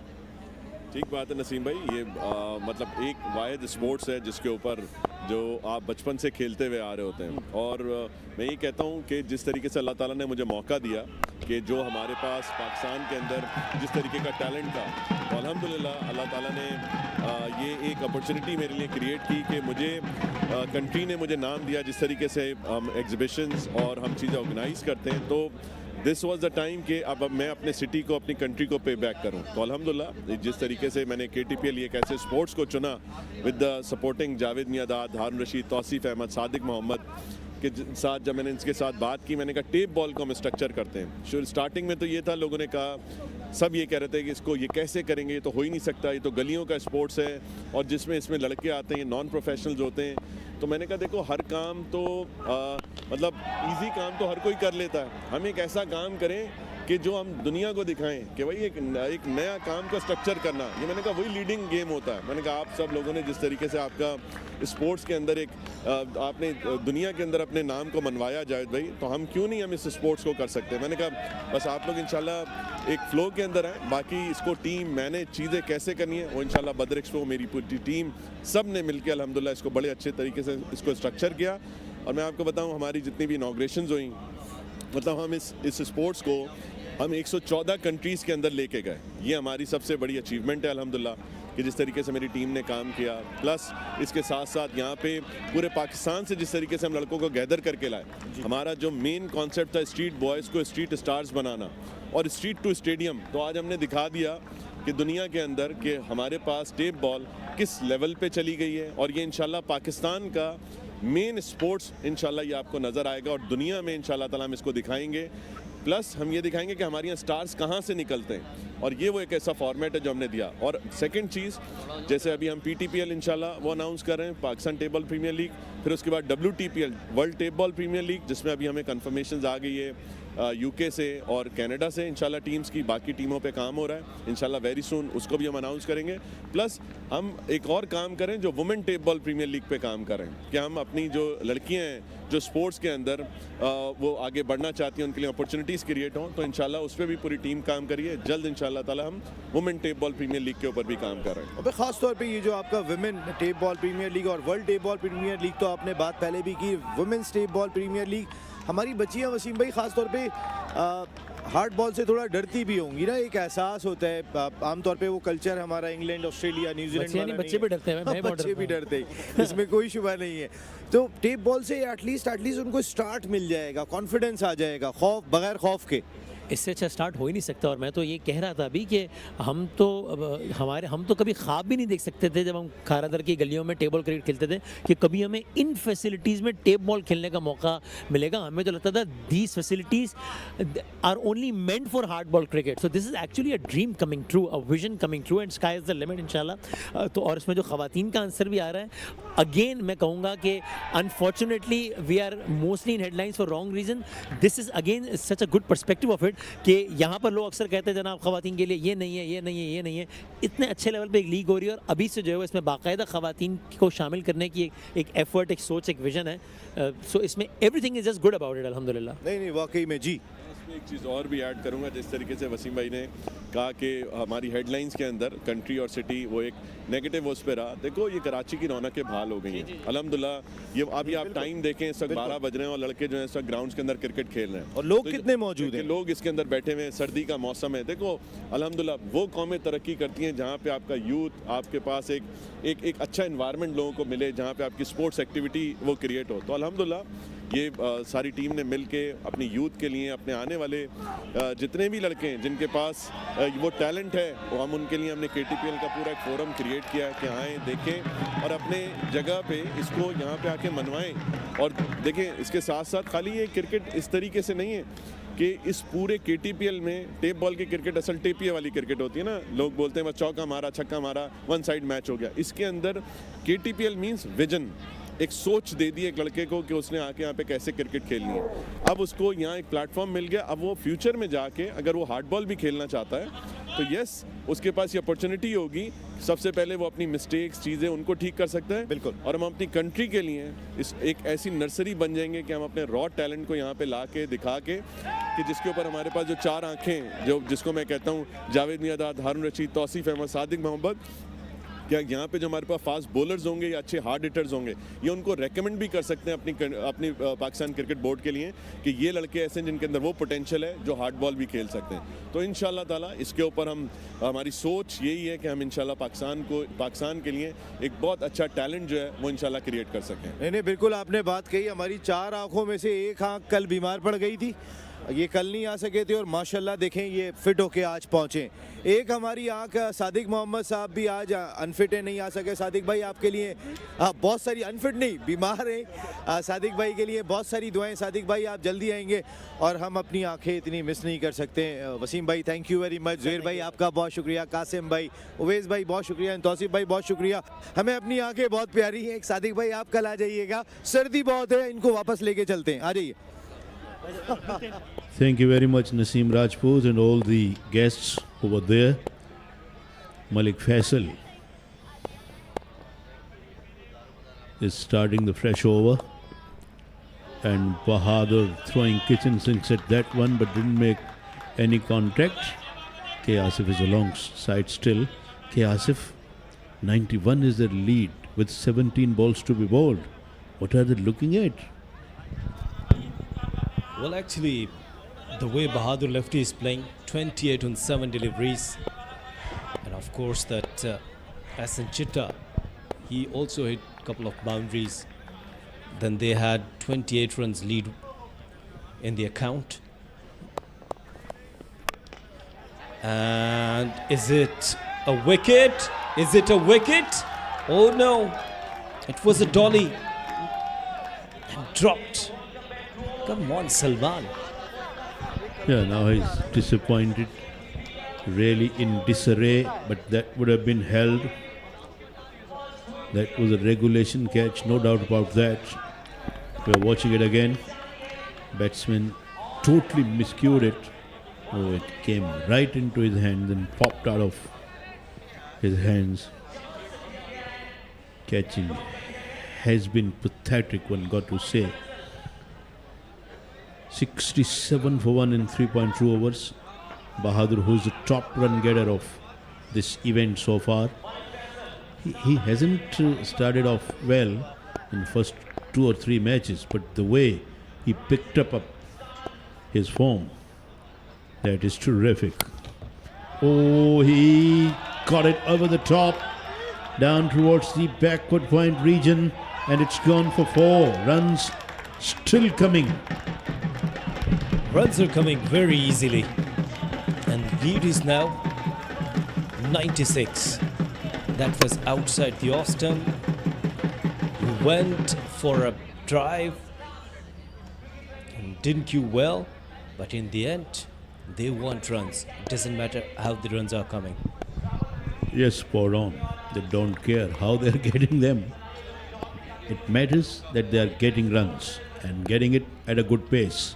ठीक बात है नसीम भाई, ये मतलब एक वाहिद स्पोर्ट्स है जिसके ऊपर जो आप बचपन से खेलते हुए आ रहे होते हैं। और मैं ये कहता हूँ कि जिस तरीके से अल्लाह ताला ने मुझे मौका दिया कि जो हमारे पास पाकिस्तान के अंदर जिस तरीके का टैलेंट था, तो अल्हम्दुलिल्लाह अल्लाह ताला ने ये एक अपॉर्चुनिटी मेरे लिए क्रिएट की कि मुझे कंट्री ने मुझे नाम दिया। जिस तरीके से हम एग्जिबिशंस और हम चीज़ें ऑर्गेनाइज़ करते हैं, तो दिस वाज द टाइम कि अब मैं अपने सिटी को, अपनी कंट्री को पे बैक करूं। तो अल्हम्दुलिल्लाह जिस तरीके से मैंने KTPL एक ऐसे स्पोर्ट्स को चुना with the supporting Javed Miandad, Haroon Rashid, Tauseef Ahmed, Sadiq Mohammad के साथ, जब मैंने इनके साथ बात की, मैंने कहा टेप बॉल को हम स्ट्रक्चर करते हैं। शुरू स्टार्टिंग में तो ये था, लोगों ने कहा, सब ये कह रहे थे कि इसको ये कैसे करेंगे, ये तो हो ही नहीं सकता, ये तो गलियों का स्पोर्ट्स है और जिसमें इसमें लड़के आते हैं, नॉन प्रोफेशनल्स होते हैं। तो मैंने कहा देखो, हर काम तो मतलब इजी काम तो हर कोई कर लेता है, हम एक ऐसा काम करें कि जो हम दुनिया को दिखाएं कि भाई एक नया काम का स्ट्रक्चर करना, ये मैंने कहा वही लीडिंग गेम होता है। मैंने कहा आप सब लोगों ने जिस तरीके से आपका स्पोर्ट्स के अंदर एक आपने दुनिया के अंदर अपने नाम को मनवाया जावेद भाई, तो हम क्यों नहीं हम इस स्पोर्ट्स को कर सकते। मैंने कहा बस आप लोग इंशाल्लाह एक फ्लो के अंदर हैं, बाकी इसको टीम मैंने चीज़ें कैसे करनी है वो इंशाल्लाह बदर एक्सपो मेरी पूरी टीम सब ने मिलकर अल्हम्दुलिल्लाह इसको बड़े अच्छे तरीके से इसको स्ट्रक्चर किया। और मैं आपको बताऊँ, हमारी जितनी भी इनॉग्रेशंस हुई, मतलब हम इस स्पोर्ट्स को हम 114 कंट्रीज़ के अंदर लेके गए। ये हमारी सबसे बड़ी अचीवमेंट है अल्हम्दुलिल्लाह कि जिस तरीके से मेरी टीम ने काम किया। प्लस इसके साथ साथ यहाँ पे पूरे पाकिस्तान से जिस तरीके से हम लड़कों को गैदर करके लाए, हमारा जो मेन कॉन्सेप्ट था स्ट्रीट बॉयज़ को स्ट्रीट स्टार्स बनाना और स्ट्रीट टू स्टेडियम, तो आज हमने दिखा दिया कि दुनिया के अंदर कि हमारे पास टेप बॉल किस लेवल पे चली गई है। और ये इंशाल्लाह पाकिस्तान का मेन स्पोर्ट्स इंशाल्लाह ये आपको नज़र आएगा और दुनिया में इंशाल्लाह ताला हम इसको दिखाएंगे। प्लस हम ये दिखाएंगे कि हमारे यहाँ स्टार्स कहाँ से निकलते हैं, और ये वो एक ऐसा फॉर्मेट है जो हमने दिया। और सेकंड चीज़, जैसे अभी हम PTPL इंशाल्लाह वो अनाउंस कर रहे हैं, Pakistan tape ball premier league, फिर उसके बाद WTPL world tape ball premier league, जिसमें अभी हमें कन्फर्मेशन आ गई है UK से और कनाडा से इंशाल्लाह टीम्स की, बाकी टीमों पे काम हो रहा है इंशाल्लाह वेरी सून, उसको भी हम अनाउंस करेंगे। प्लस हम एक और काम करें जो women tape ball premier league पे काम करें, कि हम अपनी जो लड़कियां हैं जो स्पोर्ट्स के अंदर वो आगे बढ़ना चाहती हैं, उनके लिए अपॉर्चुनिटीज़ क्रिएट हों, तो इंशाल्लाह उस पर भी पूरी टीम काम करिए। जल्द इंशाल्लाह ताला हम women tape ball premier league के ऊपर भी काम कर रहे हैं। अब खास तौर पे ये जो आपका women tape ball premier league और world tape ball premier league, तो आपने बात पहले भी की, women's tape ball premier league हमारी बच्चियाँ वसीम भाई ख़ास तौर पे हार्ड बॉल से थोड़ा डरती भी होंगी ना, एक एहसास होता है आमतौर पे वो कल्चर हमारा इंग्लैंड ऑस्ट्रेलिया न्यूजीलैंड बच्चे भी डरते हैं, मैं बच्चे भी डरते हैं, इसमें कोई शुबा नहीं है। तो टेप बॉल से एटलीस्ट उनको स्टार्ट मिल जाएगा, कॉन्फिडेंस आ जाएगा, बगैर खौफ के। इससे अच्छा स्टार्ट हो ही नहीं सकता। और मैं तो ये कह रहा था अभी कि हम तो कभी ख्वाब भी नहीं देख सकते थे जब हम खारादर की गलियों में टेबल क्रिकेट खेलते थे कि कभी हमें इन फैसिलिटीज़ में टेप बॉल खेलने का मौका मिलेगा। हमें तो लगता था these facilities are only meant for hard ball cricket. So this is actually a dream coming true, a vision coming true, and sky is the limit इंशाल्लाह। तो और इसमें जो ख़वातीन का आंसर भी आ रहा है, अगेन मैं कहूँगा कि unfortunately we are mostly in headlines for wrong reason. This is again such a good perspective of it कि यहाँ पर लोग अक्सर कहते हैं जनाब ख़वातीन के लिए ये नहीं है, ये नहीं है, ये नहीं है। इतने अच्छे लेवल पे एक लीग हो रही है और अभी से जो है इसमें बाकायदा ख़वातीन को शामिल करने की एक एफर्ट, एक सोच, एक विजन है। सो इसमें everything is just good about it, अल्हम्दुलिल्लाह। नहीं वाकई में जी। एक चीज़ और भी ऐड करूंगा, जिस तरीके से वसीम भाई ने कहा कि हमारी हेडलाइंस के अंदर कंट्री और सिटी वो एक नेगेटिव उस पर रहा। देखो ये कराची की रौनक के बहाल हो गई हैं अल्हम्दुलिल्लाह। ये अभी आप टाइम देखें, इस वक्त 12 बज रहे हैं और लड़के जो है इस वक्त ग्राउंड्स के अंदर क्रिकेट खेल रहे हैं और लोग कितने मौजूद हैं, लोग इसके अंदर बैठे हुए हैं, सर्दी का मौसम है। देखो अल्हम्दुलिल्लाह वो कौमें तरक्की करती हैं जहाँ पे आपका यूथ, आपके पास एक अच्छा इन्वायरमेंट लोगों को मिले, जहाँ पे आपकी स्पोर्ट्स एक्टिविटी वो क्रिएट हो। तो अल्हम्दुलिल्लाह ये सारी टीम ने मिल के अपनी यूथ के लिए, अपने आने वाले जितने भी लड़के हैं जिनके पास वो टैलेंट है, वो हम उनके लिए हमने KTPL का पूरा एक फोरम क्रिएट किया है कि आएँ देखें और अपने जगह पे इसको यहाँ पे आके मनवाएं। और देखें इसके साथ साथ खाली ये क्रिकेट इस तरीके से नहीं है कि इस पूरे KTPL में टेप बॉल की क्रिकेट असल टेपिया वाली क्रिकेट होती है ना, लोग बोलते हैं बस चौका मारा, छक्का मारा, वन साइड मैच हो गया। इसके अंदर KTPL मीन्स विजन, एक सोच दे दी एक लड़के को कि उसने आके यहाँ पे कैसे क्रिकेट खेलनी है। अब उसको यहाँ एक प्लेटफॉर्म मिल गया, अब वो फ्यूचर में जाके अगर वो हार्ड बॉल भी खेलना चाहता है तो यस उसके पास ये अपॉर्चुनिटी होगी। सबसे पहले वो अपनी मिस्टेक्स, चीज़ें उनको ठीक कर सकता है, बिल्कुल। और हम अपनी कंट्री के लिए इस एक ऐसी नर्सरी बन जाएंगे कि हम अपने रॉ टैलेंट को यहाँ पे ला के दिखा के कि जिसके ऊपर हमारे पास जो 4 आँखें, जो जिसको मैं कहता हूँ जावेद मियादाद, हारून रशीद, तौसीफ अहमद, सादिक मोहम्मद, क्या यहाँ पे जो हमारे पास फास्ट बॉलर्स होंगे या अच्छे हार्ड हिटर्स होंगे, ये उनको रेकमेंड भी कर सकते हैं अपनी पाकिस्तान क्रिकेट बोर्ड के लिए कि ये लड़के ऐसे हैं जिनके अंदर वो पोटेंशियल है जो हार्ड बॉल भी खेल सकते हैं। तो इंशाल्लाह ताला इसके ऊपर हमारी सोच यही है कि हम इंशाल्लाह पाकिस्तान के लिए एक बहुत अच्छा टैलेंट जो है वो इंशाल्लाह क्रिएट कर सकें। नहीं बिल्कुल आपने बात कही। हमारी 4 आंखों में से एक आंख कल बीमार पड़ गई थी, ये कल नहीं आ सके थे और माशाल्लाह देखें ये फिट होके आज पहुँचे। एक हमारी आंख सादिक मोहम्मद साहब भी आज अनफिट है, नहीं आ सके। सादिक भाई आपके लिए बहुत सारी, अनफिट नहीं बीमार हैं, सादिक भाई के लिए बहुत सारी दुआएं। सादिक भाई आप जल्दी आएंगे और हम अपनी आंखें इतनी मिस नहीं कर सकते। वसीम भाई thank you very much, Zuhair भाई आपका बहुत शुक्रिया, कासिम भाई, उवैस भाई बहुत शुक्रिया, तौसीफ भाई बहुत शुक्रिया। हमें अपनी आंखें बहुत प्यारी हैं। एक सादिक भाई आप कल आ जाइएगा, सर्दी बहुत है, इनको वापस लेके चलते हैं, आ जाइए। Thank you very much, Naseem Rajput, and all the guests who were there. Malik Faisal is starting the fresh over, and Bahadur throwing kitchen sinks at that one but didn't make any contact. K. Asif is alongside still. K. Asif, 91 is their lead with 17 balls to be bowled. What are they looking at? Well, actually, the way Bahadur lefty is playing, 28 on 7 deliveries. And of course that Hassan Chitta, he also hit a couple of boundaries. Then they had 28 runs lead in the account. And is it a wicket? Is it a wicket? Oh no, it was a dolly and dropped. Come on, Salman. Yeah, now he's disappointed, really in disarray, but that would have been held. That was a regulation catch, no doubt about that. We're watching it again. Batsman totally miscued it. Oh, it came right into his hands and popped out of his hands. Catching has been pathetic, one got to say. 67 for 1 in 3.2 overs. Bahadur, who's the top run getter of this event so far. He hasn't started off well in the first 2 or 3 matches, but the way he picked up his form. That is terrific. Oh, he got it over the top, down towards the backward point region, and it's gone for 4 runs. Still coming. Runs are coming very easily, and lead is now 96. That was outside the off stump. He went for a drive and didn't do well, but in the end, they want runs. It doesn't matter how the runs are coming. Yes, spot on. They don't care how they're getting them. It matters that they are getting runs and getting it at a good pace.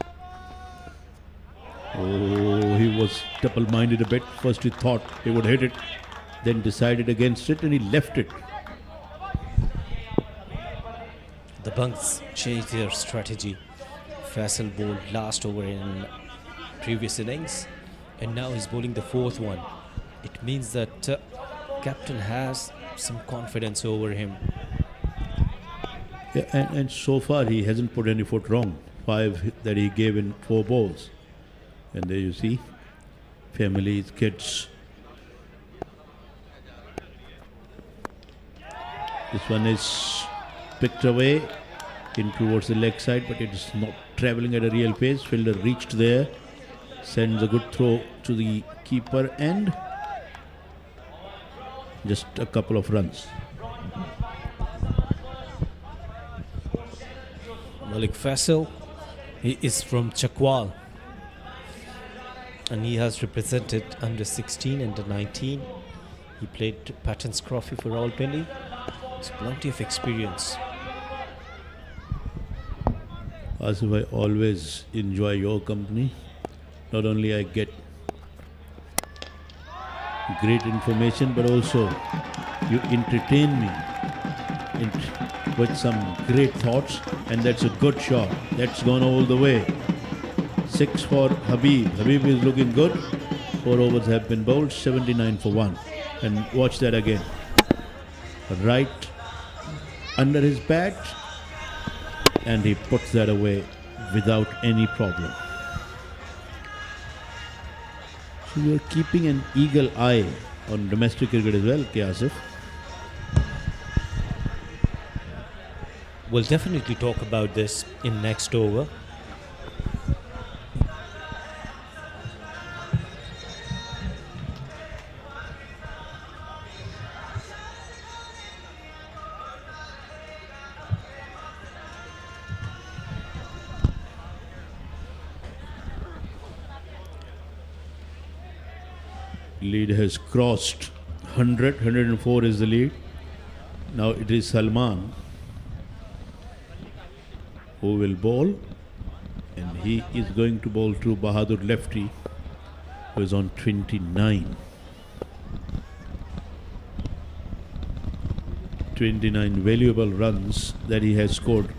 Oh, he was double-minded a bit. First he thought he would hit it, then decided against it, and he left it. The Bunks changed their strategy. Faisal bowled last over in previous innings, and now he's bowling the 4th one. It means that captain has some confidence over him. Yeah, and so far he hasn't put any foot wrong. 5 that he gave in 4 balls. And there you see, families, kids. This one is picked away in towards the leg side, but it is not travelling at a real pace. Fielder reached there, sends a good throw to the keeper, and just a couple of runs. Malik Faisal, he is from Chakwal, and he has represented under 16 and under 19. He played Patton's Trophy for Rawalpindi. There's plenty of experience. Asif, I always enjoy your company. Not only I get great information, but also you entertain me with some great thoughts, and that's a good shot. That's gone all the way. 6 for Habib. Habib is looking good. 4 overs have been bowled, 79 for 1. And watch that again. Right under his bat, and he puts that away without any problem. So you are keeping an eagle eye on domestic cricket as well, Asif. We'll definitely talk about this in next over. Lead has crossed 100, 104 is the lead. Now it is Salman who will bowl, and he is going to bowl to Bahadur lefty, who is on 29. 29 valuable runs that he has scored.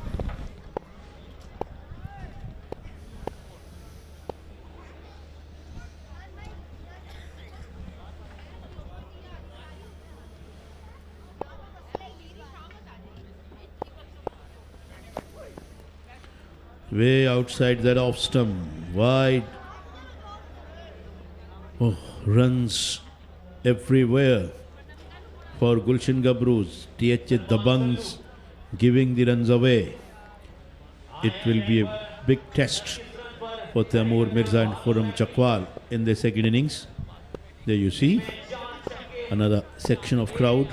Way outside that off stump, wide. Oh, runs everywhere for Gulshan Gabroos. DHA Dabanggs giving the runs away. It will be a big test for Taimur Mirza and Khurram Chakwal in the second innings. There you see another section of crowd.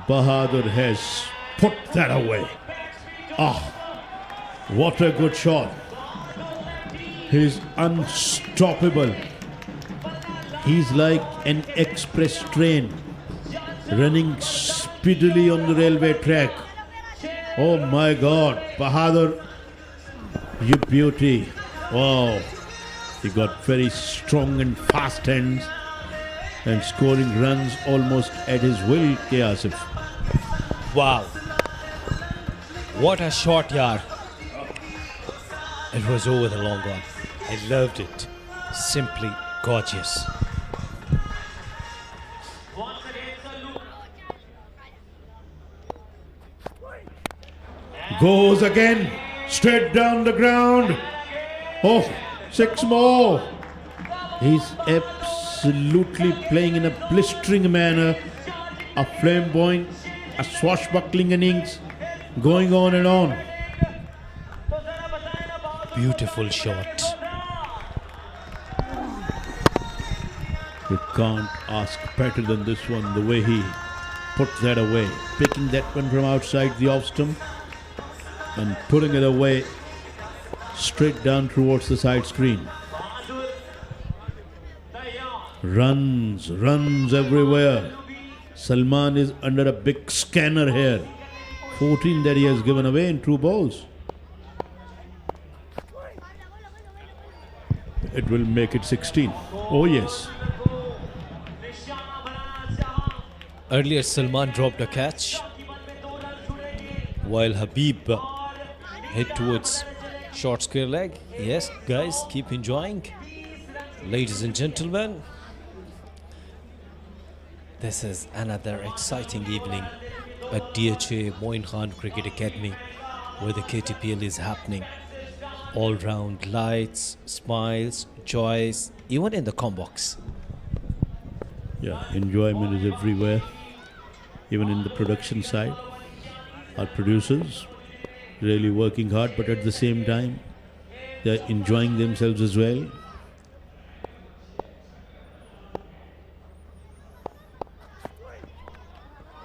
Bahadur has put that away. Ah, what a good shot. He's unstoppable. He's like an express train running speedily on the railway track. Oh my God, Bahadur, you beauty. Wow, he got very strong and fast hands and scoring runs almost at his will, Asif. Wow. What a shot, yaar. It was over the long on. I loved it. Simply gorgeous. Goes again, straight down the ground. Oh, 6 more. He's absolutely playing in a blistering manner. A flamboyant, a swashbuckling innings, going on and on. Beautiful shot. You can't ask better than this one, the way he put that away. Picking that one from outside the off stump and putting it away straight down towards the side screen. Runs everywhere. Salman is under a big scanner here. 14 that he has given away in 2 balls. It will make it 16. Oh yes. Earlier, Salman dropped a catch, while Habib hit towards short square leg. Yes, guys, keep enjoying. Ladies and gentlemen, this is another exciting evening at DHA Moin Cricket Academy, where the KTPL is happening. All round lights, smiles, joys, even in the combox. Yeah, enjoyment is everywhere, even in the production side. Our producers really working hard, but at the same time, they're enjoying themselves as well.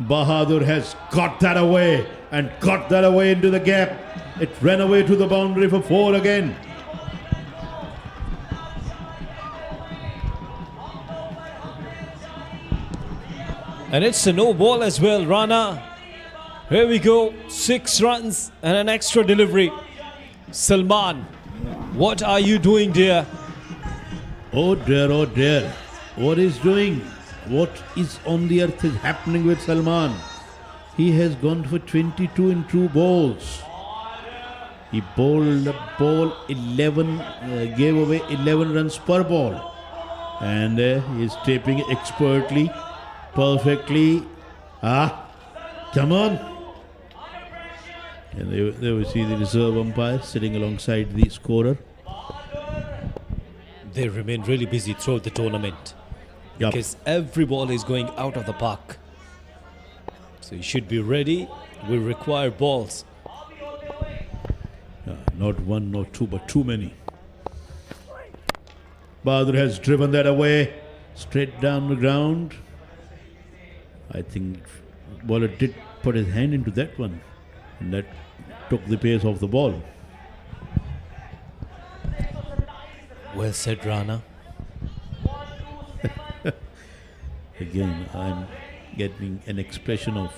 Bahadur has got that away and got that away into the gap. It ran away to the boundary for 4 again. And it's a no ball as well, Rana. Here we go, 6 runs and an extra delivery. Salman, what are you doing, dear? Oh dear, what is doing? What is on the earth is happening with Salman? He has gone for 22 in 2 balls. He bowled the ball 11, gave away 11 runs per ball. And he is taping expertly, perfectly. Come on. And there we see the reserve umpire sitting alongside the scorer. They remain really busy throughout the tournament. Yep. Because every ball is going out of the park. So you should be ready. We require balls. Not 1, not 2, but too many. Badr has driven that away, straight down the ground. I think bowler did put his hand into that one, and that took the pace off the ball. Well said, Rana. Again, I'm getting an expression of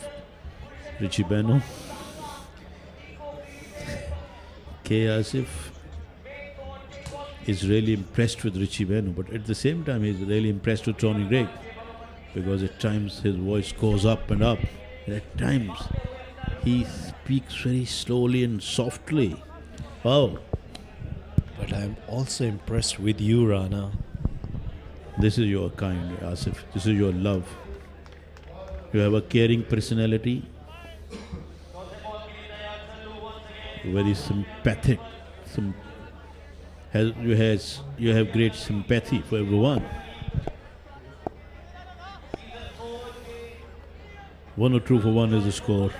Richie Beno. K. Asif is really impressed with Richie Beno, but at the same time he's really impressed with Tony Greig, because at times his voice goes up and up, and at times he speaks very slowly and softly. Wow. But I'm also impressed with you, Rana. This is your kind, Asif. This is your love. You have a caring personality, very sympathetic. You have great sympathy for everyone. 1 or 2 for 1 is the score.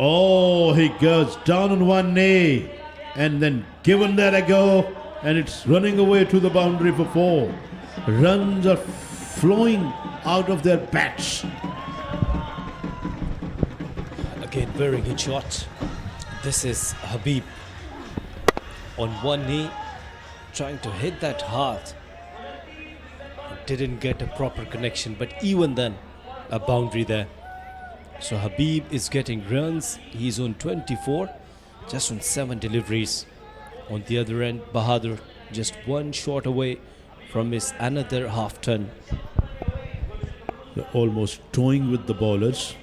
Oh, he goes down on one knee and then given that a go, and it's running away to the boundary for 4. Runs are flowing out of their bats. Again, very good shot. This is Habib on one knee, trying to hit that hard. Didn't get a proper connection, but even then, a boundary there. So Habib is getting runs. He's on 24, just on 7 deliveries. On the other end, Bahadur just 1 shot away from his another half ton. They're almost toying with the bowlers.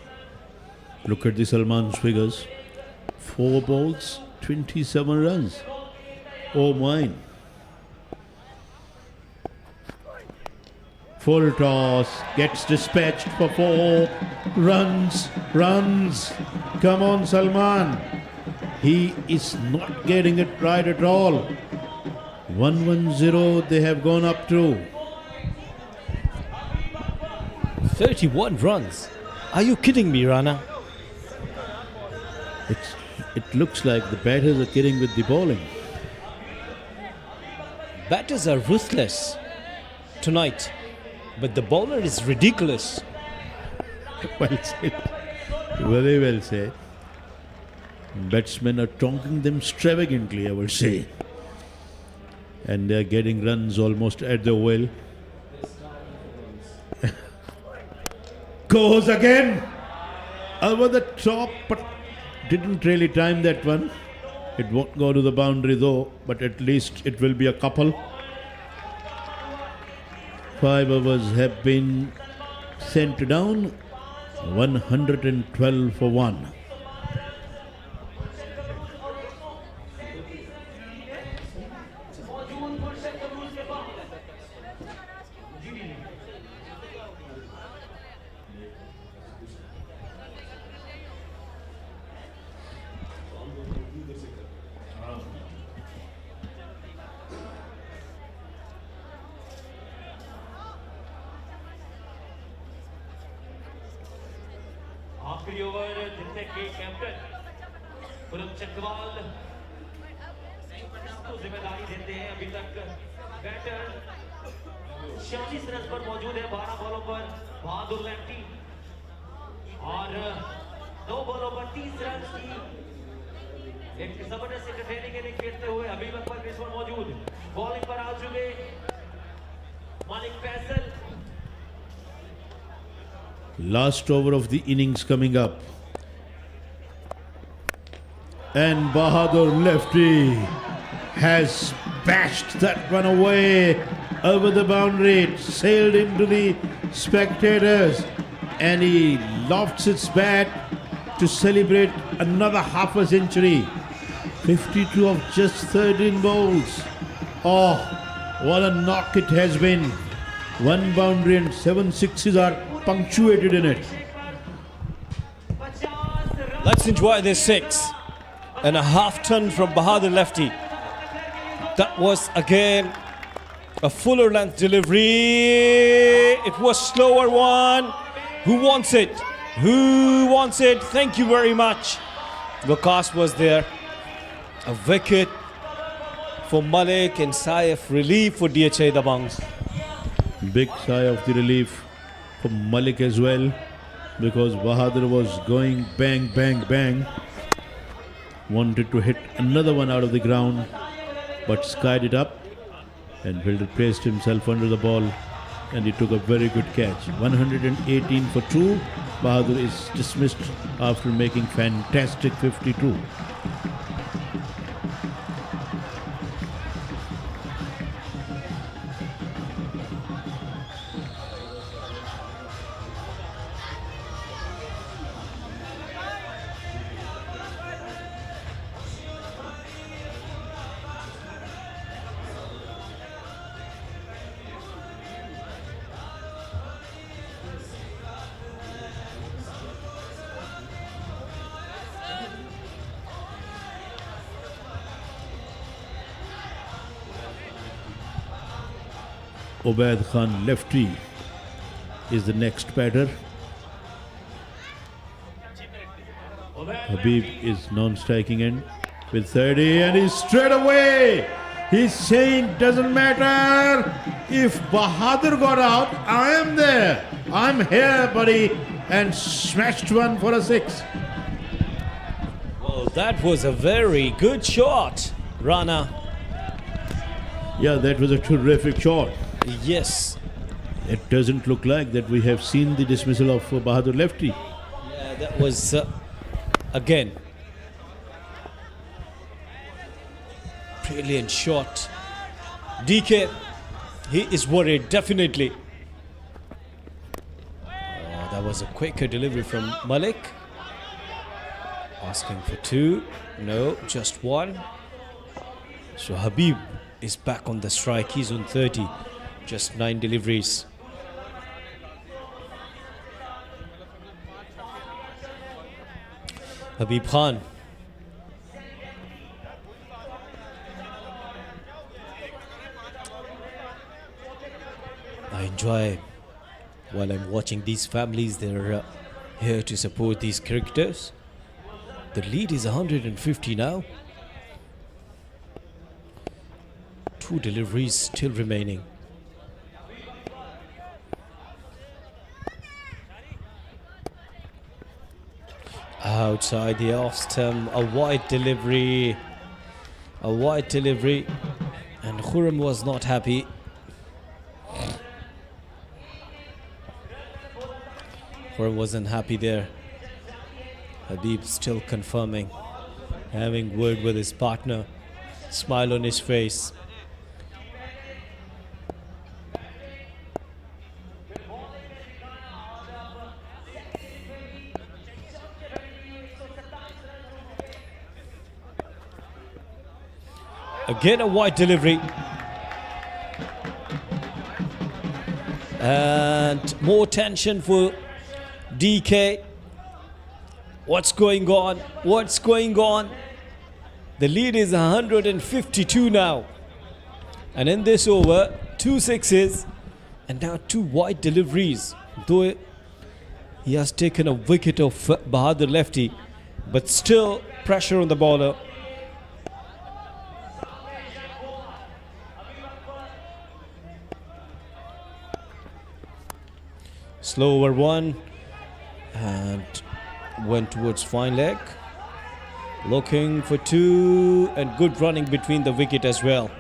Look at the Salman's figures. 4 balls, 27 runs. Oh, Moin. Full toss, gets dispatched for 4 runs. Come on, Salman. He is not getting it right at all. 110 they have gone up to. 31 runs. Are you kidding me, Rana? It looks like the batters are kidding with the bowling. Batters are ruthless tonight, but the bowler is ridiculous. Well said. Very well said. Batsmen are tonking them extravagantly, I would say. And they are getting runs almost at the will. Goes again. Over the top, but didn't really time that one. It won't go to the boundary though, but at least it will be a couple. 5 overs have been sent down. 112 for 1. आखिरी over जितने के captain पुरम चक्रवाल को जिम्मेदारी देते हैं। अभी तक batter 46 run पर मौजूद है 12 बॉलों पर बहादुर लेफ्टी और 2 बॉलों पर 30 रन की एक जबरदस्त एंटरटेनिंग इनिंग खेलते हुए अभी पर इस पर मौजूद बॉलिंग पर आ चुके मालिक Faisal. Last over of the innings coming up. And Bahadur lefty has bashed that one away over the boundary. It sailed into the spectators and he lofts its bat to celebrate another half a century. 52 of just 13 bowls. Oh, what a knock it has been. 1 boundary and 7 sixes are punctuated in it. Let's enjoy this 6.5 ton from Bahadur lefty. That was again a fuller length delivery. It was slower one. Who wants it? Who wants it? Thank you very much. Vikas was there. A wicket for Malik and sigh of relief for DHA Dabanggs. Big sigh of the relief for Malik as well, because Bahadur was going bang, bang, bang. Wanted to hit another one out of the ground, but skied it up and placed himself under the ball and he took a very good catch. 118 for 2. Bahadur is dismissed after making fantastic 52. Ubaid Khan lefty is the next batter. Habib is non-striking end with 30 and he's straight away. He's saying doesn't matter if Bahadur got out, I am there. I'm here, buddy, and smashed one for a 6. Well, that was a very good shot, Rana. Yeah, that was a terrific shot. Yes. It doesn't look like that we have seen the dismissal of Bahadur lefty. Yeah, that was again brilliant shot. DK, he is worried definitely. was a quicker delivery from Malik. Asking for 2. No, just 1. So Habib is back on the strike. He's on 30. Just 9 deliveries. Habib Khan. I enjoy while I'm watching these families. They're here to support these cricketers. The lead is 150 now. 2 deliveries still remaining. Outside the off stump, a wide delivery. A wide delivery. And Khurram was not happy. Khurram wasn't happy there. Habib still confirming, having word with his partner, smile on his face. Again a wide delivery. And more tension for DK. What's going on? What's going on? The lead is 152 now. And in this over, 2 sixes and now 2 wide deliveries. Though he has taken a wicket of Bahadur lefty, but still pressure on the bowler. Slow over 1 and went towards fine leg. Looking for 2 and good running between the wicket as well.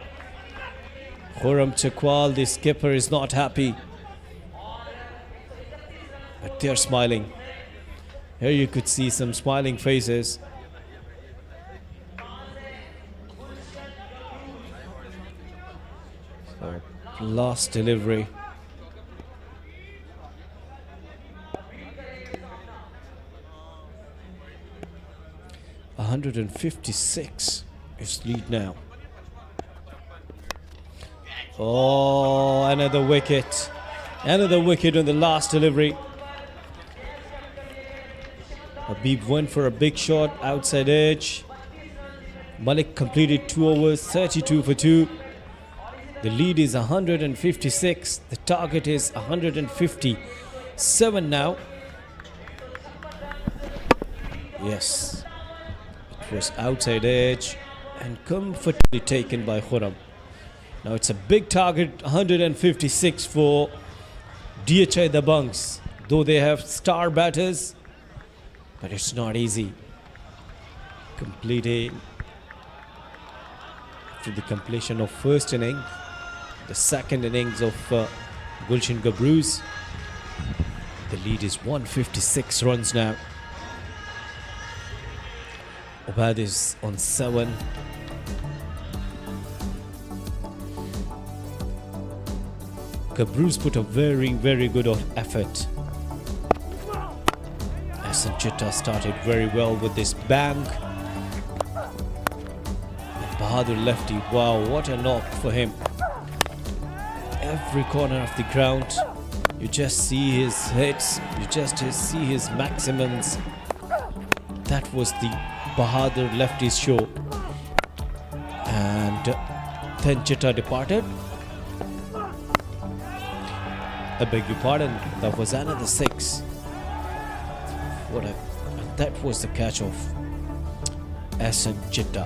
Khurram Chakwal, the skipper, is not happy. But they're smiling. Here you could see some smiling faces. So, last delivery. .156 is lead now. Oh, another wicket. Another wicket on the last delivery. Habib went for a big shot outside edge. Malik completed 2 overs, 32 for 2. The lead is 156. The target is 157 now. Yes. It was outside edge and comfortably taken by Khurram. Now it's a big target, 156 for DHA Dabanggs. Though they have star batters, but it's not easy. Completing after the completion of first inning, the second innings of Gulshan Gabroos. The lead is 156 runs now. Obad is on 7. Gabroos put a very, very good effort. Hassan Chitta started very well with this bang. And Bahadur lefty, wow, what a knock for him. Every corner of the ground, you just see his hits, you just see his maximums. That was the Bahadur lefty's show. And then Chitta departed. I beg your pardon, that was another 6. And that was the catch of Hassan Chitta.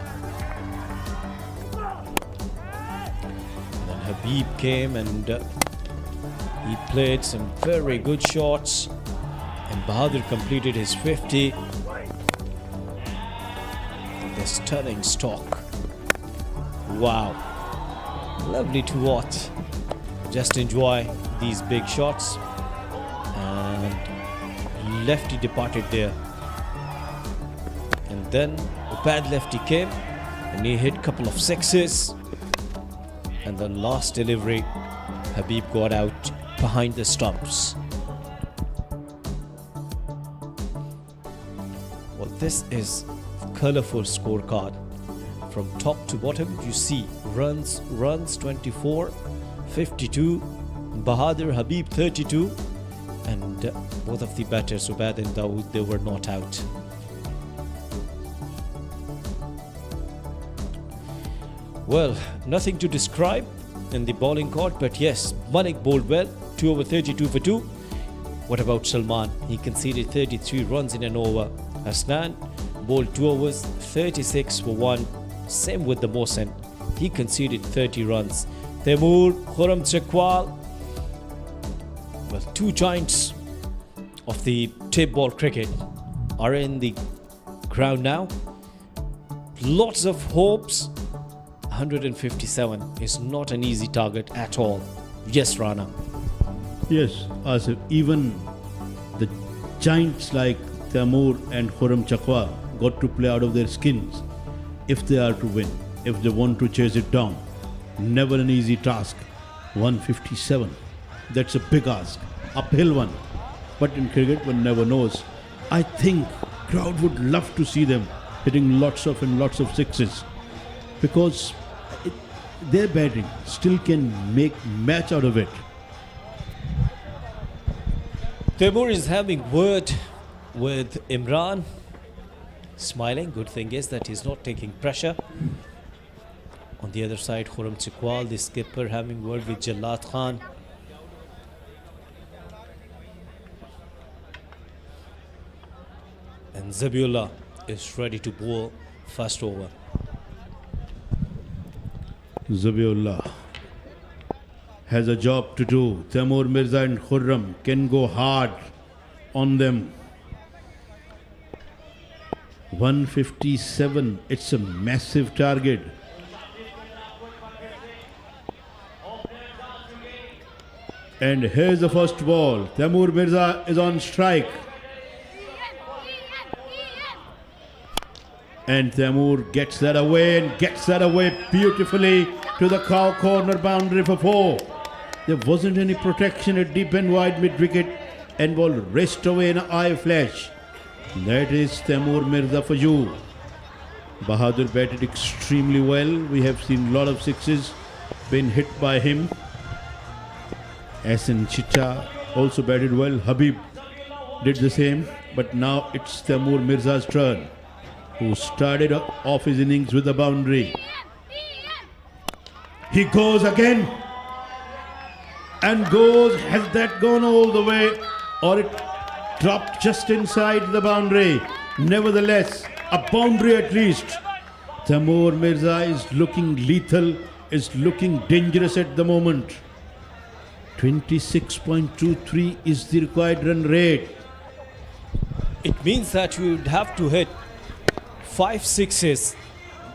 Then Habib came and he played some very good shots, and Bahadur completed his 50. The stunning stalk. Wow. Lovely to watch. Just enjoy these big shots. And lefty departed there. And then a bad lefty came and he hit a couple of 6s. And then last delivery, Habib got out behind the stumps. this is colorful scorecard. From top to bottom, you see runs 24, 52, Bahadur Habib 32, and both of the batters, Ubad and Dawood, they were not out. Well, nothing to describe in the bowling court, but yes, Manik bowled well, 2 over 32 for 2. What about Salman? He conceded 33 runs in an over. Hasnan bowled 2 overs, 36 for 1. Same with the Mohsen. He conceded 30 runs. Taimur, Khurram Chakwal, well, two giants of the tape ball cricket are in the ground now. Lots of hopes. 157 is not an easy target at all. Yes, Rana. Yes, Asif, even the giants like Taimur and Khurram Chakwal got to play out of their skins if they are to win, if they want to chase it down. Never an easy task. 157. That's a big ask. Uphill one. But in cricket, one never knows. I think crowd would love to see them hitting lots of sixes, because their batting still can make match out of it. Taimur is having word with Imran. Smiling. Good thing is that he's not taking pressure. On the other side, Khurram Chakwal, the skipper, having word with Jallat Khan. And Zabiullah is ready to bowl first over. Zabiullah has a job to do. Taimur Mirza and Khurram can go hard on them. 157, it's a massive target. And here's the first ball. Taimur Mirza is on strike. And Taimur gets that away and gets that away beautifully to the cow corner boundary for 4. There wasn't any protection at deep and wide mid wicket, and ball raced away in an eye flash. That is Taimur Mirza for you. Bahadur batted extremely well. We have seen a lot of sixes been hit by him. Ahsan Chicha also batted well. Habib did the same. But now it's Taimur Mirza's turn, who started off his innings with a boundary. He goes again. And goes. Has that gone all the way, or it dropped just inside the boundary? Nevertheless, a boundary at least. Taimur Mirza is looking lethal, is looking dangerous at the moment. 26.23 is the required run rate. It means that you would have to hit 5 sixes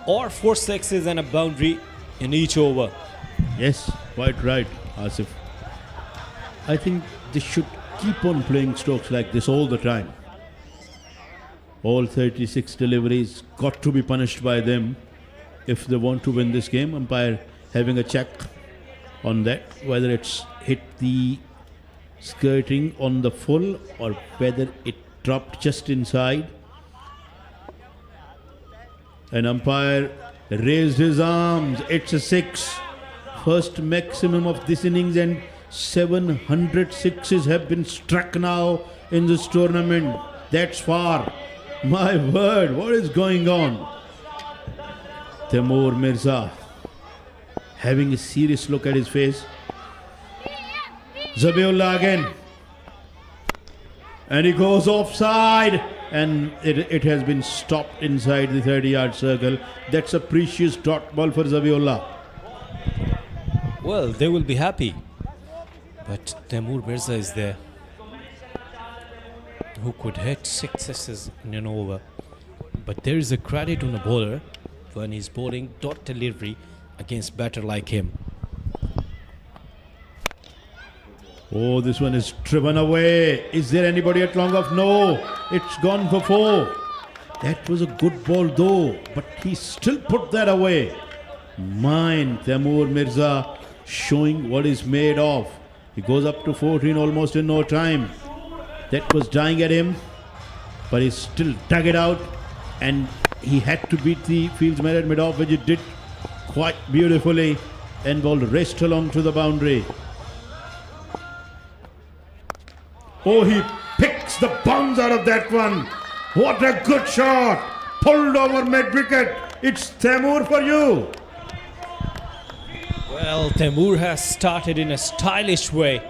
or 4 sixes and a boundary in each over. Yes, quite right, Asif. I think they should keep on playing strokes like this all the time. All 36 deliveries got to be punished by them if they want to win this game. Umpire having a check on that, whether it's hit the skirting on the full or whether it dropped just inside. An umpire raised his arms. It's a 6. First maximum of this innings, and 700 sixes have been struck now in this tournament. That's far. My word, what is going on? Taimur Mirza having a serious look at his face. Zabiullah again. And he goes offside. And it has been stopped inside the 30-yard circle. That's a precious dot ball for Zabiullah. Well, they will be happy. But Taimur Mirza is there, who could hit 6 sixes in an over. But there is a credit on a bowler when he's bowling dot delivery against batter like him. Oh, this one is driven away. Is there anybody at long off? No, it's gone for 4. That was a good ball though, but he still put that away. Mine, Taimur Mirza showing what is made of. He goes up to 14 almost in no time. That was dying at him. but he still dug it out, and he had to beat the fields merit mid-off, which he did quite beautifully, and ball raced along to the boundary. Oh, he picks the bounce out of that one. What a good shot. Pulled over mid-wicket. It's Taimur for you. Well, Taimur has started in a stylish way,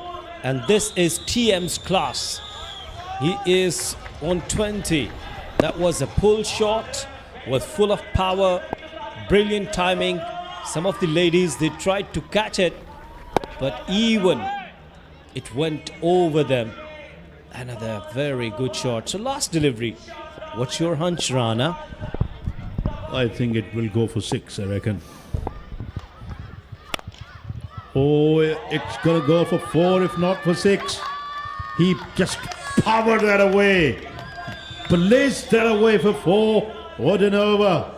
and this is TM's class. He is on 20. That was a pull shot, was full of power, brilliant timing. Some of the ladies, they tried to catch it, but even it went over them. Another very good shot. So last delivery. What's your hunch, Rana? I think it will go for 6, I reckon. Oh, it's going to go for 4, if not for 6. He just powered that away. Blazed that away for 4. What an over.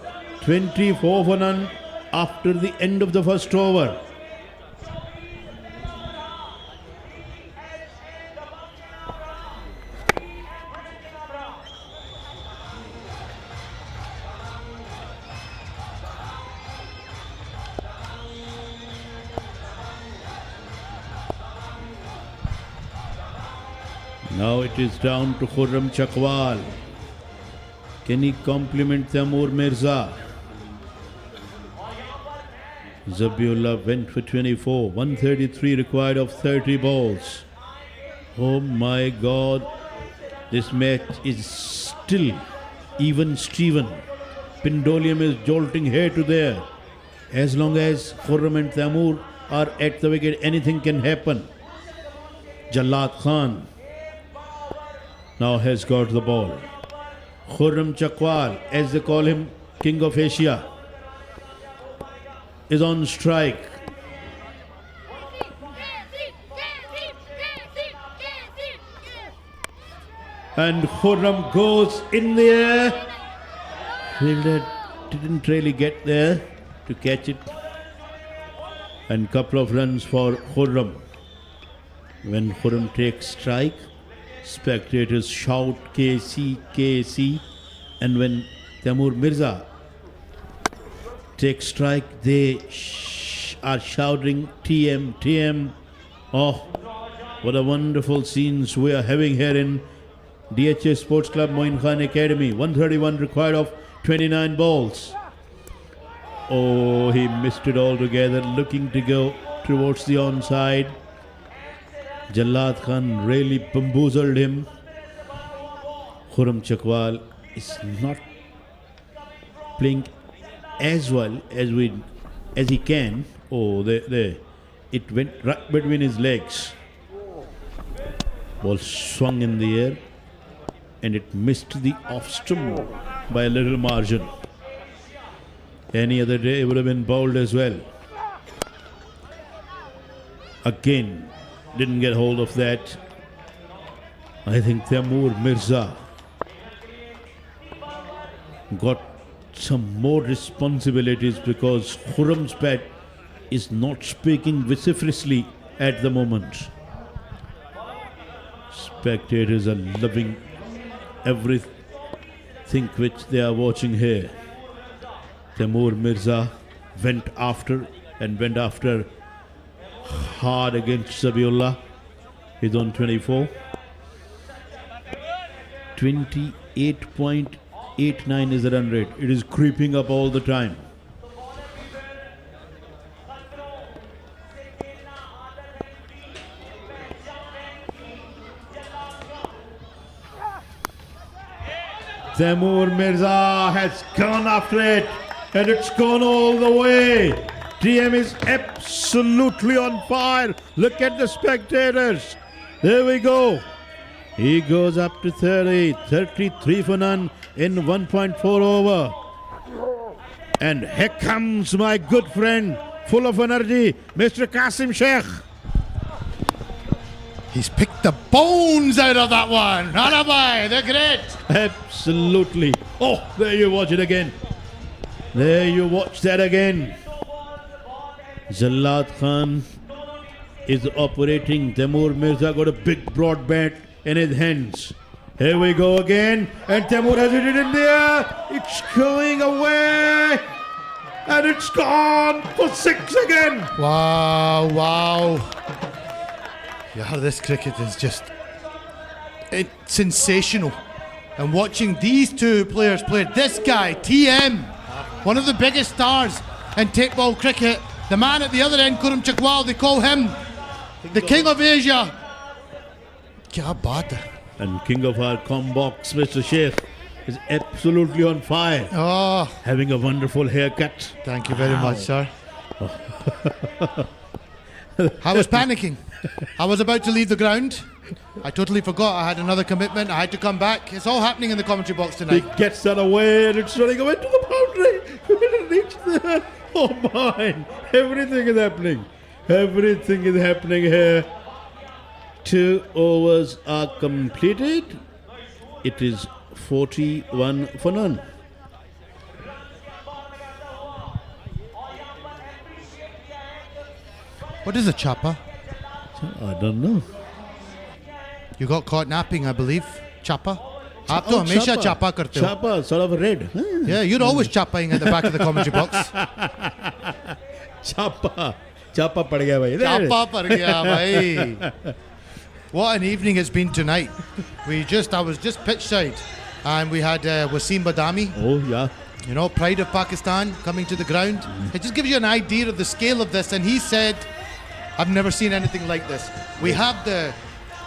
24 for none after the end of the first over. Now it is down to Khurram Chakwal. Can he compliment Taimur Mirza? Zabiullah went for 24. 133 required of 30 balls. Oh my God. This match is still even Steven. Pendulum is jolting here to there. As long as Khurram and Taimur are at the wicket, anything can happen. Jalad Khan now has got the ball. Khurram Chakwal, as they call him, King of Asia, is on strike. And Khurram goes in the air. Fielder didn't really get there to catch it. And couple of runs for Khurram. When Khurram takes strike, spectators shout KC, KC, and when Taimur Mirza takes strike, they are shouting TM, TM. Oh, what a wonderful scenes we are having here in DHA Sports Club Moin Khan Academy. 131 required of 29 balls. Oh, he missed it altogether, looking to go towards the onside. Jalad Khan really bamboozled him. Khurram Chakwal is not playing as well as he can. Oh, there. It went right between his legs. Ball swung in the air and it missed the off stump by a little margin. Any other day it would have been bowled as well. Again, didn't get hold of that. I think Taimur Mirza got some more responsibilities because Khurram's bat is not speaking vociferously at the moment. Spectators are loving everything which they are watching here. Taimur Mirza went after hard against Zabiullah. He's on 24. 28.89 is the run rate. It is creeping up all the time. Taimur Mirza has gone after it and it's gone all the way. TM is absolutely on fire. Look at the spectators. There we go. He goes up to 30, 33 for none in 1.4 over. And here comes my good friend, full of energy, Mr. Qasim Sheikh. He's picked the bones out of that one. Ranabai, the great. Absolutely. Oh, there you watch it again. There you watch that again. Jalad Khan is operating. Taimur Mirza got a big broad bat in his hands. Here we go again. And Temur has hit it in there. It's going away. And it's gone for 6 again. Wow, wow. Yeah, this cricket is just sensational. And watching these two players play, this guy, TM, one of the biggest stars in tape ball cricket, the man at the other end, Khurram Chakwal, they call him the King of Asia. Kya baat hai. And king of our combox, Mr. Sheikh, is absolutely on fire. Oh, having a wonderful haircut. Thank you very much, sir. I was panicking. I was about to leave the ground. I totally forgot I had another commitment. I had to come back. It's all happening in the commentary box tonight. He gets that away and it's running away to the boundary. It reached there. Oh my! Everything is happening. Everything is happening here. 2 overs are completed. It is 41 for none. What is a chappa? I don't know. You got caught napping, I believe. Chappa? आप तो हमेशा चापा करते हो. Chappa, sort of red. Yeah, you're always chappaing at the back of the commentary box. Chappa पड़ गया भाई. Chappa पड़ गया भाई. What an evening it's been tonight. I was just pitch side, and we had Wasim Badami. Oh yeah. You know, pride of Pakistan coming to the ground. It just gives you an idea of the scale of this. And he said, "I've never seen anything like this." We have the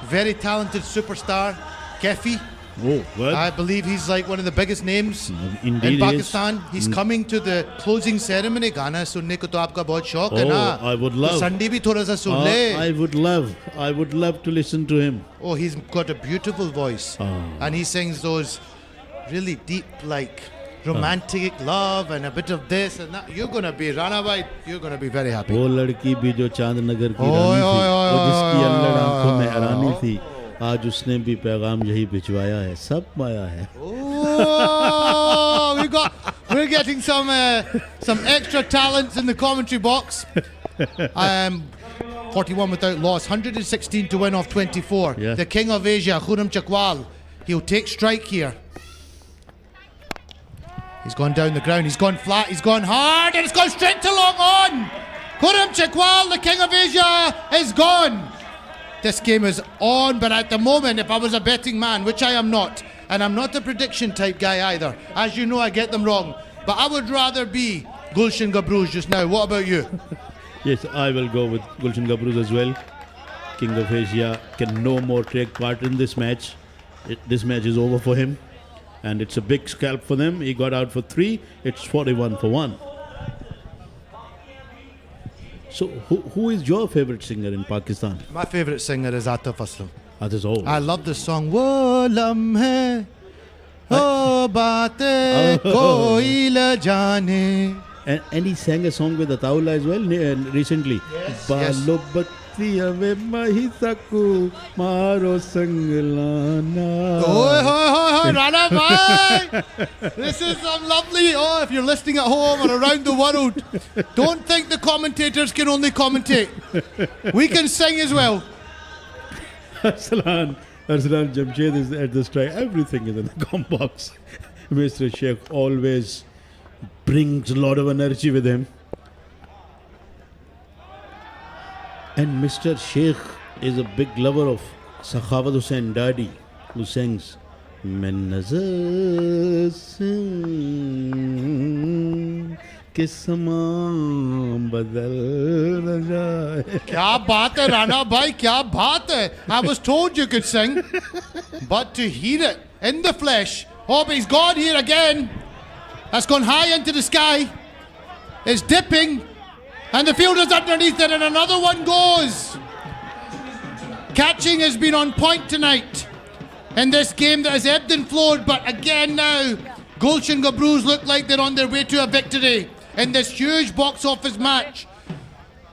very talented superstar Kefi. Oh, what? I believe he's like one of the biggest names Indeed in he Pakistan. is. He's coming to the closing ceremony. गाना सुनने को तो आपका बहुत शौक है ना? I would love. तो Sunday भी थोड़ा सा सुन ले. I would love to listen to him. Oh, he's got a beautiful voice, and he sings those really deep, like romantic love and a bit of this and that. You're gonna be Rana bhai. You're gonna be very happy. वो लड़की भी जो चांदनगर की रानी थी, वो जिसकी अल्लड़ आंखों में हैरानी थी, आज उसने भी पैगाम यही भिजवाया है. सब माया है. Oh, we're getting some extra talents in the commentary box. 41 without loss, 116 to win off 24. Yeah. The King of Asia, Khurram Chakwal, he'll take strike here. He's gone down the ground, he's gone flat, he's gone hard, and it's gone straight to long on. Khurram Chakwal, the King of Asia, is gone. This game is on, but at the moment, if I was a betting man, which I am not, and I'm not a prediction type guy either, as you know, I get them wrong, but I would rather be Gulshan Gabroos just now. What about you? Yes, I will go with Gulshan Gabroos as well. King of Asia can no more take part in this match. This match is over for him, and it's a big scalp for them. He got out for 3. It's 41 for 1. So, who is your favorite singer in Pakistan? My favorite singer is Atif Aslam. I love this song. वो लम्हे ओ बातें कोई ल जाने. And he sang a song with Ataullah as well recently. Yes. Balo battiya ve mahi saku maro sanglana. Oh, Rana bhai! This is some lovely. Oh, if you're listening at home or around the world, don't think the commentators can only commentate. We can sing as well. Arslan Jamshed is at the strike. Everything is in the comp box. Mr. Sheikh always brings a lot of energy with him. And Mr. Sheikh is a big lover of Sakhawat Hussain Dadi, who sings "Main nazar se ke samaan badal na jaye." क्या बात है राणा भाई, क्या बात है. I was told you could sing, but to hear it in the flesh. Oh, but he's gone here again. That's gone high into the sky. It's dipping, and the fielder's underneath it, and another one goes. Catching has been on point tonight in this game that has ebbed and flowed, but again now, Gulshan Gabroos look like they're on their way to a victory in this huge box office match.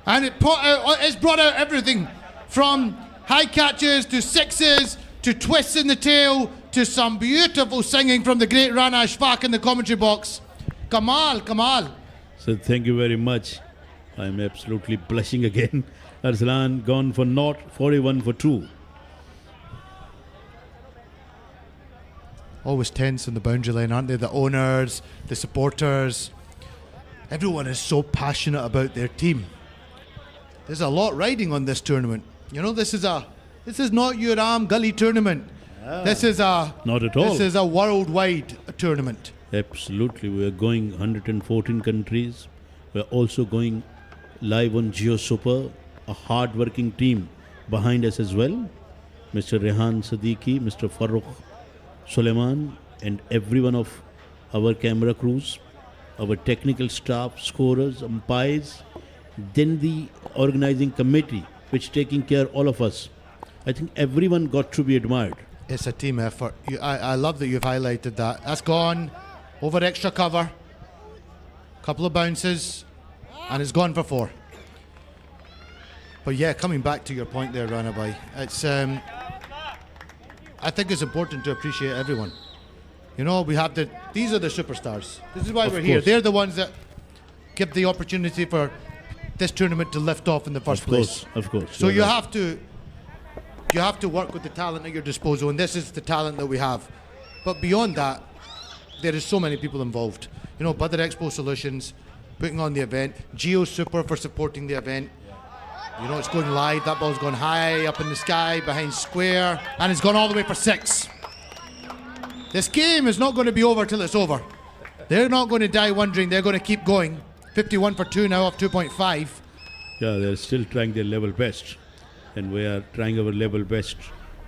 And it's brought out everything from high catches to sixes to twists in the tail to some beautiful singing from the great Rana Ashfaq in the commentary box. Kamal. So thank you very much. I'm absolutely blushing again. Arslan gone for naught, 41 for 2. always tense on the boundary line, aren't they? The owners, the supporters, everyone is so passionate about their team. There's a lot riding on this tournament. You know, this is not your gully tournament. This is not at all. This is a worldwide tournament. Absolutely. We are going 114 countries. We are also going live on Geo Super, a hard-working team behind us as well. Mr. Rehan Siddiqui, Mr. Farooq Suleiman, and every one of our camera crews, our technical staff, scorers, umpires, then the organizing committee, which taking care of all of us. I think everyone got to be admired. It's a team effort. I love that you've highlighted that. That's gone over extra cover. Couple of bounces, and it's gone for 4. But yeah, coming back to your point there, Ranabai, it's I think it's important to appreciate everyone. You know, these are the superstars. This is why we're here. They're the ones that give the opportunity for this tournament to lift off in the first place. Of course. So you have to work with the talent at your disposal, and this is the talent that we have. But beyond that, there is so many people involved. You know, Badar Expo Solutions putting on the event, Geo Super for supporting the event. You know, it's going live. That ball's gone high up in the sky behind square, and it's gone all the way for 6. This game is not going to be over till it's over. They're not going to die wondering. They're going to keep going. 51 for 2 now off 2.5. Yeah, they're still trying their level best. And we are trying our level best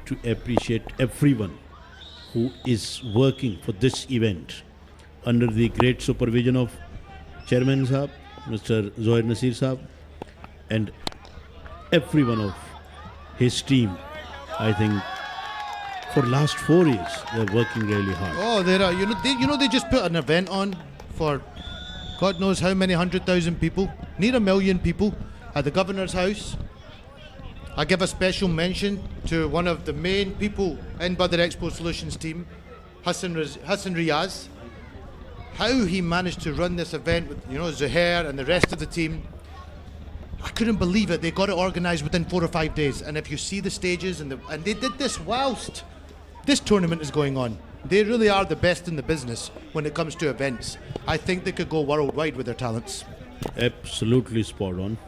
to appreciate everyone who is working for this event under the great supervision of Chairman Sahab, Mr. Zohair Nasir Sahab, and every one of his team. I think for last 4 years they're working really hard. Oh, they just put an event on for God knows how many 100,000 people, near 1 million people at the Governor's House. I give a special mention to one of the main people in Badar Expo Solutions team, Hassan Riaz. How he managed to run this event with, you know, Zuhair and the rest of the team. I couldn't believe it. They got it organised within 4 or 5 days. And if you see the stages, and they did this whilst this tournament is going on. They really are the best in the business when it comes to events. I think they could go worldwide with their talents. Absolutely spot on.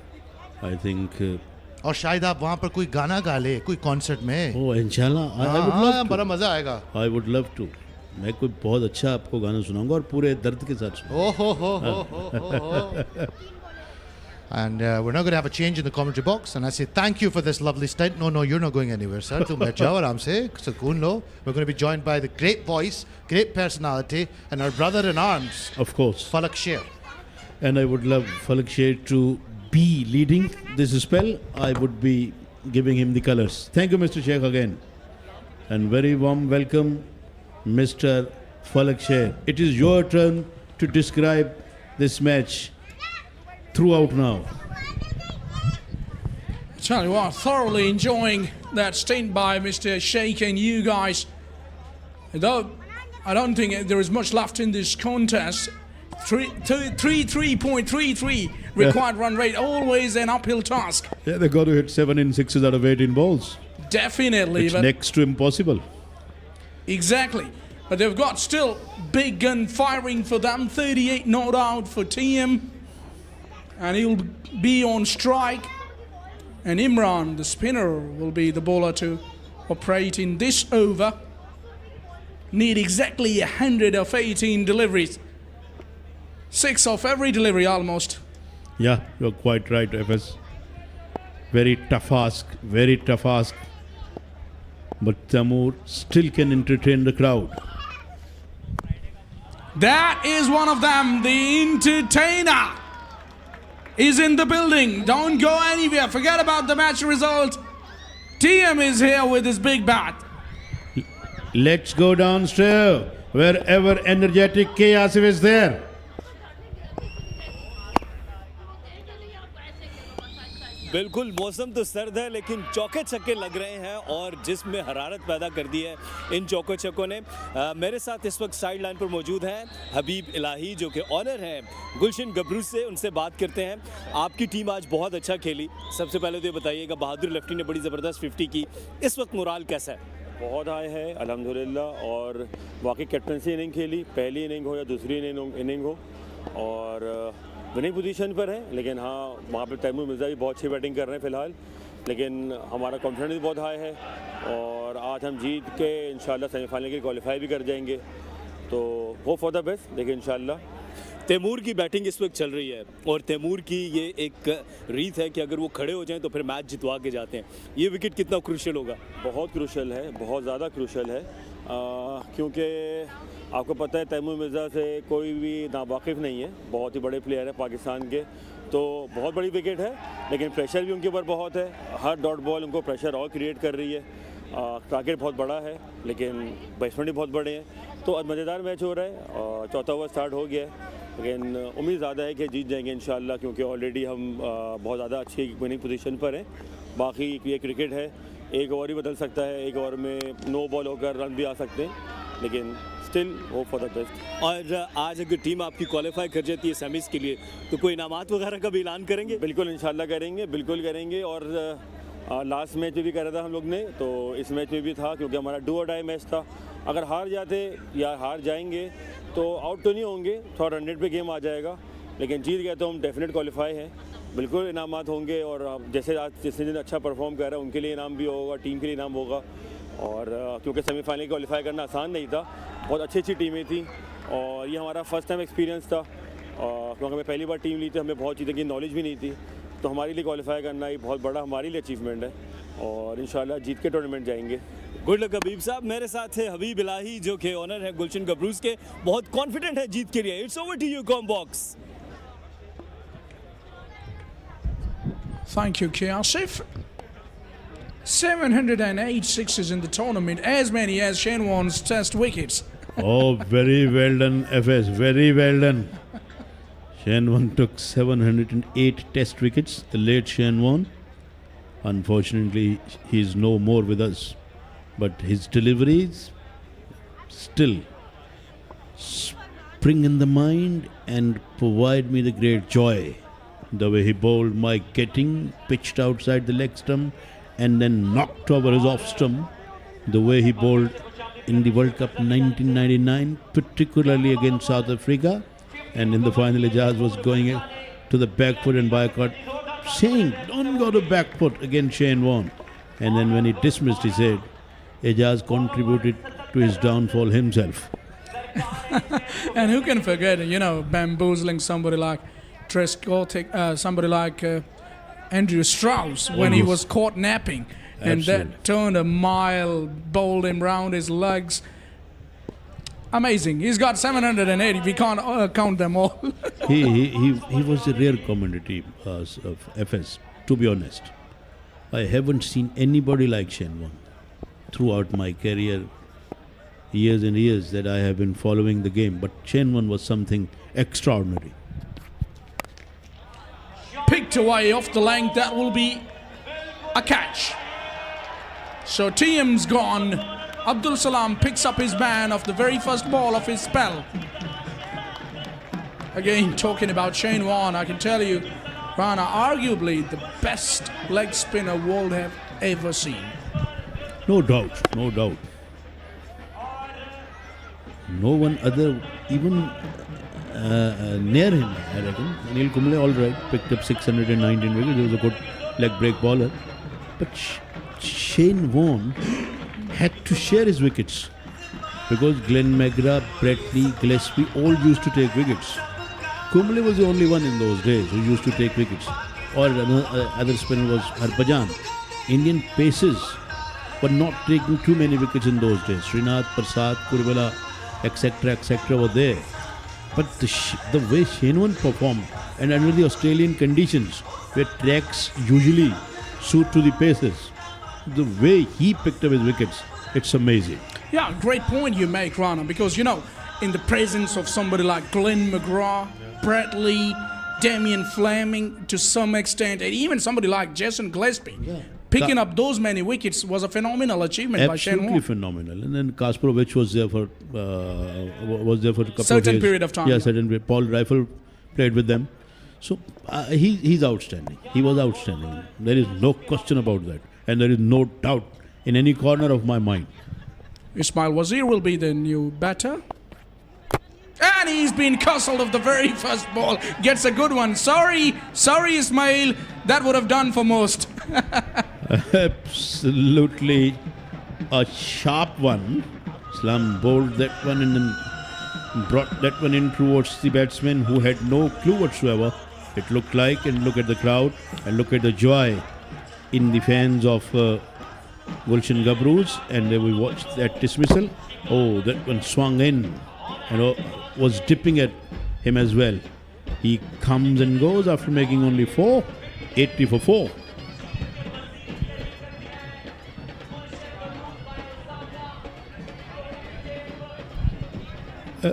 I think... और शायद आप वहाँ पर कोई गाना गा ले कोई कॉन्सर्ट में Oh, inshallah. I would love to. बड़ा मजा आएगा. I would love to. मैं कोई बहुत अच्छा आपको गाना सुनाऊंगा और पूरे दर्द के साथ सुनाऊंगा. And we're now going to have a change in the commentary box, and I say thank you for this lovely stint. No, you're not going anywhere, sir. Tum baith jao aaram se, sukoon lo. We're going to be joined by the great voice, great personality, and our brother in arms. Of course. Falak Sher. And I would love Falak Sher to be leading this spell. I would be giving him the colors. Thank you, Mr. Sheikh, again. And very warm welcome, Mr. Falak Sher. It is your turn to describe this match throughout now. Tell you what, thoroughly enjoying that stint by Mr. Sheikh and you guys. Though I don't think there is much left in this contest. 3.33 required run rate, always an uphill task. Yeah, they got to hit 7 in 6s out of 18 balls. Definitely. It's next to impossible. Exactly. But they've got still big gun firing for them. 38 not out for TM. And he'll be on strike. And Imran, the spinner, will be the bowler to operate in this over. Need exactly 100 of 18 deliveries. 6 of every delivery almost. Yeah, you're quite right, FS. Very tough ask, very tough ask. But Tamoor still can entertain the crowd. That is one of them, the entertainer is in the building. Don't go anywhere. Forget about the match result. TM is here with his big bat. Let's go downstairs. Wherever energetic K. Asif is there. बिल्कुल मौसम तो सर्द है लेकिन चौके छक्के लग रहे हैं और जिसमें हरारत पैदा कर दी है इन चौके छक्कों ने। मेरे साथ इस वक्त साइड लाइन पर मौजूद हैं हबीब इलाही जो कि ऑनर हैं गुलशन गबरूस से। उनसे बात करते हैं। आपकी टीम आज बहुत अच्छा खेली। सबसे पहले तो ये बताइएगा बहादुर लेफ्टी ने बड़ी ज़बरदस्त 50 की। इस वक्त मोराल कैसा है? बहुत हाई है अल्हम्दुलिल्लाह, और वाकई कैप्टनसी इनिंग खेली, पहली इनिंग हो या दूसरी इनिंग हो, और विनिंग पोजीशन पर है। लेकिन हाँ, वहाँ पे तैमूर मिर्ज़ा भी बहुत अच्छी बैटिंग कर रहे हैं फ़िलहाल, लेकिन हमारा कॉन्फिडेंस भी बहुत हाई है और आज हम जीत के इंशाल्लाह सेमीफाइनल के लिए क्वालिफाई भी कर जाएंगे। तो होप फॉर द बेस्ट, देखिए इंशाल्लाह। तैमूर की बैटिंग इस वक्त चल रही है और तैमूर की ये एक रीत है कि अगर वो खड़े हो जाएं तो फिर मैच जितवा के जाते हैं। ये विकेट कितना क्रूशियल होगा? बहुत क्रूशियल है, बहुत ज़्यादा क्रूशियल है, क्योंकि आपको पता है तैमूर मिर्ज़ा से कोई भी नावाकिफ़ नहीं है, बहुत ही बड़े प्लेयर है पाकिस्तान के, तो बहुत बड़ी विकेट है, लेकिन प्रेशर भी उनके ऊपर बहुत है। हर डॉट बॉल उनको प्रेशर और क्रिएट कर रही है। टारगेट बहुत बड़ा है, लेकिन बैट्समैन भी बहुत बड़े हैं, तो मज़ेदार मैच हो रहा है और चौथा ओवर स्टार्ट हो गया है, लेकिन उम्मीद ज़्यादा है कि जीत जाएंगे इंशाल्लाह, क्योंकि ऑलरेडी हम बहुत ज़्यादा अच्छी विनिंग पोजीशन पर हैं। बाकी ये क्रिकेट है, एक ओवर ही बदल सकता है, एक ओवर में 9 बॉल होकर रन भी आ सकते हैं, लेकिन still hope for the best. और आज अगर टीम आपकी क्वालिफाई कर जाती है सेमीज के लिए तो कोई इनामात वगैरह का भी ऐलान करेंगे? बिल्कुल इंशाल्लाह करेंगे, बिल्कुल करेंगे। और लास्ट मैच में भी करा था हम लोग ने, तो इस मैच में भी था, क्योंकि हमारा डू और डाई मैच था। अगर हार जाते या हार जाएंगे तो आउट तो नहीं होंगे, थोड़ा 100 पे गेम आ जाएगा, लेकिन जीत गए तो हम डेफिनेट क्वालिफाई हैं, बिल्कुल इनामात होंगे। और जैसे आज जिस दिन अच्छा परफॉर्म कर रहा है उनके लिए इनाम भी होगा, टीम के लिए इनाम होगा। और क्योंकि सेमीफाइनल क्वालिफाई करना आसान नहीं था, बहुत अच्छी टीमें थी और ये हमारा फर्स्ट टाइम एक्सपीरियंस था, क्योंकि हमें पहली बार टीम ली थी, हमें बहुत चीज़ें की नॉलेज भी नहीं थी, तो हमारे लिए क्वालिफाई करना एक बहुत बड़ा हमारे लिए अचीवमेंट है और इंशाल्लाह जीत के टूर्नामेंट जाएंगे। गुड लक हबीब साहब। मेरे साथ है हबीब इलाही जो कि ओनर है गुलशन गबरूस के, बहुत कॉन्फिडेंट है जीत के लिए। It's over to you comm box. Thank you, Kiasif. 708 sixes in the tournament, as many as Shane Warne's test wickets. Oh, very well done, FS. Very well done. Shane Warne took 708 test wickets, the late Shane Warne. Unfortunately, he is no more with us. But his deliveries still spring in the mind and provide me the great joy. The way he bowled Mike Getting, pitched outside the leg stump and then knocked over his off stump. The way he bowled in the World Cup 1999, particularly against South Africa. And in the final, Ijaz was going to the back foot and Boycott saying, don't go to back foot against Shane Warne. And then when he dismissed, he said, Ijaz contributed to his downfall himself. And who can forget, bamboozling somebody like Trescothick, somebody like Andrew Strauss when he was caught napping. And that turned a mile, bowled him round his legs. Amazing. He's got 780. We can't count them all. he was a rare commodity of FS, to be honest. I haven't seen anybody like Shane Warne throughout my career, years and years that I have been following the game. But Shane Warne was something extraordinary. Picked away off the length. That will be a catch. So TM's gone. Abdul Salam picks up his man off the very first ball of his spell. Again, talking about Shane Warne, I can tell you, Rana, arguably the best leg spinner world have ever seen. No doubt, no doubt. No one other, even near him, I reckon. Anil Kumble, all right, picked up 619 wickets. He was a good leg break bowler. But Shane Warne had to share his wickets because Glenn McGrath, Brett Lee, Gillespie all used to take wickets. Kumble was the only one in those days who used to take wickets. Or other spinner was Harbhajan. Indian paces were not taking too many wickets in those days. Srinath, Prasad, Kurvela, etc. were there. But the way Shane Warne performed, and under the Australian conditions, where tracks usually suit to the paces, the way he picked up his wickets, it's amazing. Yeah, great point you make, Rana, because, in the presence of somebody like Glenn McGrath, Brett Lee, Damien Fleming, to some extent, and even somebody like Jason Gillespie, picking up those many wickets was a phenomenal achievement by Shane Warne. Absolutely phenomenal. And then Kasparovich was there for a couple certain of days. period of time. Yeah, certain period. Paul Rifle played with them. So he's outstanding. He was outstanding. There is no question about that. And there is no doubt in any corner of my mind Ismail Wazir will be the new batter. And he's been castled off the very first ball. Gets a good one. Sorry, Ismail. That would have done for most. Absolutely a sharp one. Islam bowled that one and then brought that one in towards the batsman who had no clue whatsoever. It looked like, and look at the crowd and look at the joy in the fans of Gulshan Gabroos, and we watched that dismissal. Oh, that one swung in and was dipping at him as well. He comes and goes after making only 4, 80 for 4.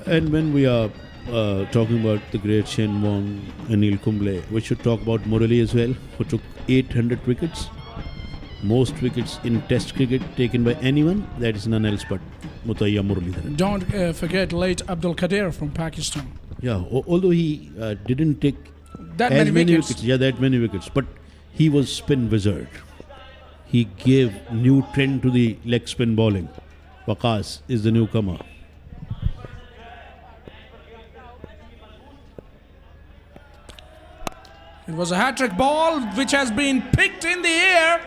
And when we are talking about the great Shen Wong and Anil Kumble, we should talk about Murali as well, who took 800 wickets. Most wickets in Test cricket taken by anyone, that is none else but Mutaiya Muralidharan. Don't forget late Abdul Qadir from Pakistan. Yeah, although he didn't take That as many wickets. Yeah, that many wickets, but he was spin wizard. He gave new trend to the leg spin bowling. Waqas is the newcomer. It was a hat-trick ball which has been picked in the air.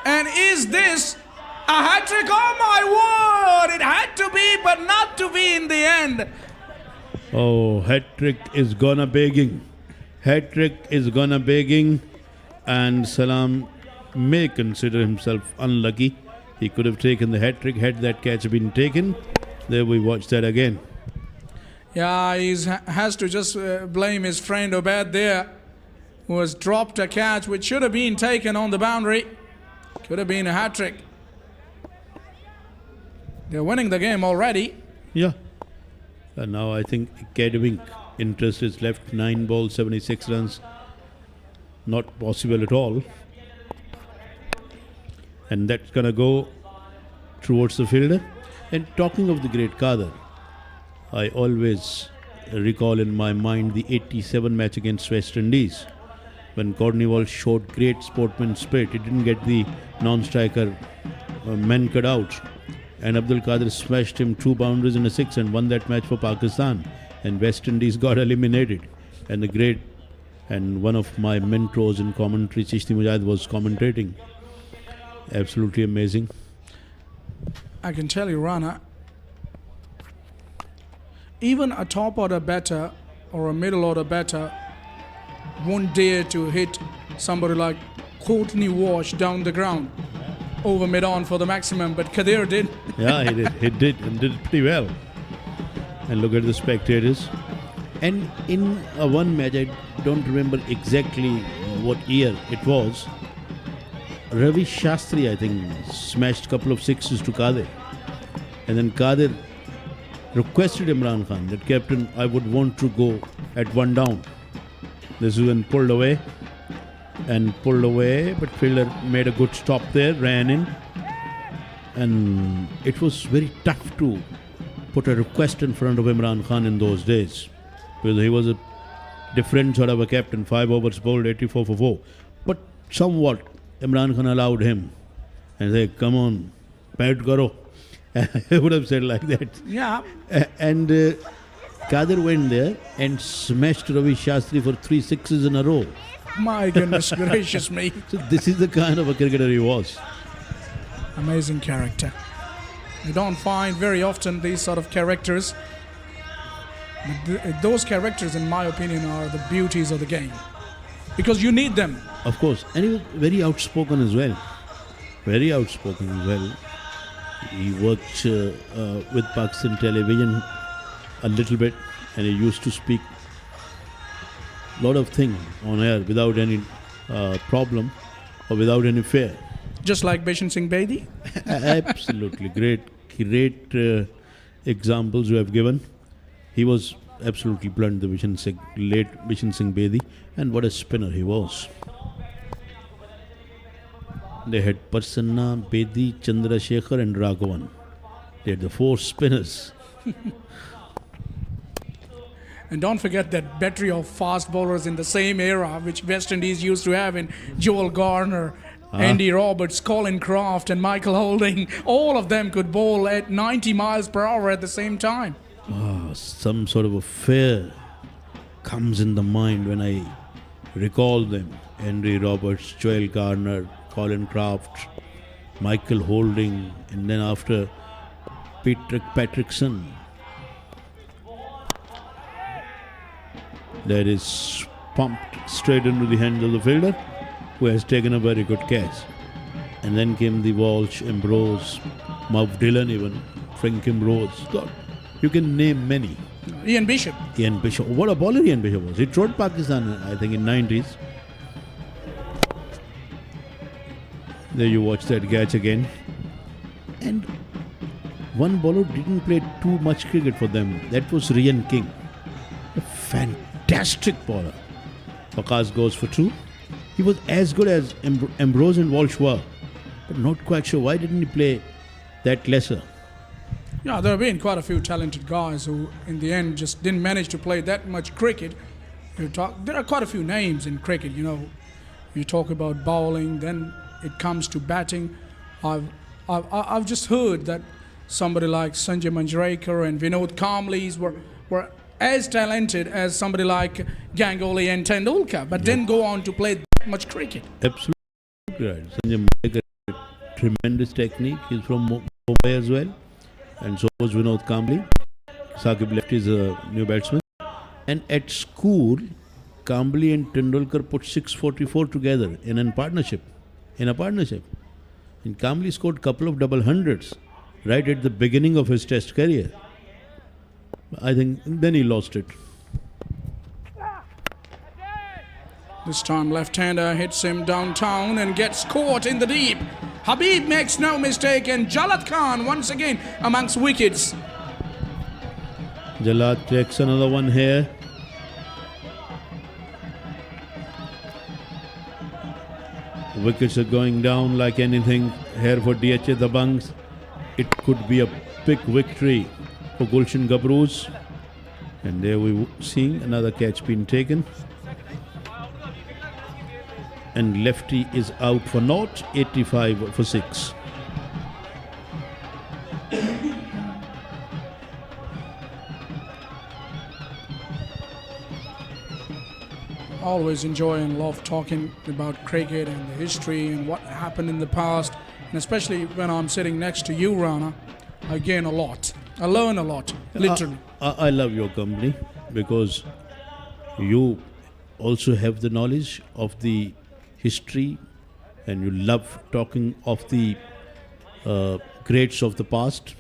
And is this a hat-trick? Oh my word! It had to be, but not to be in the end. Oh, hat-trick is gonna begging. Hat-trick is gonna begging. And Salam may consider himself unlucky. He could have taken the hat-trick had that catch been taken. There we watch that again. Yeah, he has to just blame his friend Obed there, who has dropped a catch which should have been taken on the boundary. Could have been a hat-trick. They're winning the game already. Yeah. And now I think academic interest is left. 9 balls, 76 runs. Not possible at all. And that's going to go towards the fielder. And talking of the great Kader, I always recall in my mind the 87 match against West Indies, when Cornwall showed great sportsman spirit. He didn't get the non-striker men cut out. And Abdul Qadir smashed him 2 boundaries and a 6 and won that match for Pakistan. And West Indies got eliminated. And the great, and one of my mentors in commentary, Chishti Mujahid, was commentating. Absolutely amazing. I can tell you, Rana, even a top order batter or a middle order batter won't dare to hit somebody like Courtney Walsh down the ground over mid-on for the maximum, but Kadir did. Yeah, he did. He did, and did it pretty well. And look at the spectators. And in one match, I don't remember exactly what year it was, Ravi Shastri, I think, smashed a couple of 6s to Kadir. And then Kadir requested Imran Khan that, Captain, I would want to go at 1 down. This is when pulled away, but fielder made a good stop there, ran in. And it was very tough to put a request in front of Imran Khan in those days, because he was a different sort of a captain. 5 overs bowled, 84 for 4. But somewhat Imran Khan allowed him and said, come on, bat karo. I would have said like that. Yeah. And Kadir went there and smashed Ravi Shastri for 3 6s in a row. My goodness gracious me. So this is the kind of a cricketer he was. Amazing character. You don't find very often these sort of characters. But those characters, in my opinion, are the beauties of the game, because you need them. Of course. And he was very outspoken as well. Very outspoken as well. He worked with Pakistan television a little bit, and he used to speak a lot of things on air without any problem or without any fear. Just like Bishan Singh Bedi? Absolutely. Great examples you have given. He was absolutely blunt, the late Bishan Singh Bedi, and what a spinner he was. They had Prasanna, Bedi, Chandrasekhar and Raghavan. They had the 4 spinners. And don't forget that battery of fast bowlers in the same era which West Indies used to have in Joel Garner, Andy Roberts, Colin Croft, and Michael Holding, all of them could bowl at 90 miles per hour at the same time. Some sort of a fear comes in the mind when I recall them. Andy Roberts, Joel Garner, Colin Croft, Michael Holding, and then after Patrickson. That is pumped straight into the hands of the fielder, who has taken a very good catch. And then came the Walsh, Ambrose, Marv Dillon even, Frank Ambrose. God, you can name many. Ian Bishop. Ian Bishop. What a bowler Ian Bishop was. He trod Pakistan, I think, in 90s. There you watch that catch again. And one bowler didn't play too much cricket for them. That was Ryan King. A fantastic bowler. Waqas goes for 2. He was as good as Ambrose and Walsh were. But not quite sure why didn't he play that lesser. Yeah, there have been quite a few talented guys who, in the end, just didn't manage to play that much cricket. There are quite a few names in cricket, you know. You talk about bowling, then it comes to batting. I've just heard that somebody like Sanjay Manjrekar and Vinod Kamlis were as talented as somebody like Ganguly and Tendulkar, but didn't go on to play that much cricket. Absolutely right. Sanjay Manjrekar, tremendous technique. He's from Mumbai as well. And so was Vinod Kamli. Saqib Lefty is a new batsman. And at school, Kamli and Tendulkar put 644 together in a partnership. And Kamli scored a couple of double hundreds right at the beginning of his test career. I think then he lost it. This time left-hander hits him downtown and gets caught in the deep. Habib makes no mistake, and Jalad Khan once again amongst wickets. Jalad takes another one here. Wickets are going down like anything here for DHA Dabanggs. It could be a big victory for Gulshan Gabroos. And there we seeing another catch being taken. And lefty is out for naught, 85 for 6. Always enjoy and love talking about cricket and the history and what happened in the past. And especially when I'm sitting next to you, Rana, I gain a lot. I learn a lot, literally. I love your company because you also have the knowledge of the history and you love talking of the greats of the past.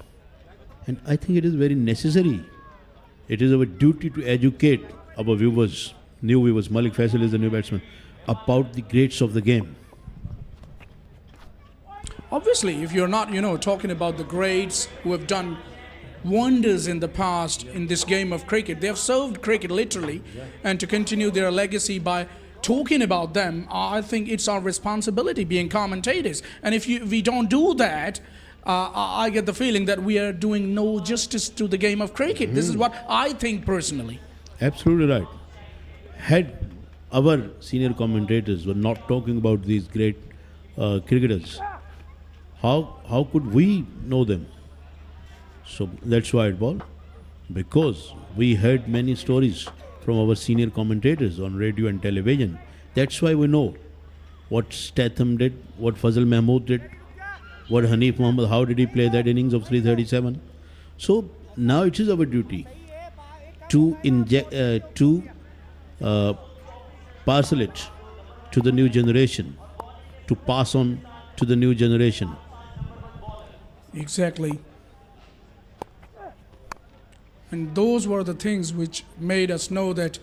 And I think it is very necessary. It is our duty to educate our viewers, new viewers, Malik Faisal is the new batsman, about the greats of the game. Obviously, if you're not, talking about the greats who have done wonders in the past in this game of cricket, they have served cricket literally, and to continue their legacy by talking about them, I think it's our responsibility being commentators. And if we don't do that, I get the feeling that we are doing no justice to the game of cricket. This is what I think personally. Absolutely right. Had our senior commentators were not talking about these great cricketers, how could we know them? So that's why it was, because we heard many stories from our senior commentators on radio and television. That's why we know what Statham did, what Fazal Mahmood did, what Hanif Mohammed, how did he play that innings of 337. So now it is our duty to parcel it to the new generation, to pass on to the new generation. Exactly. And those were the things which made us know that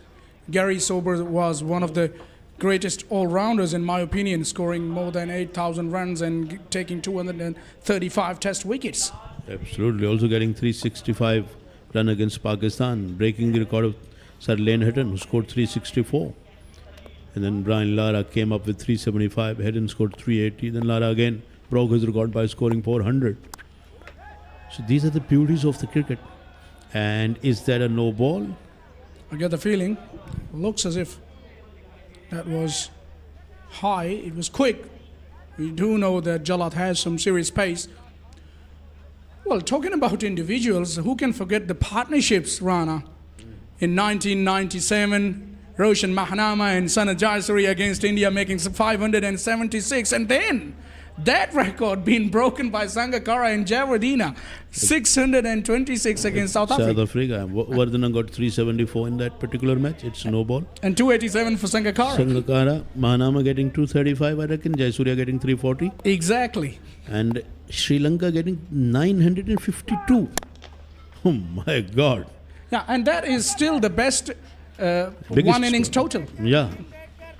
Gary Sober was one of the greatest all-rounders, in my opinion, scoring more than 8,000 runs and taking 235 test wickets. Absolutely. Also getting 365 run against Pakistan, breaking the record of Sir Lane Hutton, who scored 364. And then Brian Lara came up with 375. Hutton scored 380. Then Lara again broke his record by scoring 400. So these are the beauties of the cricket. And is that a no ball? I get the feeling, looks as if that was high. It was quick, We do know that Jalat has some serious pace. Well, talking about individuals, who can forget the partnerships, Rana? In 1997, Roshan Mahanama and Sanat Jayasuri against India making 576, and then that record being broken by Sangakkara and Javadina, 626 against South Africa. South Africa. Vardhana got 374 in that particular match. It's no ball. And 287 for Sangakkara. Sangakkara, Mahanama getting 235, I reckon. Jayasuriya getting 340. Exactly. And Sri Lanka getting 952. Oh my God. Yeah, and that is still the best one innings total. Yeah.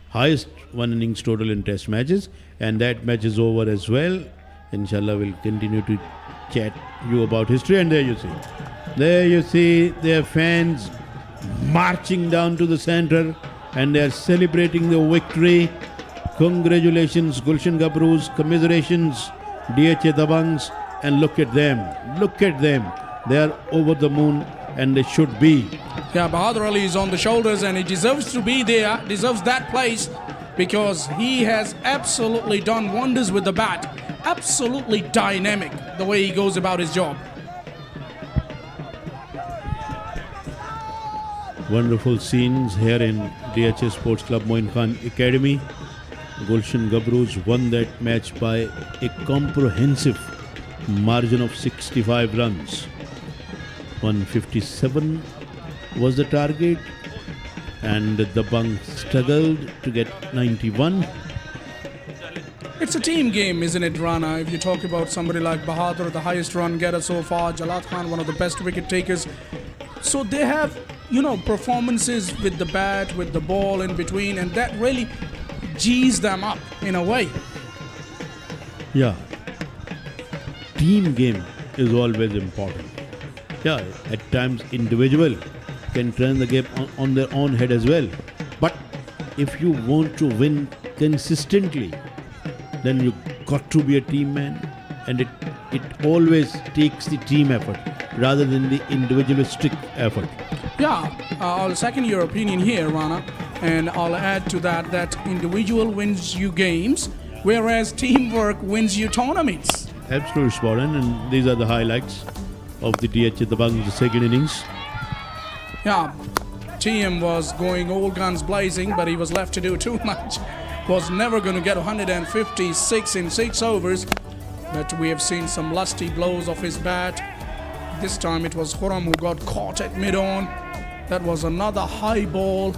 Highest one innings total in test matches. And that match is over as well. Inshallah, we'll continue to chat you about history. And there you see. There you see their fans marching down to the center. And they are celebrating the victory. Congratulations, Gulshan Gabroos. Commiserations, DHA Dabanggs. And look at them. Look at them. They are over the moon. And they should be. Yeah, Bahadur Ali is on the shoulders and he deserves to be there, deserves that place, because he has absolutely done wonders with the bat. Absolutely dynamic the way he goes about his job. Wonderful scenes here in DHA Sports Club Moin Khan Academy. Gulshan Gabroos won that match by a comprehensive margin of 65 runs. 157 was the target, and Dabanggs struggled to get 91. It's a team game, isn't it, Rana? If you talk about somebody like Bahadur, the highest run getter so far, Jalat Khan, one of the best wicket takers. So they have, performances with the bat, with the ball in between, and that really G's them up in a way. Yeah. Team game is always important. Yeah, at times individual can turn the game on their own head as well. But if you want to win consistently, then you got to be a team man, and it always takes the team effort rather than the individualistic effort. Yeah, I'll second your opinion here, Rana, and I'll add to that individual wins you games, whereas teamwork wins you tournaments. Absolutely spot on, and these are the highlights of the DHA Dabanggs second innings. Yeah, TM was going all guns blazing, but he was left to do too much. Was never going to get 156 in 6 overs, but we have seen some lusty blows of his bat. This time it was Khurram who got caught at mid-on. That was another high ball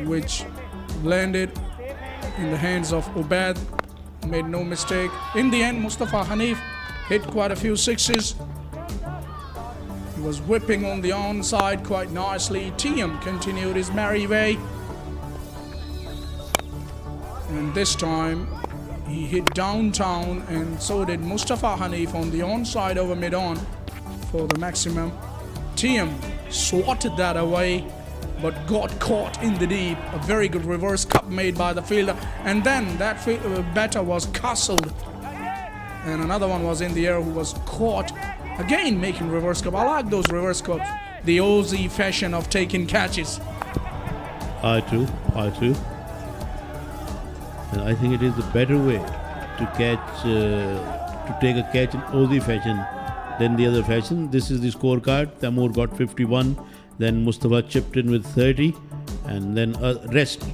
which landed in the hands of Ubaid. Made no mistake. In the end, Mustafa Hanif hit quite a few sixes. He was whipping on the onside quite nicely. TM continued his merry way. And this time he hit downtown, and so did Mustafa Hanif on the onside over mid-on for the maximum. TM swatted that away, but got caught in the deep. A very good reverse cup made by the fielder, and then that batter was castled, and another one was in the air who was caught again making reverse cup. I like those reverse cups, the Aussie fashion of taking catches. I too. And I think it is the better way to catch, to take a catch in Aussie fashion than the other fashion. This is the scorecard. Taimur got 51, then Mustafa chipped in with 30, and then rest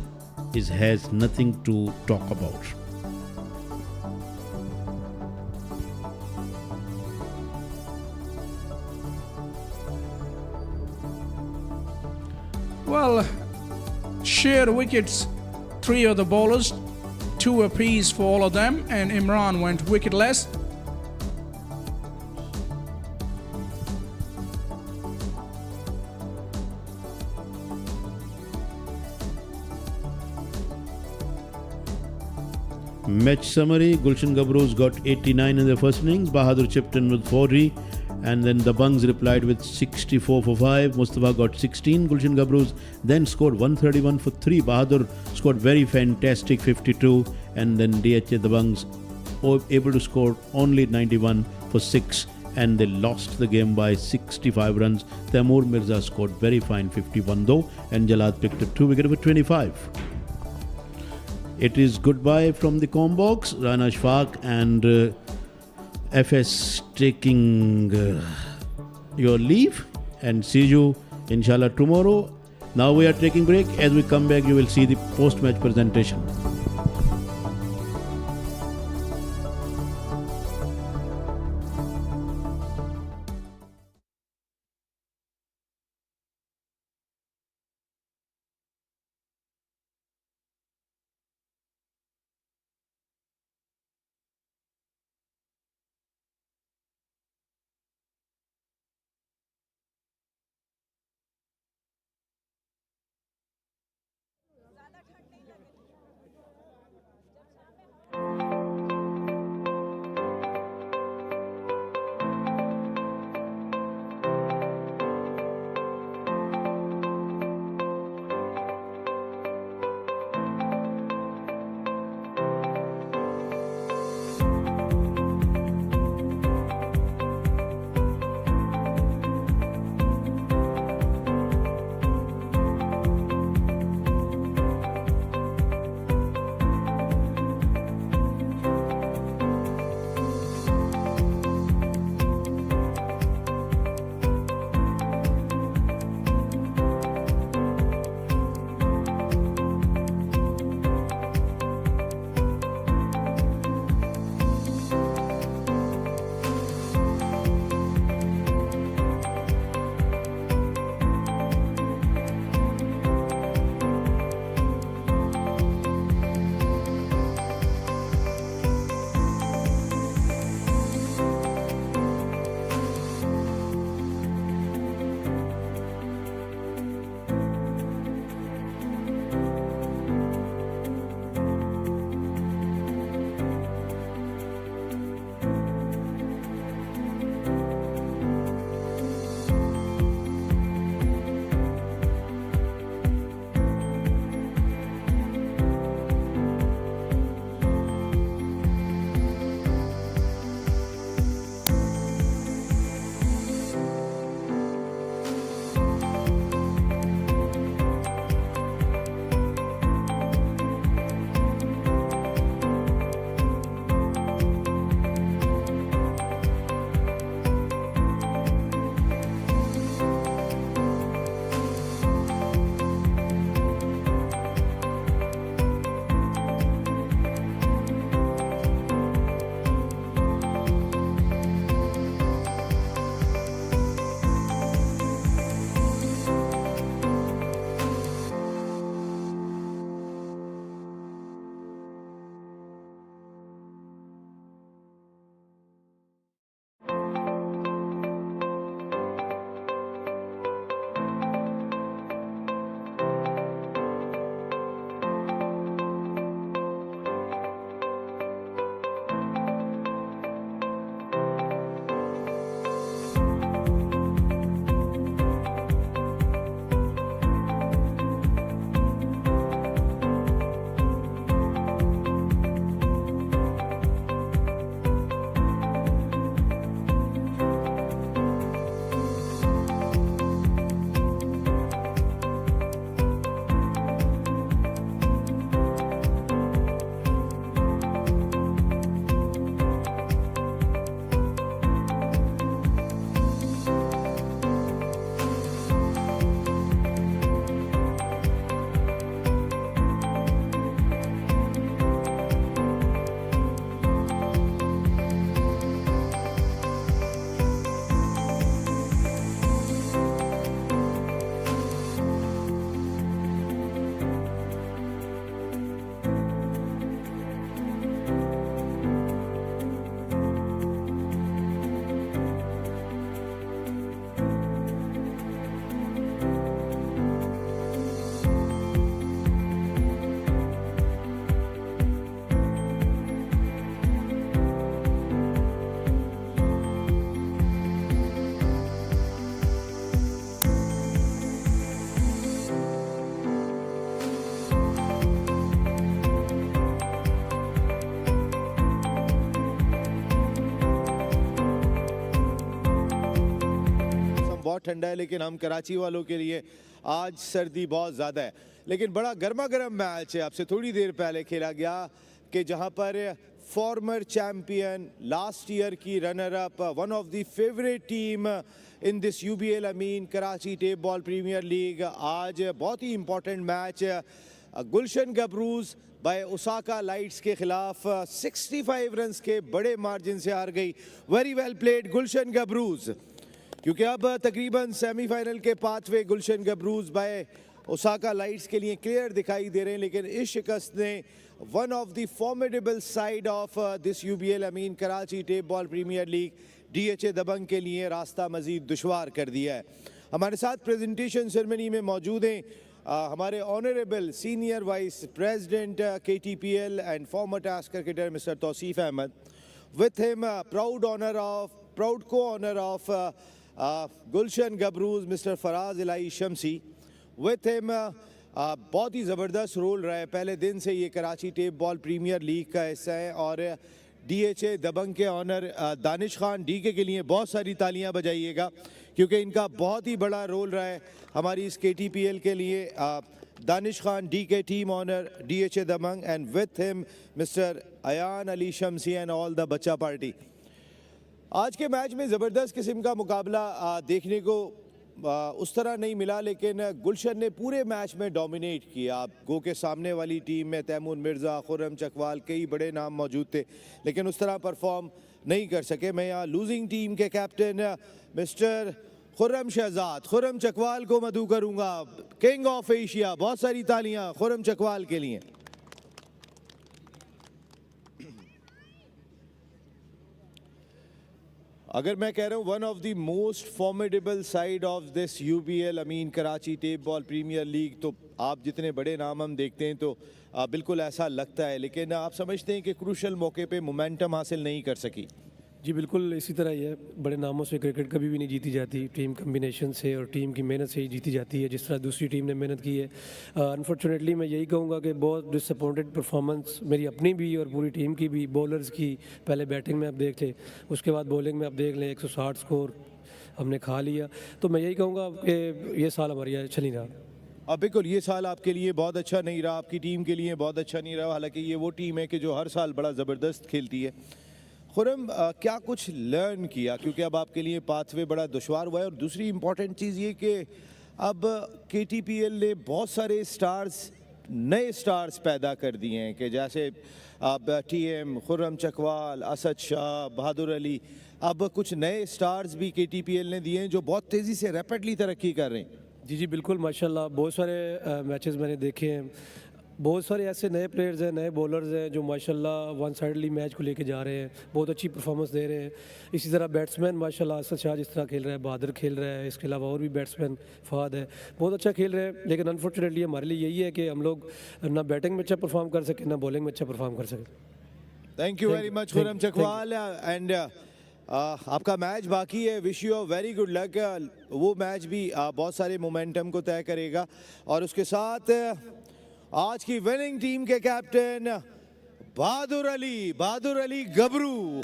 has nothing to talk about. Well, shared wickets, 3 of the bowlers, 2 apiece for all of them, and Imran went wicketless. Match summary: Gulshan Gabroos got 89 in the first innings, Bahadur chipped in with 40, and then Dabanggs replied with 64 for 5. Mustafa got 16. Gulshan Gabroos then scored 131 for 3. Bahadur scored very fantastic 52, and then DHA Dabanggs able to score only 91 for 6, and they lost the game by 65 runs. Taimur Mirza scored very fine 51 though, and Jalad picked up 2 wickets for 25. It is goodbye from the Combox, Rana Shfaq and FS taking your leave, and see you inshallah tomorrow. Now we are taking break. As we come back, you will see the post-match presentation. बहुत ठंडा है, लेकिन हम कराची वालों के लिए आज सर्दी बहुत ज़्यादा है, लेकिन बड़ा गर्मा गर्म मैच है आपसे थोड़ी देर पहले खेला गया कि जहां पर फॉर्मर चैम्पियन, लास्ट ईयर की runner up, one of the favourite team in this UBL Amin Karachi tape ball premier league, आज बहुत ही important match Gulshan Gabroos by Osaka lights के खिलाफ 65 रन्स के बड़े मार्जिन से हार गई। वेरी वेल प्लेड गुलशन गबरूज, क्योंकि अब तकरीबन सेमीफाइनल के pathway Gulshan Gabroos by Osaka lights के लिए क्लियर दिखाई दे रहे हैं, लेकिन इस शिकस्त ने one of the formidable side of this UBL Amin Karachi tape ball premier league DHA Dabangg के लिए रास्ता मजीद दुश्वार कर दिया है। हमारे साथ प्रेजेंटेशन सेरेमनी में मौजूद हैं हमारे honourable senior vice president KTPL and former test cricketer mister Tauseef Ahmed, with him proud co-owner of Gulshan Gabroos mister Faraz Elahi Shamsi, with him बहुत ही ज़बरदस्त रोल रहा है, पहले दिन से ये Karachi tape ball premier league का हिस्सा है, और DHA दबंग के ऑनर दानिश खान DK के लिए बहुत सारी तालियां बजाइएगा, क्योंकि इनका बहुत ही बड़ा रोल रहा है हमारी इस KTPL के लिए। Danish Khan DK team owner DHA Dabangg and with him mister Ayan Ali Shamsi and all the Bachcha party. आज के मैच में ज़बरदस्त किस्म का मुकाबला देखने को उस तरह नहीं मिला, लेकिन गुलशन ने पूरे मैच में डोमिनेट किया। गो के सामने वाली टीम में तैमूर मिर्ज़ा, खुर्रम चकवाल, कई बड़े नाम मौजूद थे, लेकिन उस तरह परफॉर्म नहीं कर सके। मैं यहाँ लूजिंग टीम के कैप्टन मिस्टर खुर्रम शहजाद, खुर्रम चकवाल को मदू करूँगा, किंग ऑफ एशिया। बहुत सारी तालियाँ खुर्रम चकवाल के लिए। अगर मैं कह रहा हूँ one of the most formidable side of this UBL Amin Karachi tape ball premier league, तो आप जितने बड़े नाम हम देखते हैं तो बिल्कुल ऐसा लगता है, लेकिन आप समझते हैं कि क्रूशल मौके पे मोमेंटम हासिल नहीं कर सकी। जी बिल्कुल इसी तरह ही है, बड़े नामों से क्रिकेट कभी भी नहीं जीती जाती, टीम कम्बिनेशन से और टीम की मेहनत से ही जीती जाती है, जिस तरह दूसरी टीम ने मेहनत की है। अनफॉर्चुनेटली मैं यही कहूँगा कि बहुत डिसअपॉइंटेड परफॉर्मेंस मेरी अपनी भी और पूरी टीम की भी। बॉलर्स की पहले बैटिंग में आप देख लें, उसके बाद बॉलिंग में आप देख लें, 160 स्कोर हमने खा लिया। तो मैं यही कहूँगा कि ये साल हमारी अच्छा नहीं रहा। अब बिल्कुल ये साल आपके लिए बहुत अच्छा नहीं रहा, आपकी टीम के लिए बहुत अच्छा नहीं रहा, हालांकि ये वो टीम है कि जो हर साल बड़ा ज़बरदस्त खेलती है। खुर्रम, क्या कुछ लर्न किया, क्योंकि अब आपके लिए पाथवे बड़ा दुश्वार हुआ है, और दूसरी इम्पॉर्टेंट चीज़ ये कि अब KTPL ने बहुत सारे स्टार्स, नए स्टार्स पैदा कर दिए हैं, कि जैसे अब TM, खुर्रम चकवाल, असद शाह, बहादुर अली, अब कुछ नए स्टार्स भी KTPL ने दिए हैं जो बहुत तेज़ी से रैपिडली तरक्की कर रहे हैं। जी बिल्कुल माशाल्लाह, बहुत सारे मैचेस मैंने देखे हैं, बहुत सारे ऐसे नए प्लेयर्स हैं, नए बॉलर्स हैं जो माशाल्लाह वन साइडली मैच को लेके जा रहे हैं, बहुत अच्छी परफॉर्मेंस दे रहे हैं। इसी तरह बैट्समैन माशाल्लाह असद शाह जिस तरह खेल रहा है, बहादुर खेल रहा है, इसके अलावा और भी बैट्समैन फहद है, बहुत अच्छा खेल रहे हैं। लेकिन अनफॉर्चुनेटली हमारे लिए यही है कि हम लोग ना बैटिंग में अच्छा परफॉर्म कर सकें, ना बॉलिंग में अच्छा परफॉर्म कर सकें। Thank you very much Khurram Chakwal, and आपका मैच बाकी है, wish you a very good luck. वो मैच भी बहुत सारे मोमेंटम को तय करेगा, और उसके साथ आज की विनिंग टीम के कैप्टन बहादुर अली गबरू।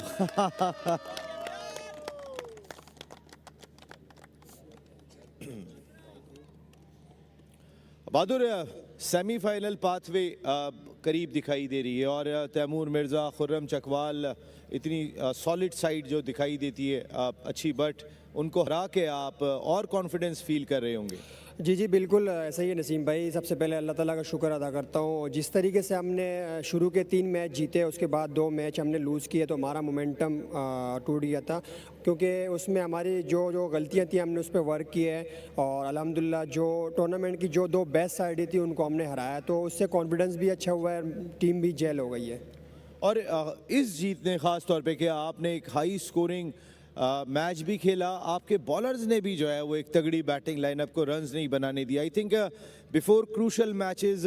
बहादुर, सेमीफाइनल पाथवे करीब दिखाई दे रही है, और तैमूर मिर्ज़ा, खुर्रम चकवाल, इतनी सॉलिड साइड जो दिखाई देती है अच्छी, बट उनको हरा के आप और कॉन्फिडेंस फील कर रहे होंगे। जी बिल्कुल ऐसा ही है नसीम भाई। सबसे पहले अल्लाह ताला का शुक्र अदा करता हूँ, जिस तरीके से हमने शुरू के 3 मैच जीते, उसके बाद 2 मैच हमने लूज़ किए, तो हमारा मोमेंटम टूट गया था, क्योंकि उसमें हमारी जो गलतियाँ थी हमने उस पर वर्क किया है, और अल्हम्दुलिल्लाह जो टूर्नामेंट की जो 2 बेस्ट साइडें थी उनको हमने हराया, तो उससे कॉन्फिडेंस भी अच्छा हुआ है, टीम भी जेल हो गई है। और इस जीत ने ख़ास तौर पे कि आपने एक हाई स्कोरिंग मैच भी खेला, आपके बॉलर्स ने भी जो है वो एक तगड़ी बैटिंग लाइनअप को रन्स नहीं बनाने दिया। I think before crucial matches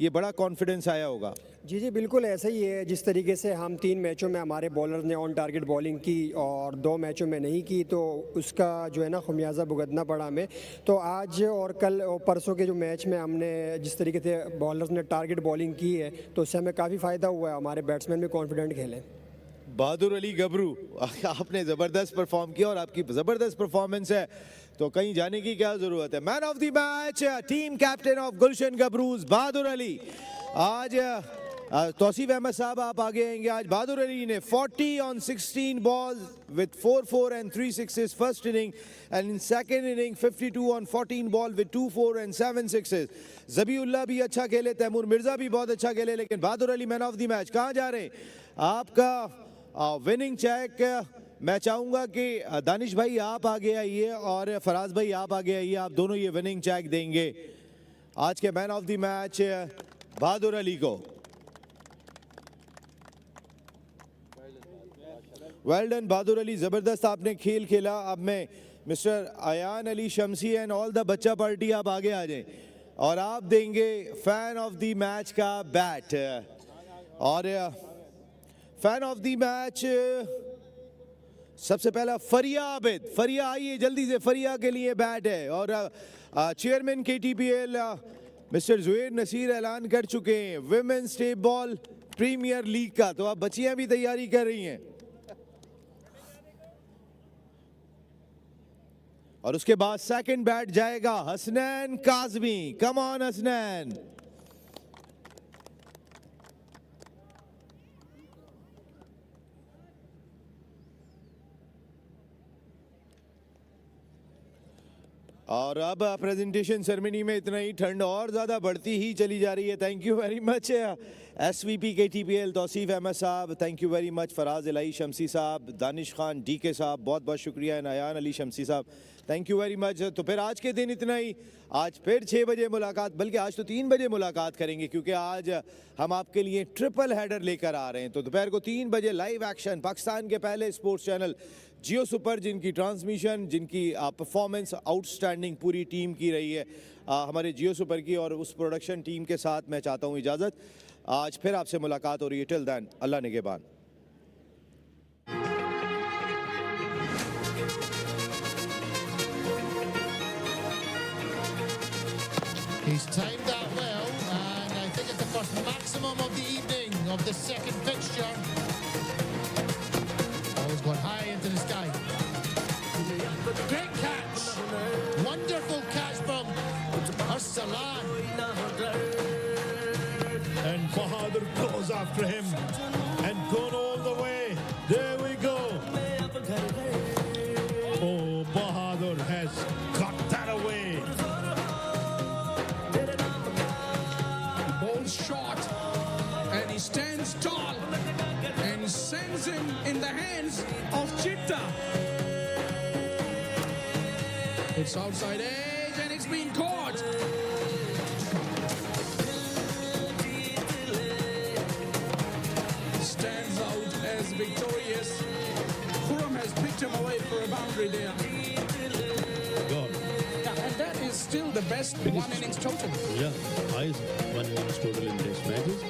ये बड़ा कॉन्फिडेंस आया होगा। जी बिल्कुल ऐसा ही है, जिस तरीके से हम 3 मैचों में हमारे बॉलर्स ने ऑन टारगेट बॉलिंग की और 2 मैचों में नहीं की, तो उसका जो है ना खमियाजा भुगतना पड़ा हमें। तो आज और कल और परसों के जो मैच में हमने जिस तरीके से बॉलर्स ने टारगेट बॉलिंग की है, तो उससे हमें काफ़ी फ़ायदा हुआ है, हमारे बैट्समैन भी कॉन्फिडेंट खेले। बहादुर अली गबरू, आपने ज़बरदस्त परफॉर्म किया और आपकी ज़बरदस्त परफॉर्मेंस है तो कहीं जाने की क्या ज़रूरत है। Man of the match, team captain of Gulshan Gabroos Bahadur Ali. आज तौसीफ अहमद साहब आप आगे आएंगे। आज बहादुर अली ने 40 on 16 balls with 4 and 3 sixes first inning, and in second inning 52 on 14 ball with 2 4 and 7 sixes. ज़बीउल्लाह भी अच्छा खेले, तैमूर मिर्ज़ा भी बहुत अच्छा खेले, लेकिन Bahadur Ali man of the match. कहाँ जा रहे हैं? आपका विनिंग चेक मैं चाहूँगा कि दानिश भाई आप आगे आइए और फराज भाई आप आगे आइए, आप दोनों ये विनिंग चेक देंगे आज के मैन ऑफ द मैच बहादुर अली को। वेल डन बहादुर अली, ज़बरदस्त आपने खेल खेला। अब मैं mister Ayan Ali Shamsi and all the Bachcha party आप आगे आ जाएं और आप देंगे फैन ऑफ द मैच का बैट। और फैन ऑफ द मैच सबसे पहला फरिया आबिद। फरिया आइए जल्दी से, फरिया के लिए बैट है। और chairman KTPL mister Zuhair Naseer ऐलान कर चुके हैं women's tape ball premier league का, तो अब बच्चियां भी तैयारी कर रही हैं। और उसके बाद सेकंड बैट जाएगा हसनैन काज़मी। Come on Hasnain. और अब प्रेजेंटेशन सेरेमनी में इतना ही, ठंड और ज़्यादा बढ़ती ही चली जा रही है। Thank you very much SVP KTPL Tauseef Ahmed साहब, thank you very much Faraz Elahi Shamsi साहब, दानिश खान DK साहब, बहुत बहुत शुक्रिया, नयान अली शमसी साहब, थैंक यू वेरी मच। तो फिर आज के दिन इतना ही। आज फिर 6 बजे मुलाकात, बल्कि आज तो 3 बजे मुलाकात करेंगे क्योंकि आज हम आपके लिए ट्रिपल हेडर लेकर आ रहे हैं। तो दोपहर को 3 बजे लाइव एक्शन पाकिस्तान के पहले स्पोर्ट्स चैनल जियो सुपर, जिनकी ट्रांसमिशन, जिनकी परफॉर्मेंस आउटस्टैंडिंग पूरी टीम की रही है, हमारे जियो सुपर की, और उस प्रोडक्शन टीम के साथ मैं चाहता हूँ इजाज़त। आज फिर आपसे मुलाकात हो रही है। टिल देन अल्लाह निगहबान। He's timed that well, and I think it's the first maximum of the evening of the second fixture. Ball's gone high into the sky. Great catch! Wonderful catch from Arsalan. And Bahadur goes after him and gone all the way. There we go. Oh, Bahadur has got that away. Ball shot, and he stands tall and sends him in the hands of Chitta. It's outside edge and it's been caught. Stands out as victorious. Khurram has picked him away for a boundary there. God. Yeah, and that is still the best one innings total. Yeah, highest one innings total in Test matches.